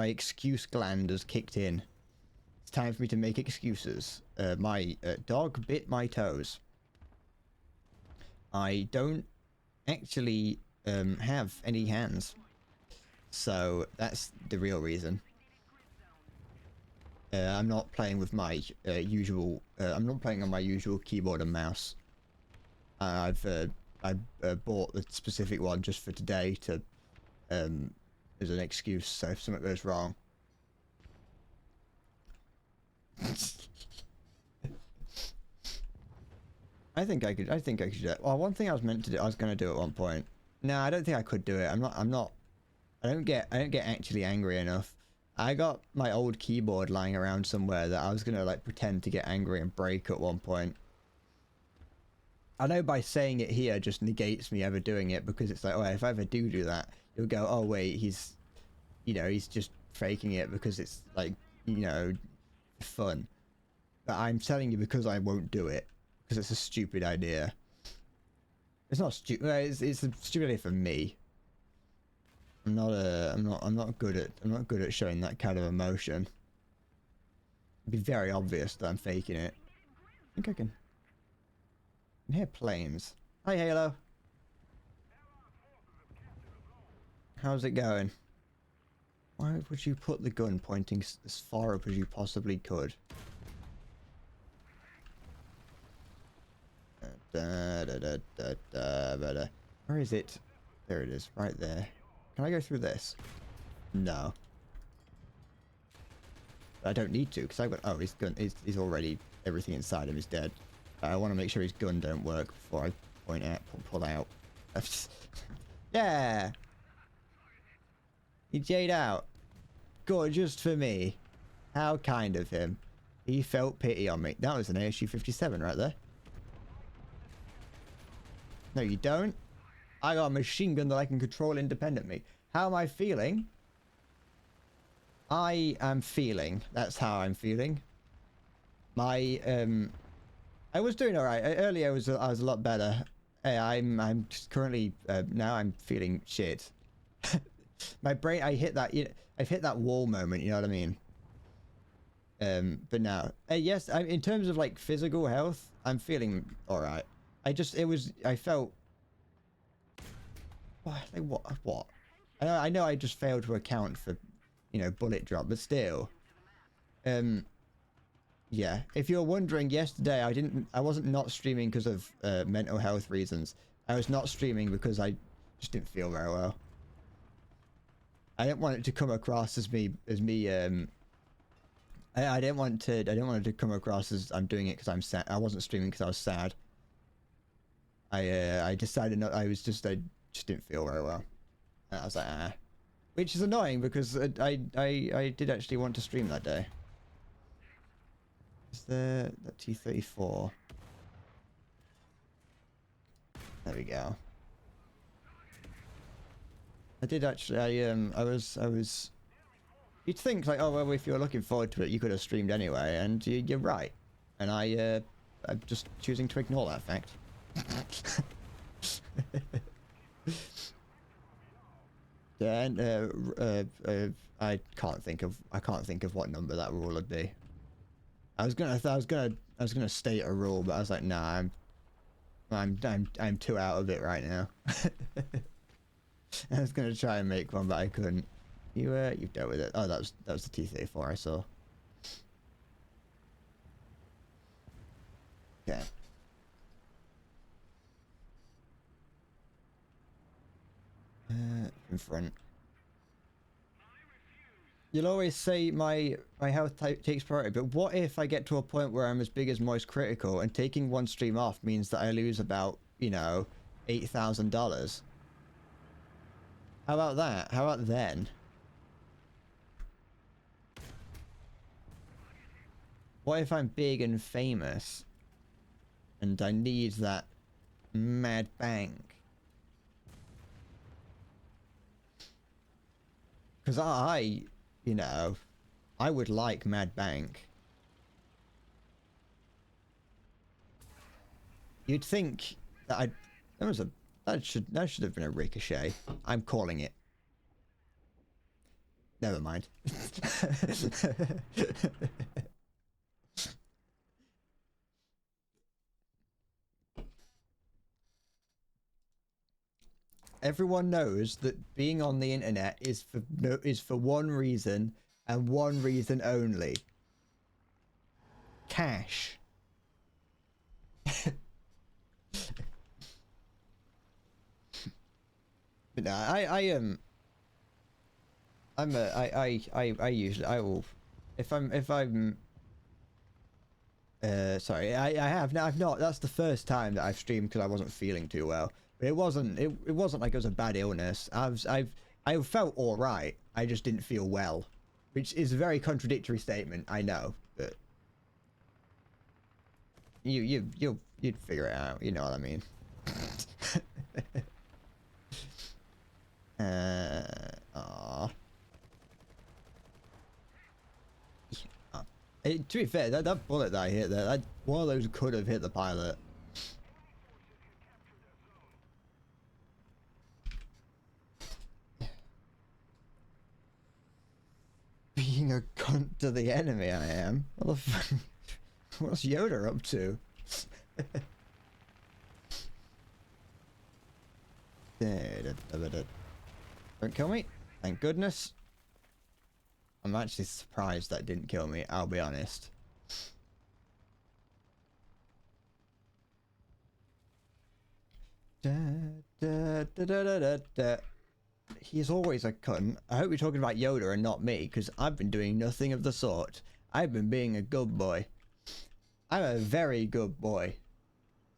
excuse gland has kicked in. It's time for me to make excuses. My dog bit my toes. I don't actually have any hands. So that's the real reason. I'm not playing with my usual... I'm not playing on my usual keyboard and mouse. I bought the specific one just for today to... as an excuse, so if something goes wrong. I think I could do it. Well, one thing I was going to do at one point. No, I don't think I could do it. I don't get actually angry enough. I got my old keyboard lying around somewhere that I was gonna like pretend to get angry and break at one point. I know by saying it here just negates me ever doing it, because it's like, oh, if I ever do that, you'll go, oh wait, he's just faking it because it's like, you know, fun. But I'm telling you because I won't do it, because it's a stupid idea. It's not stupid. It's a stupid idea for me. I'm not good at showing that kind of emotion. It'd be very obvious that I'm faking it. I think I can hear planes. Hi, Halo. How's it going? Why would you put the gun pointing as far up as you possibly could? Where is it? There it is, right there. Can I go through this? No. I don't need to, because I've got... Oh, his gun... He's already... Everything inside him is dead. I want to make sure his gun don't work before I point out... Pull out. Yeah! He jade out. Good, just for me. How kind of him. He felt pity on me. That was an ASU-57 right there. No, you don't. I got a machine gun that I can control independently. How am I feeling? I am feeling. That's how I'm feeling. My I was doing all right earlier. I was a lot better. I'm just currently now I'm feeling shit. My brain. I've hit that wall moment. You know what I mean? But now, yes. In terms of like physical health, I'm feeling all right. I felt. What? I know I just failed to account for, you know, bullet drop, but still. Yeah. If you're wondering, yesterday I wasn't not streaming because of mental health reasons. I was not streaming because I just didn't feel very well. I didn't want it to come across as me. I didn't want it to come across as I'm doing it because I'm sad. I wasn't streaming because I was sad. I decided not. I just didn't feel very well. And I was like, ah. Which is annoying because I did actually want to stream that day. Is there that T-34? There we go. I did actually. I was. You'd think like, oh well, if you're looking forward to it, you could have streamed anyway, and you're right. And I'm just choosing to ignore that fact. Then I can't think of what number that rule would be. I was gonna state a rule, but I was like, nah, I'm too out of it right now. I was gonna try and make one, but I couldn't. You've dealt with it. Oh, that was the T-34 I saw. Okay. In front. You'll always say my health type takes priority, but what if I get to a point where I'm as big as Moist Critical and taking one stream off means that I lose about, you know, $8,000? How about that? How about then? What if I'm big and famous and I need that mad bank? Because you know, I would like mad bank. You'd think that that should have been a ricochet. I'm calling it. Never mind. Everyone knows that being on the internet is for one reason and one reason only. Cash. But no, I usually I will if I'm sorry, I've not, that's the first time that I've streamed because I wasn't feeling too well. But it wasn't like it was a bad illness. I felt all right. I just didn't feel well, which is a very contradictory statement. I know, but you'd figure it out. You know what I mean? To be fair, that bullet that I hit there, one of those could have hit the pilot. to the enemy I am. What the fuck? What's Yoda up to? Don't kill me. Thank goodness. I'm actually surprised that didn't kill me, I'll be honest. He's always a cunt. I hope you're talking about Yoda and not me, because I've been doing nothing of the sort. I've been being a good boy. I'm a very good boy.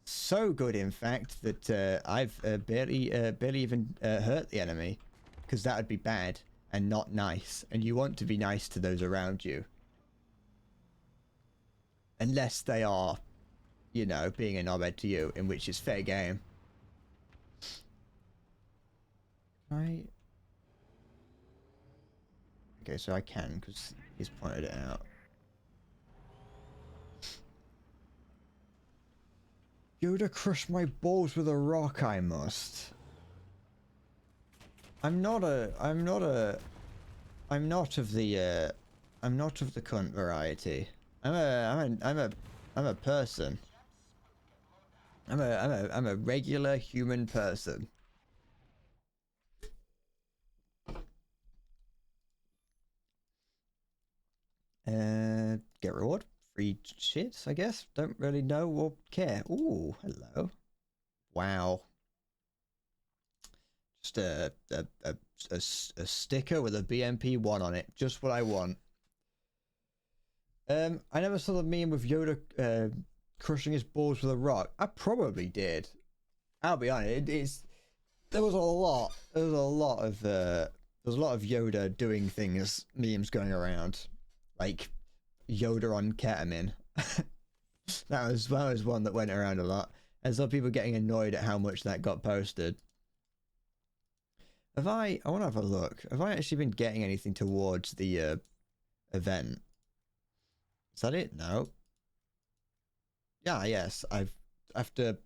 So good, in fact, that I've barely even hurt the enemy, because that would be bad and not nice. And you want to be nice to those around you, unless they are, you know, being a knobhead to you, in which is fair game. Right. Okay, so I can, because he's pointed it out. Yoda crushed my balls with a rock, I must. I'm not of the cunt variety. I'm a person. I'm a regular human person. Get reward. Free shit, I guess. Don't really know or care. Ooh, hello. Wow. Just a sticker with a BMP1 on it. Just what I want. I never saw the meme with Yoda crushing his balls with a rock. I probably did. I'll be honest. There was a lot of Yoda doing things memes going around, like Yoda on ketamine. that was one that went around a lot. And saw people getting annoyed at how much that got posted. I want to have a look. Have I actually been getting anything towards the event? Is that it? No. Yeah, yes. I've been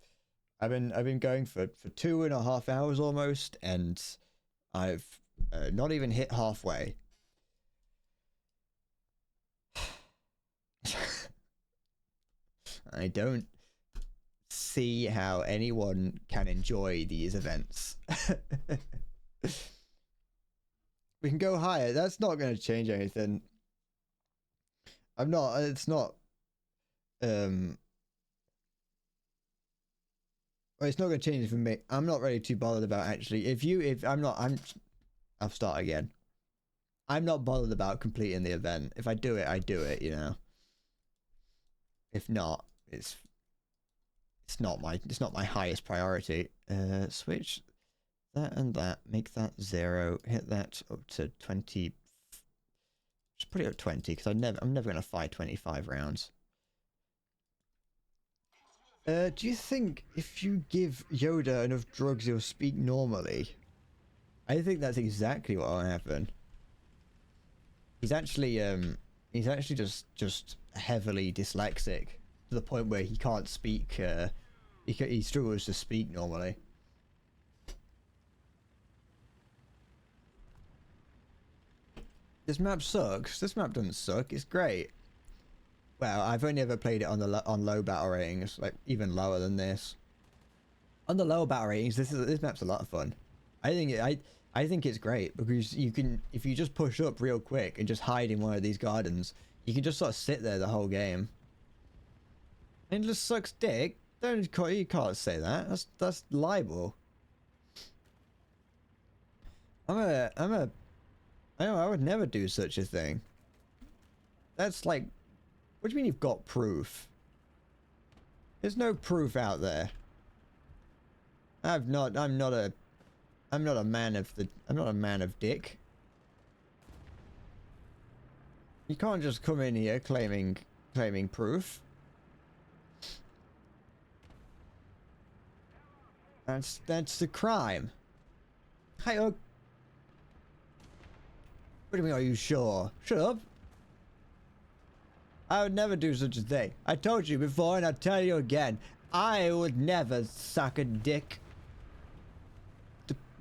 going for 2.5 hours almost, and I've not even hit halfway. I don't see how anyone can enjoy these events. We can go higher. That's not going to change anything. It's not going to change it for me. I'm not really too bothered about actually. I'll start again. I'm not bothered about completing the event. If I do it, you know. If not, it's not my highest priority. Switch that and that, make that 0, hit that up to 20. Just put it at 20 because I'm never going to fight 25 rounds. Do you think if you give Yoda enough drugs he'll speak normally? I think that's exactly what will happen. He's actually just heavily dyslexic to the point where he can't speak. He struggles to speak normally. This map sucks. This map doesn't suck. It's great. Well, I've only ever played it on low battle ratings, like even lower than this. On the lower battle ratings, this map's a lot of fun. I think it's great because you can, if you just push up real quick and just hide in one of these gardens, you can just sort of sit there the whole game. And it just sucks dick. You can't say that. That's libel. I would never do such a thing. That's like, what do you mean you've got proof? There's no proof out there. I'm not a man of dick. You can't just come in here claiming proof. That's the crime. Hey, what do you mean, are you sure? Shut up. I would never do such a thing. I told you before and I'll tell you again. I would never suck a dick.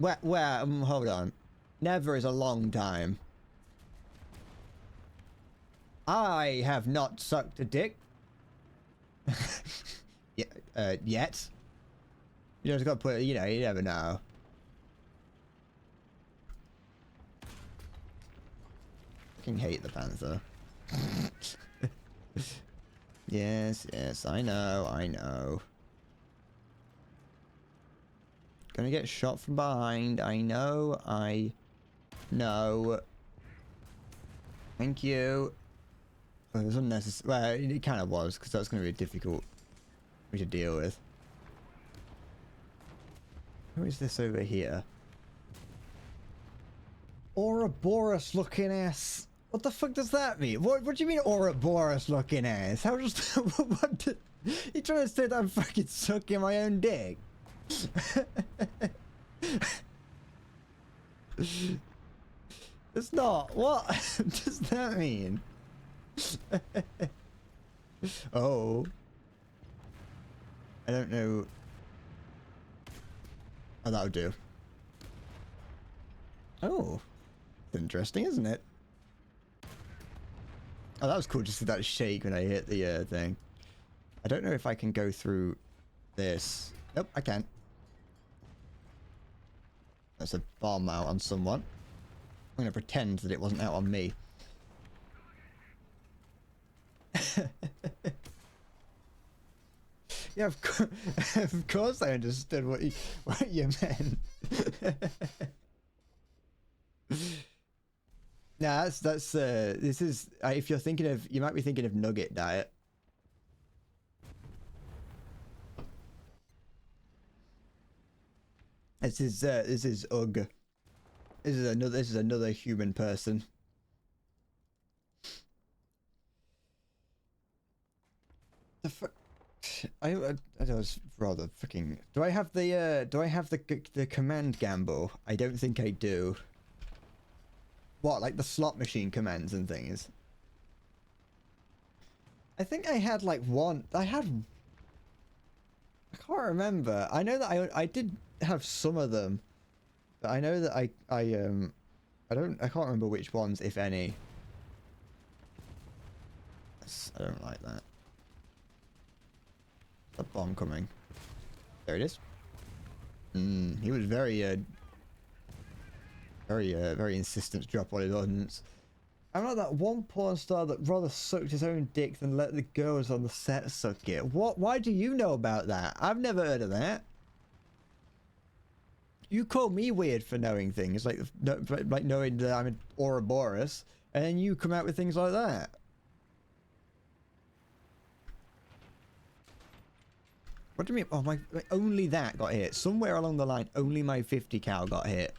Hold on. Never is a long time. I have not sucked a dick. Yeah, yet. You just gotta put, you know, you never know. Fucking hate the Panther. Yes, yes, I know. Gonna get shot from behind. I know. Thank you. Oh, it was unnecessary. Well, it kind of was, because that's gonna be difficult for me to deal with. Who is this over here? Ouroboros looking ass. What the fuck does that mean? What do you mean Ouroboros looking ass? How just what did, you trying to say that I'm fucking sucking my own dick? It's not. What does that mean? Oh. I don't know. Oh, that'll do. Oh. Interesting, isn't it? Oh, that was cool to see that shake when I hit the thing. I don't know if I can go through this. Nope, I can. That's a bomb out on someone. I'm going to pretend that it wasn't out on me. Yeah, of course I understood what you meant. Nah, that's this is if you're thinking of, you might be thinking of Nugget Diet. This is Ugg. This is another human person. The fuck. I was rather fucking. Do I have the command gamble? I don't think I do. What, like the slot machine commands and things? I think I had like one. I can't remember. I know that I did have some of them, but I know that I can't remember which ones, if any. I don't like that. A bomb coming. There it is. He was very insistent to drop all his ordnance. I'm like that one porn star that rather sucked his own dick than let the girls on the set suck it. What? Why do you know about that? I've never heard of that. You call me weird for knowing things like knowing that I'm an Ouroboros, and then you come out with things like that. What do you mean? Oh, my only that got hit. Somewhere along the line, only my 50 cal got hit.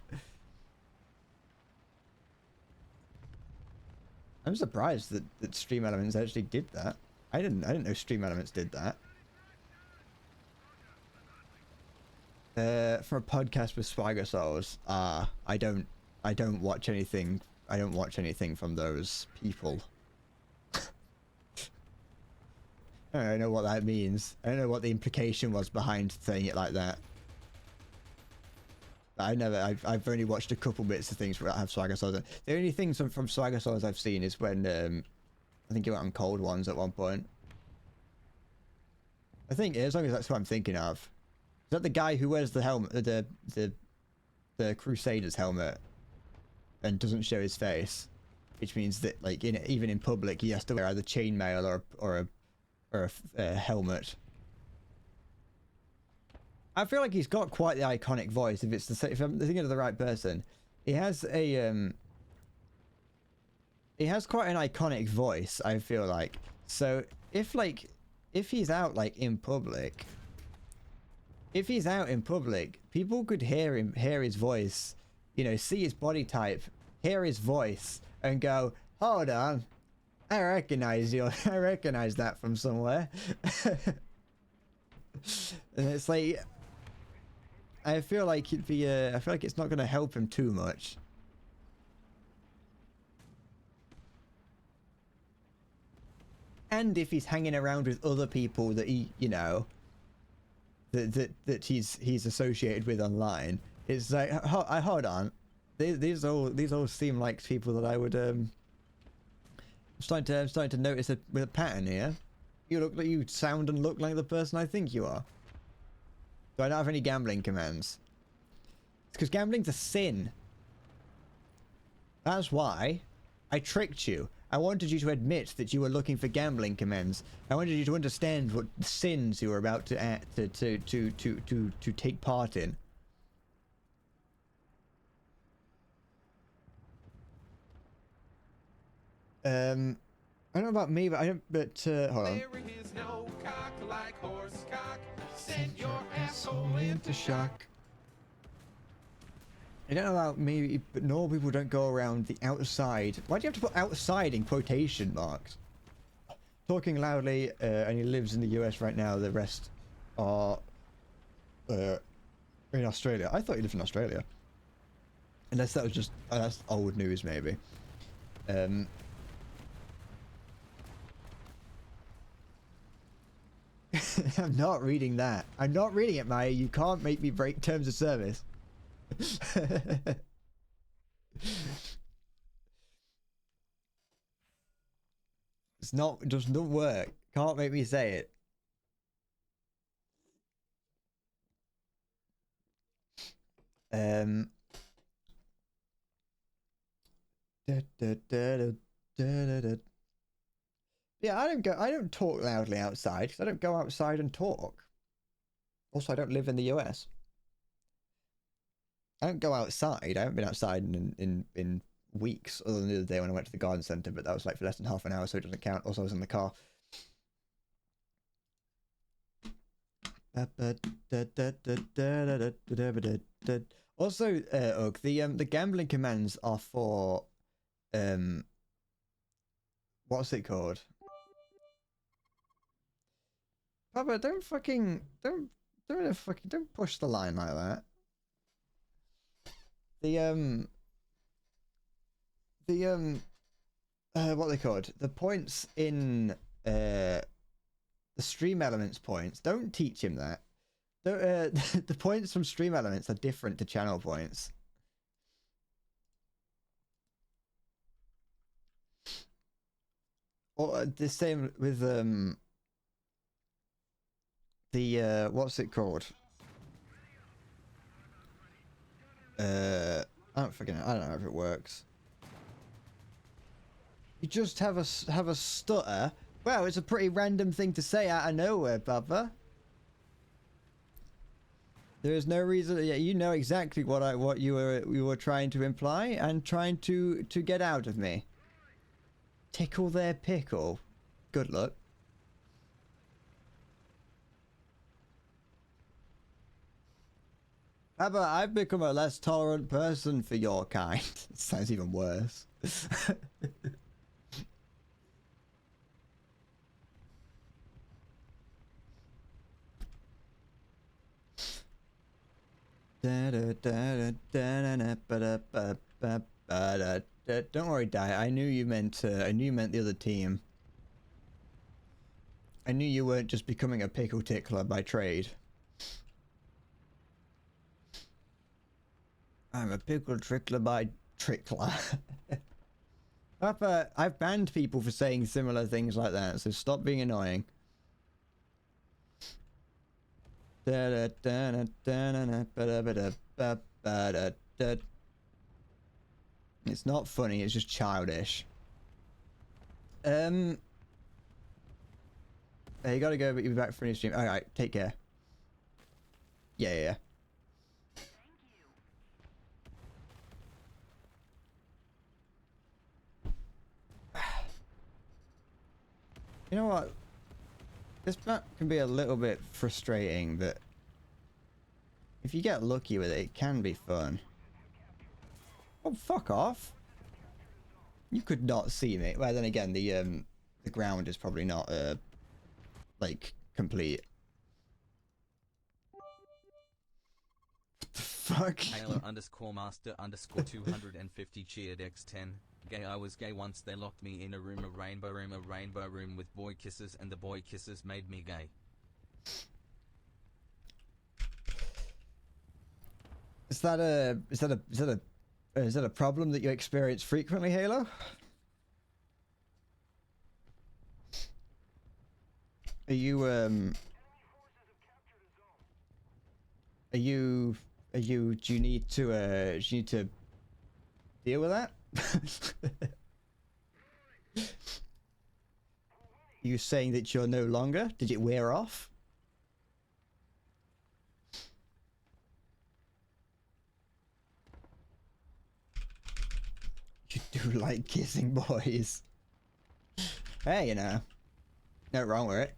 I'm surprised that Stream Elements actually did that. I didn't know Stream Elements did that. For a podcast with Swagger Souls, I don't watch anything. I don't watch anything from those people. I don't know what that means. I don't know what the implication was behind saying it like that. I've only watched a couple bits of things where I have Swagger Souls. The only things from Swagger Souls I've seen is when I think he went on Cold Ones at one point. I think, as long as that's what I'm thinking of. Is that the guy who wears the helmet, the Crusaders helmet, and doesn't show his face, which means that like even in public he has to wear either chainmail or a helmet. I feel like he's got quite the iconic voice. If I'm thinking of the right person, he has quite an iconic voice. I feel like, so if he's out like in public, people could hear his voice, you know, see his body type, hear his voice, and go, "Hold on, I recognize you. I recognize that from somewhere." And it's like, I feel like it'd be I feel like it's not going to help him too much. And if he's hanging around with other people that he, you know, that he's associated with online, it's like, hold on, these all seem like people that I would I'm starting to notice a pattern here. You sound and look like the person I think you are. So I don't have any gambling commands. It's because gambling's a sin. That's why I tricked you. I wanted you to admit that you were looking for gambling commands. I wanted you to understand what sins you were about to take part in. I don't know about me, but hold on. There is no cock like horse cock. Send your asshole into shock. I don't know about me, but normal people don't go around the outside. Why do you have to put outside in quotation marks? Talking loudly, and he lives in the US right now. The rest are in Australia. I thought he lived in Australia. Unless that was just that's old news, maybe. I'm not reading that. I'm not reading it, Maya. You can't make me break terms of service. It's not, it does not work. Can't make me say it. Yeah, I don't talk loudly outside because I don't go outside and talk. Also, I don't live in the US. I don't go outside. I haven't been outside in weeks, other than the other day when I went to the garden centre, but that was like for less than half an hour, so it doesn't count. Also, I was in the car. Also, Ugg, the gambling commands are for what's it called? Papa, don't push the line like that. What are they called? The points in the Stream Elements points. Don't teach him that. The points from Stream Elements are different to channel points. Or the same with the what's it called? I don't know if it works. You just have a stutter. Well, it's a pretty random thing to say out of nowhere, Bubba. There is no reason. Yeah, you know exactly what you were trying to imply and trying to get out of me. Tickle their pickle. Good luck. Bubba, I've become a less tolerant person for your kind. Sounds even worse. Don't worry, Di. I knew you meant the other team. I knew you weren't just becoming a pickle tickler by trade. I'm a pickle trickler by trickler. Papa, I've banned people for saying similar things like that, so stop being annoying. It's not funny, it's just childish. You gotta go, but you'll be back for a new stream. Alright, take care. Yeah. You know what? This map can be a little bit frustrating, but if you get lucky with it, it can be fun. Oh, fuck off. You could not see me. Well, then again, the ground is probably not, like, complete. What the fuck? Halo _master _250 cheered X10. Gay, I was gay once, they locked me in a rainbow room with boy kisses, and the boy kisses made me gay. Is that a problem that you experience frequently, Halo? Are you do you need to deal with that? You saying that you're no longer? Did it wear off? You do like kissing boys. Hey, you know. No wrong with it.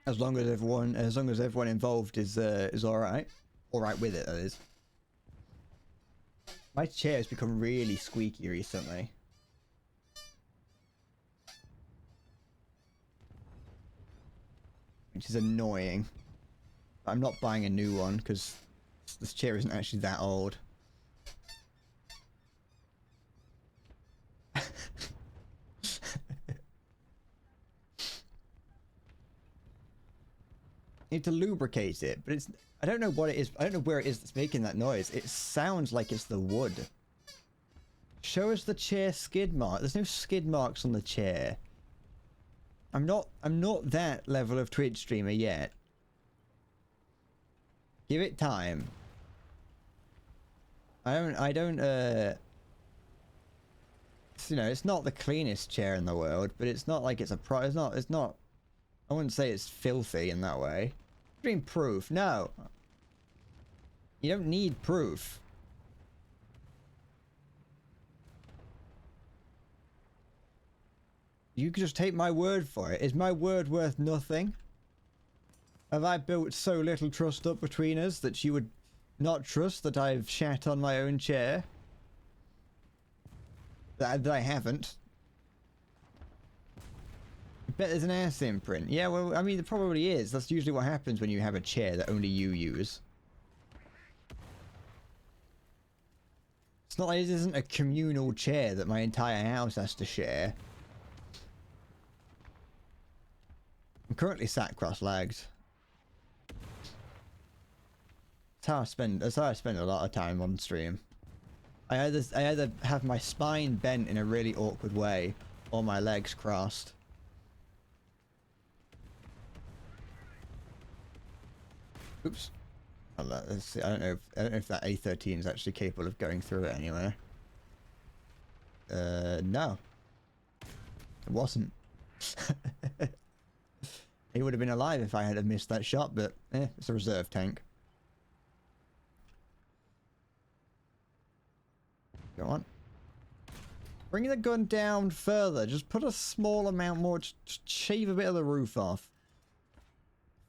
As long as everyone involved is alright. Alright with it, that is. My chair has become really squeaky recently. Which is annoying. I'm not buying a new one because this chair isn't actually that old. Need to lubricate it, but it's, I don't know what it is. I don't know where it is that's making that noise. It sounds like it's the wood. Show us the chair skid mark. There's no skid marks on the chair. I'm not that level of Twitch streamer yet. Give it time. I don't you know, it's not the cleanest chair in the world, but it's not like it's a it's not I wouldn't say it's filthy in that way. What do you mean proof? No. You don't need proof. You can just take my word for it. Is my word worth nothing? Have I built so little trust up between us that you would not trust that I've shat on my own chair? That I haven't. I bet there's an ass imprint. Yeah, well, I mean, there probably is. That's usually what happens when you have a chair that only you use. It's not like this isn't a communal chair that my entire house has to share. I'm currently sat cross-legged. That's how I spend a lot of time on stream. I either have my spine bent in a really awkward way, or my legs crossed. Oops. Let's see. I don't know if that A13 is actually capable of going through it anywhere. No. It wasn't. He would have been alive if I had have missed that shot, but it's a reserve tank. Go on. Bring the gun down further. Just put a small amount more. Just shave a bit of the roof off.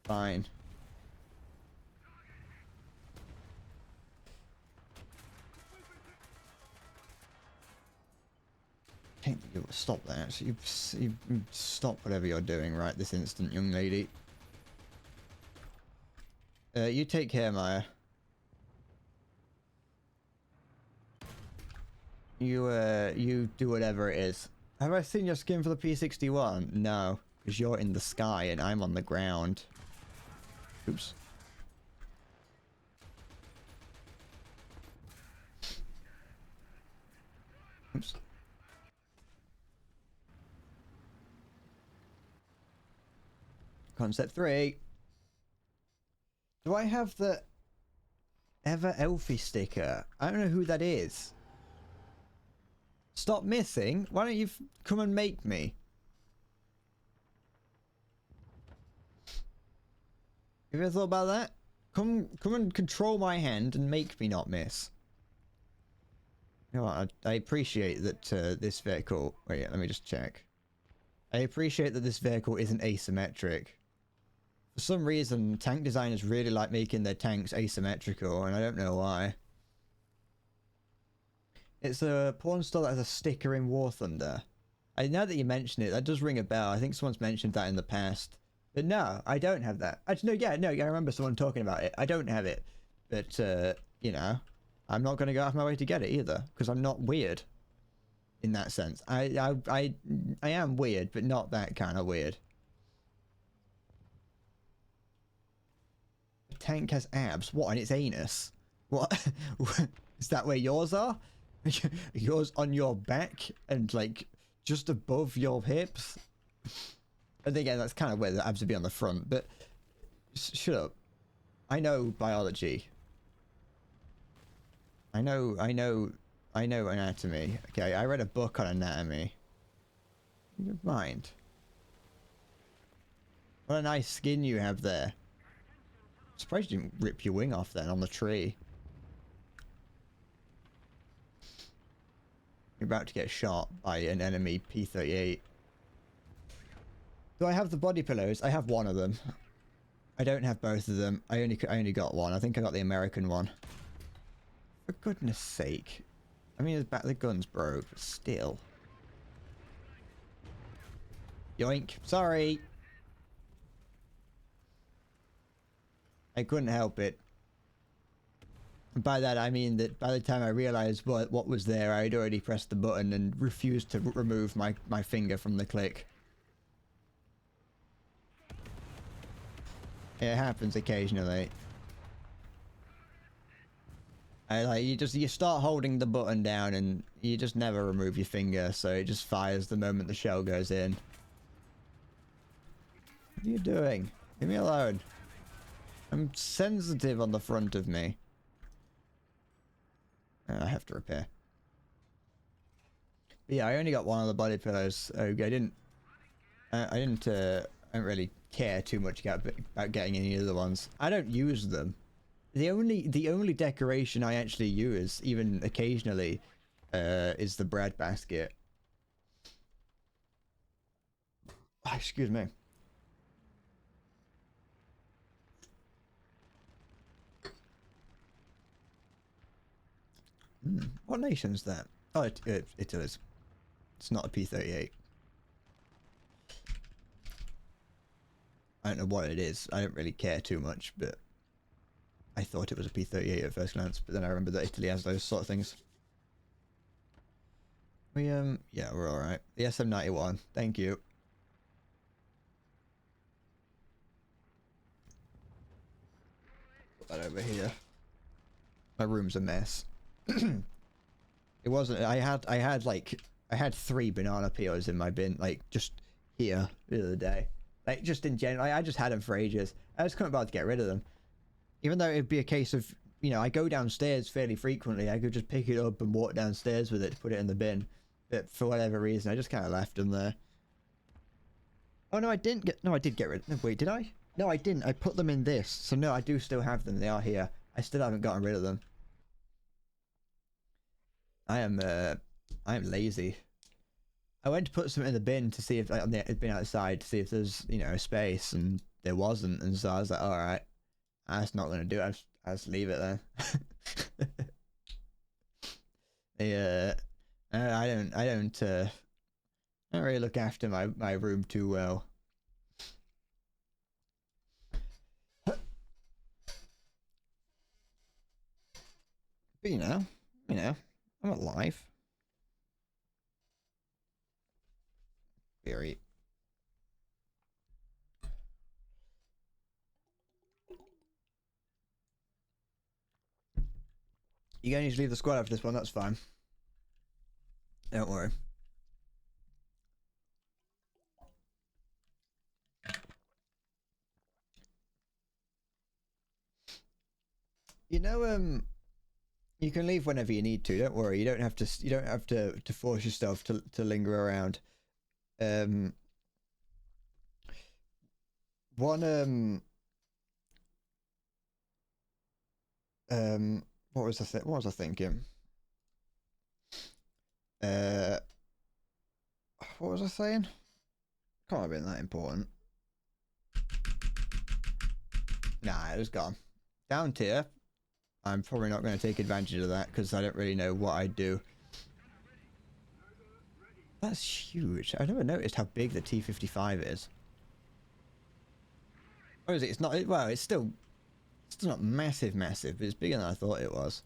Fine. Stop that. So you stop whatever you're doing right this instant, young lady. You take care, Maya. You do whatever it is. Have I seen your skin for the P61? No, because you're in the sky and I'm on the ground. Oops. Oops. Concept 3. Do I have the Ever Elfie sticker? I don't know who that is. Stop missing? Why don't you come and make me? Have you ever thought about that? Come and control my hand and make me not miss. You know what, I appreciate that this vehicle... Wait, let me just check. I appreciate that this vehicle isn't asymmetric. For some reason, tank designers really like making their tanks asymmetrical, and I don't know why. It's a porn star that has a sticker in War Thunder. Now that you mention it, that does ring a bell. I think someone's mentioned that in the past. But no, I don't have that. Actually, no, I remember someone talking about it. I don't have it. But, you know, I'm not going to go out of my way to get it either, because I'm not weird. In that sense. I am weird, but not that kind of weird. The tank has abs. What, on its anus? What? Is that where yours are? Yours on your back and, like, just above your hips. And again, that's kind of where the abs would be on the front, but shut up. I know biology. I know anatomy. Okay, I read a book on anatomy. Never mind. What a nice skin you have there. Surprised you didn't rip your wing off then on the tree. You're about to get shot by an enemy P-38. Do I have the body pillows? I have one of them. I don't have both of them. I only got one. I think I got the American one. For goodness sake. I mean, the gun's broke, but still. Yoink. Sorry. I couldn't help it. And by that I mean that by the time I realized what was there, I'd already pressed the button and refused to remove my finger from the click. It happens occasionally. You start holding the button down and you just never remove your finger, so it just fires the moment the shell goes in. What are you doing? Leave me alone. I'm sensitive on the front of me. I have to repair. But yeah, I only got one of the body pillows. I didn't really care too much about getting any other ones. I don't use them. The only decoration I actually use, even occasionally, is the bread basket. Oh, excuse me. What nation is that? Oh, it is. It's not a P-38. I don't know what it is. I don't really care too much, but I thought it was a P-38 at first glance, but then I remember that Italy has those sort of things. Yeah, we're alright. The SM-91, thank you. Put that over here. My room's a mess. It wasn't. I had 3 banana peels in my bin, like just here the other day. Like just in general, I just had them for ages. I was kind of about to get rid of them, even though it'd be a case of, you know, I go downstairs fairly frequently. I could just pick it up and walk downstairs with it to put it in the bin. But for whatever reason, I just kind of left them there. Oh no, I didn't get. No, I did get rid. No, wait, did I? No, I didn't. I put them in this. So no, I do still have them. They are here. I still haven't gotten rid of them. I am lazy. I went to put some in the bin to see if it'd been outside to see if there's, you know, a space, and there wasn't, and so I was like, all right, that's not gonna do it. I'll just leave it there. Yeah, I don't really look after my room too well. But you know, I'm alive. Very. You're gonna need to leave the squad after this one, that's fine. Don't worry. You know, you can leave whenever you need to. Don't worry. You don't have to force yourself to linger around. What was I thinking? What was I saying? Can't have been that important. Nah, it was gone. Down tier. I'm probably not going to take advantage of that because I don't really know what I'd do. That's huge. I never noticed how big the T-55 is. Or is it? It's not. Well, it's still not massive, but it's bigger than I thought it was.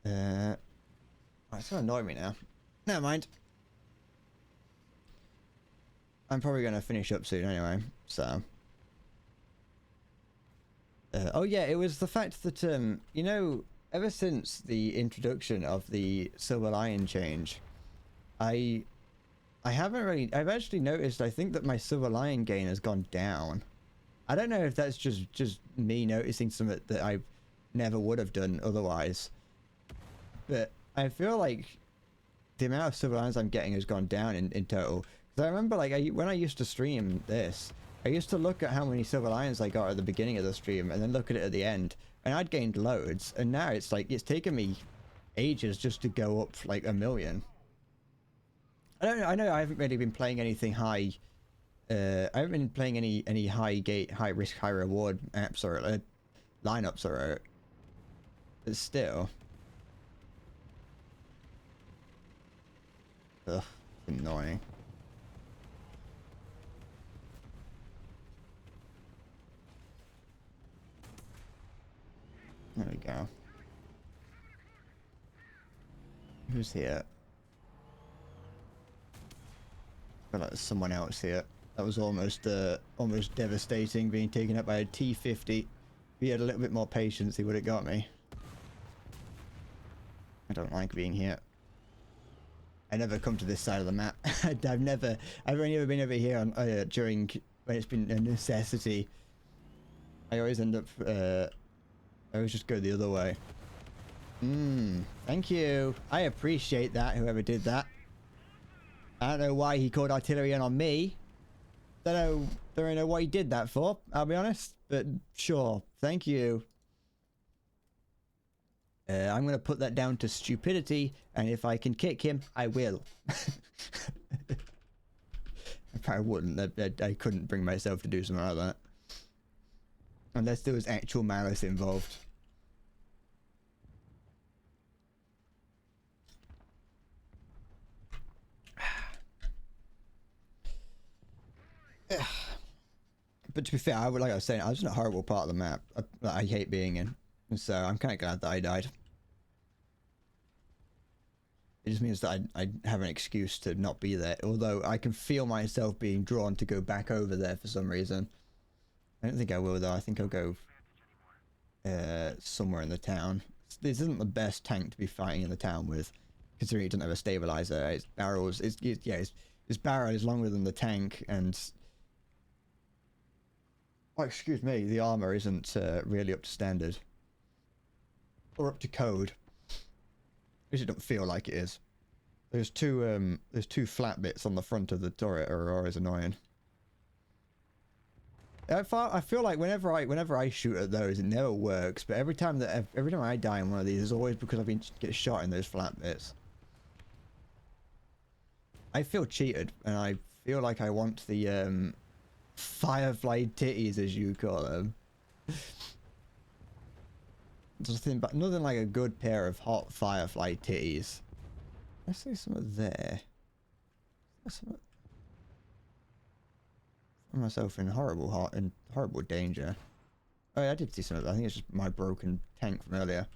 It's gonna annoy me now. Never mind. I'm probably gonna finish up soon anyway, so. Oh yeah, it was the fact that you know, ever since the introduction of the Silver Lion change, I haven't really. I've actually noticed. I think that my Silver Lion gain has gone down. I don't know if that's just me noticing something that I never would have done otherwise. But I feel like the amount of Silver Lions I'm getting has gone down in total. Because I remember, like, when I used to stream this, I used to look at how many Silver Lions I got at the beginning of the stream and then look at it at the end. And I'd gained loads. And now it's like, it's taken me ages just to go up like 1,000,000. I don't know. I know I haven't really been playing anything high. I haven't been playing any high gate, high risk, high reward apps or lineups or. But still. Ugh, annoying. There we go. Who's here? I feel like there's someone else here. That was almost devastating, being taken up by a T-50. If he had a little bit more patience, he would have got me. I don't like being here. I never come to this side of the map. I've only ever been over here on during when it's been a necessity. I always end up. I always just go the other way. Thank you. I appreciate that. Whoever did that. I don't know why he called artillery in on me. Don't know what he did that for, I'll be honest. But sure, thank you. I'm going to put that down to stupidity, and if I can kick him, I will. I probably wouldn't. I couldn't bring myself to do something like that. Unless there was actual malice involved. But to be fair, like I was saying, I was in a horrible part of the map that I hate being in. So I'm kind of glad that I died. It just means that I have an excuse to not be there. Although I can feel myself being drawn to go back over there for some reason. I don't think I will though. I think I'll go somewhere in the town. This isn't the best tank to be fighting in the town with, considering it doesn't have a stabilizer. Its barrels, its barrel is longer than the tank, and oh, excuse me, the armor isn't really up to standard or up to code. At least it don't feel like it is. There's two flat bits on the front of the turret are always annoying. I feel like whenever I shoot at those, it never works. But every time I die in one of these, it's always because get shot in those flat bits. I feel cheated, and I feel like I want the firefly titties, as you call them. Nothing like a good pair of hot firefly titties. I see something there. Find myself in horrible danger. Oh yeah, I did see something. I think it's just my broken tank from earlier.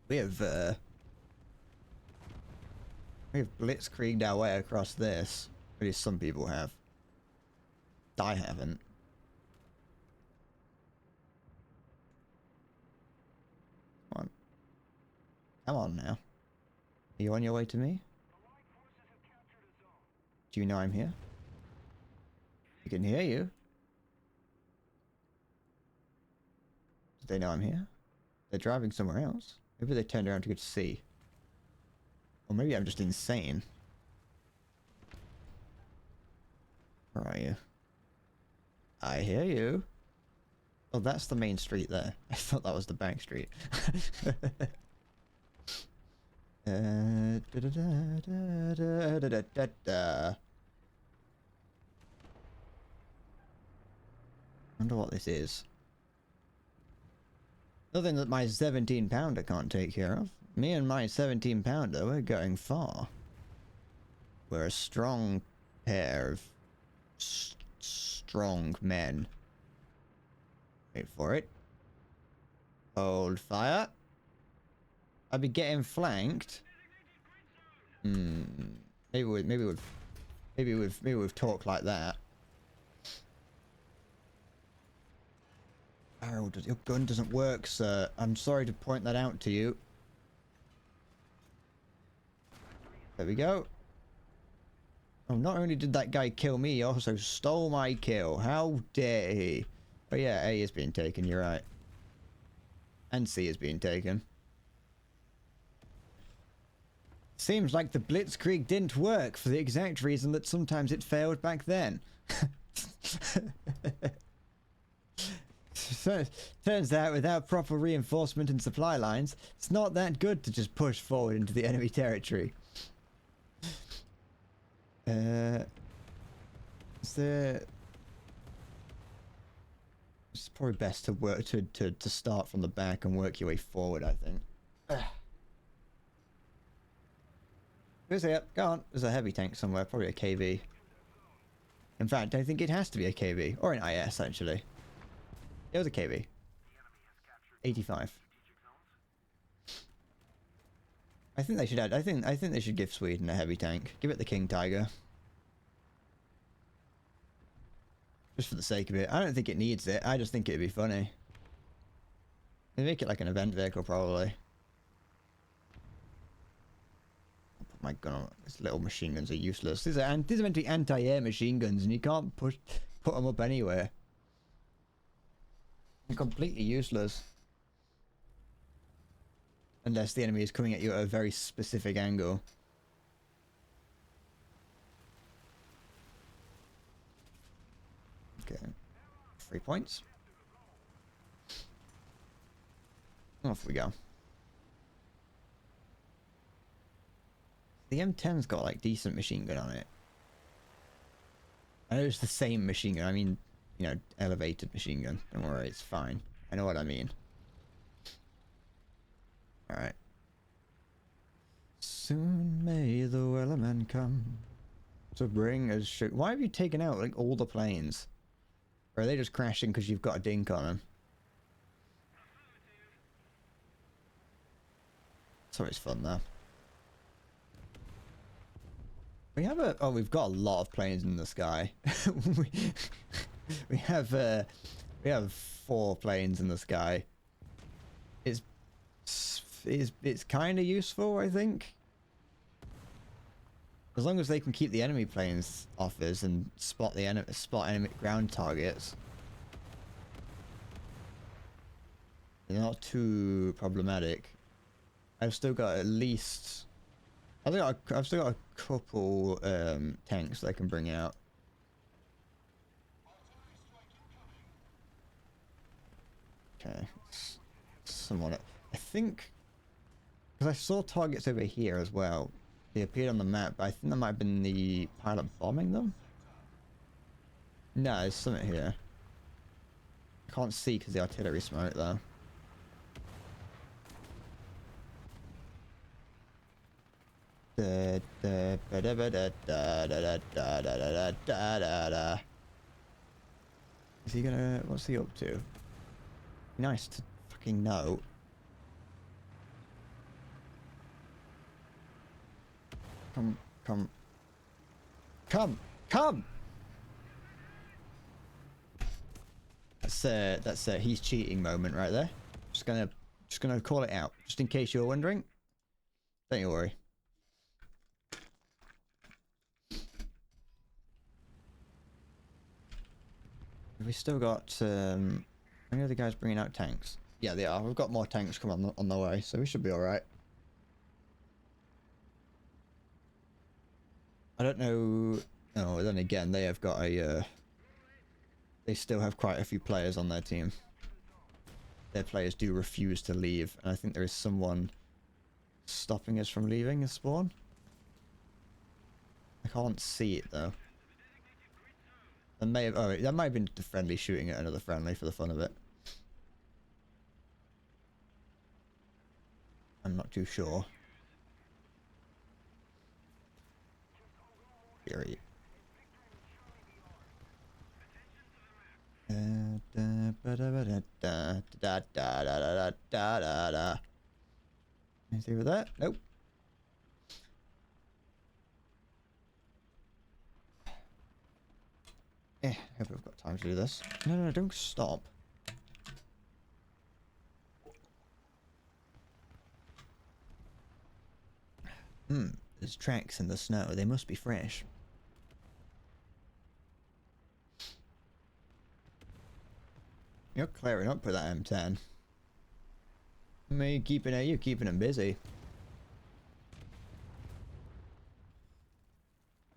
We have blitzkrieged our way across this. At least some people have. I haven't. Come on now. Are you on your way to me? Do you know I'm here? I can hear you. Do they know I'm here? They're driving somewhere else. Maybe they turned around to go to sea. Or maybe I'm just insane. Where are you? I hear you. Oh, that's the main street there. I thought that was the back street. Wonder what this is. Nothing that my 17-pounder can't take care of. Me and my 17-pounder, we're going far. We're a strong pair of strong men. Wait for it. Hold fire. I'll be getting flanked. Maybe we've talked like that. Barrel does, your gun doesn't work, sir. I'm sorry to point that out to you. There we go. Oh, not only did that guy kill me, he also stole my kill. How dare he? Oh yeah, A is being taken, you're right. And C is being taken. Seems like the Blitzkrieg didn't work for the exact reason that sometimes it failed back then. So, turns out without proper reinforcement and supply lines, it's not that good to just push forward into the enemy territory. Is there... It's probably best to work to start from the back and work your way forward, I think. Who's here? Go on. There's a heavy tank somewhere, probably a KV. In fact, I think it has to be a KV. Or an IS, actually. It was a KV. 85. I think they should add... I think they should give Sweden a heavy tank. Give it the King Tiger. Just for the sake of it. I don't think it needs it. I just think it'd be funny. They make it like an event vehicle, probably. I'll put my gun on. These little machine guns are useless. These are meant to be anti-air machine guns, and you can't put them up anywhere. They're completely useless. Unless the enemy is coming at you at a very specific angle. Okay. 3 points. Off we go. The M10's got like decent machine gun on it. I know it's the same machine gun. I mean, you know, elevated machine gun. Don't worry, it's fine. I know what I mean. Alright. Soon may the Wellerman come to bring us sugar. Why have you taken out like all the planes? Or are they just crashing because you've got a dink on them? It's always fun though. We have a... Oh, we've got a lot of planes in the sky. we have 4 planes in the sky. It's kind of useful, I think. As long as they can keep the enemy planes off us and spot enemy ground targets. They're not too problematic. I've still got at least... I've still got a couple tanks that I can bring out. Okay. Someone... I think... Because I saw targets over here as well. They appeared on the map, but I think that might have been the pilot bombing them? No, there's something here. I can't see because the artillery smoke though. Is he gonna... What's he up to? Nice to fucking know. Come! That's a he's cheating moment right there. Just gonna call it out, just in case you're wondering. Don't you worry. We still got any other guys bringing out tanks? Yeah, they are. We've got more tanks coming on the way, so we should be all right. I don't know. Oh, then again, they have got a. They still have quite a few players on their team. Their players do refuse to leave, and I think there is someone stopping us from leaving a spawn. I can't see it though. That may have. Oh, that might have been the friendly shooting at another friendly for the fun of it. I'm not too sure. Fury. Anything with that? Nope. Hope we've got time to do this. No, don't stop. There's tracks in the snow. They must be fresh. You're clearing up with that M10. I mean, you keeping them busy.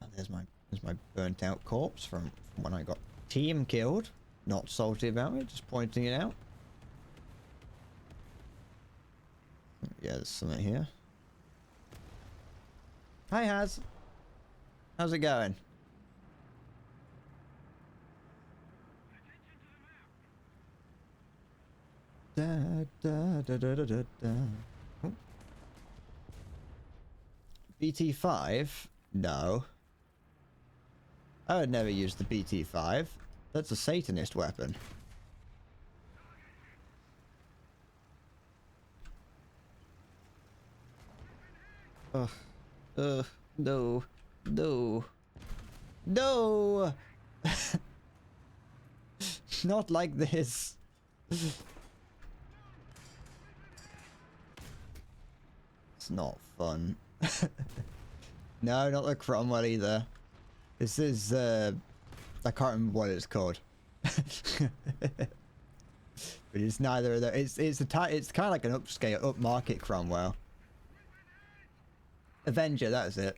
Oh, there's my burnt out corpse from when I got team killed. Not salty about it, just pointing it out. Yeah, there's something here. Hi, Haz. How's it going? Da, da, da, da, da, da, da. Oh. BT5? No. I would never use the BT5. That's a Satanist weapon. Ugh. No. No. No! Not like this. It's not fun. No, not the Cromwell either. This is, I can't remember what it's called. But it's neither of those. It's kind of like an upscale, upmarket Cromwell. Avenger, that's it.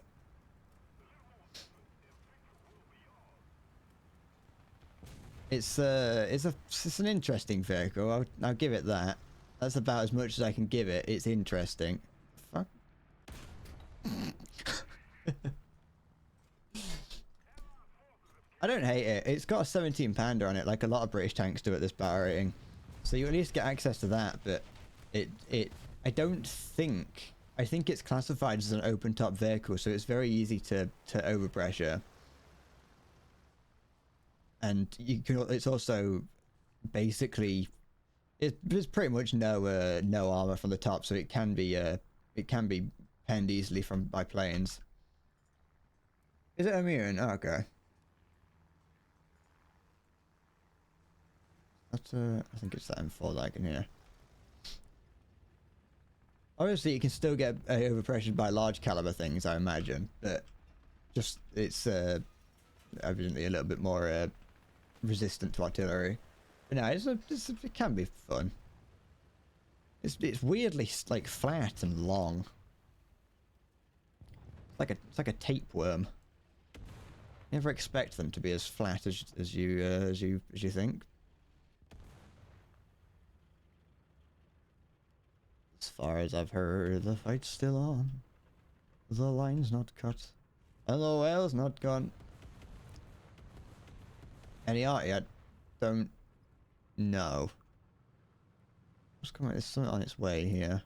It's an interesting vehicle. I'll give it that. That's about as much as I can give it. It's interesting. Fuck. I don't hate it. It's got a 17 Panda on it, like a lot of British tanks do at this battle rating. So you at least get access to that, but I think it's classified as an open top vehicle, so it's very easy to overpressure. And it's also basically there's pretty much no armor from the top, so it can be penned easily by planes. Is it immune? Oh, okay. That's I think it's that M4 that I can hear. Obviously, you can still get overpressured by large caliber things, I imagine, but just it's evidently a little bit more resistant to artillery. But no, it can be fun. It's weirdly like flat and long. It's like a tapeworm. Never expect them to be as flat as you think. As far as I've heard, the fight's still on. The line's not cut. And the whale's not gone. Any art yet? Don't know. What's coming? There's something on its way here.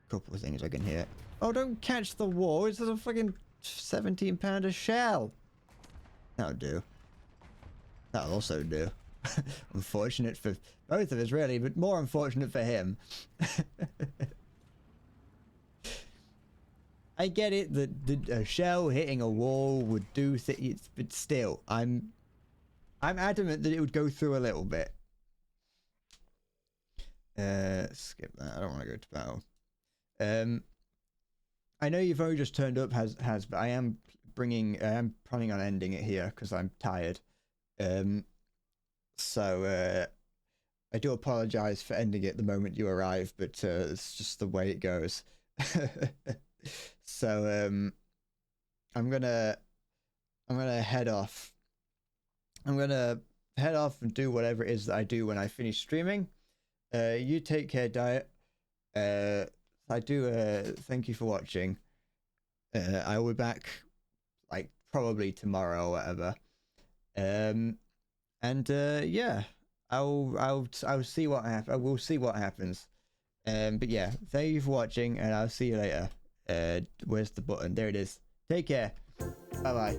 A couple of things I can hear. Oh, don't catch the wall. It's a fucking 17 Pounder shell. That'll do. That'll also do. Unfortunate for both of us, really, but more unfortunate for him. I get it that a shell hitting a wall would do things, but still, I'm adamant that it would go through a little bit. Skip that. I don't want to go to battle. I know you've only just turned up, has, but I am planning on ending it here because I'm tired. So I do apologize for ending it the moment you arrive, but it's just the way it goes. So I'm gonna head off. I'm gonna head off and do whatever it is that I do when I finish streaming. You take care, Diet. I do thank you for watching. I will be back like probably tomorrow or whatever. Yeah, I'll see what happens. I will see what happens. But yeah, thank you for watching, and I'll see you later. Where's the button? There it is. Take care. Bye bye.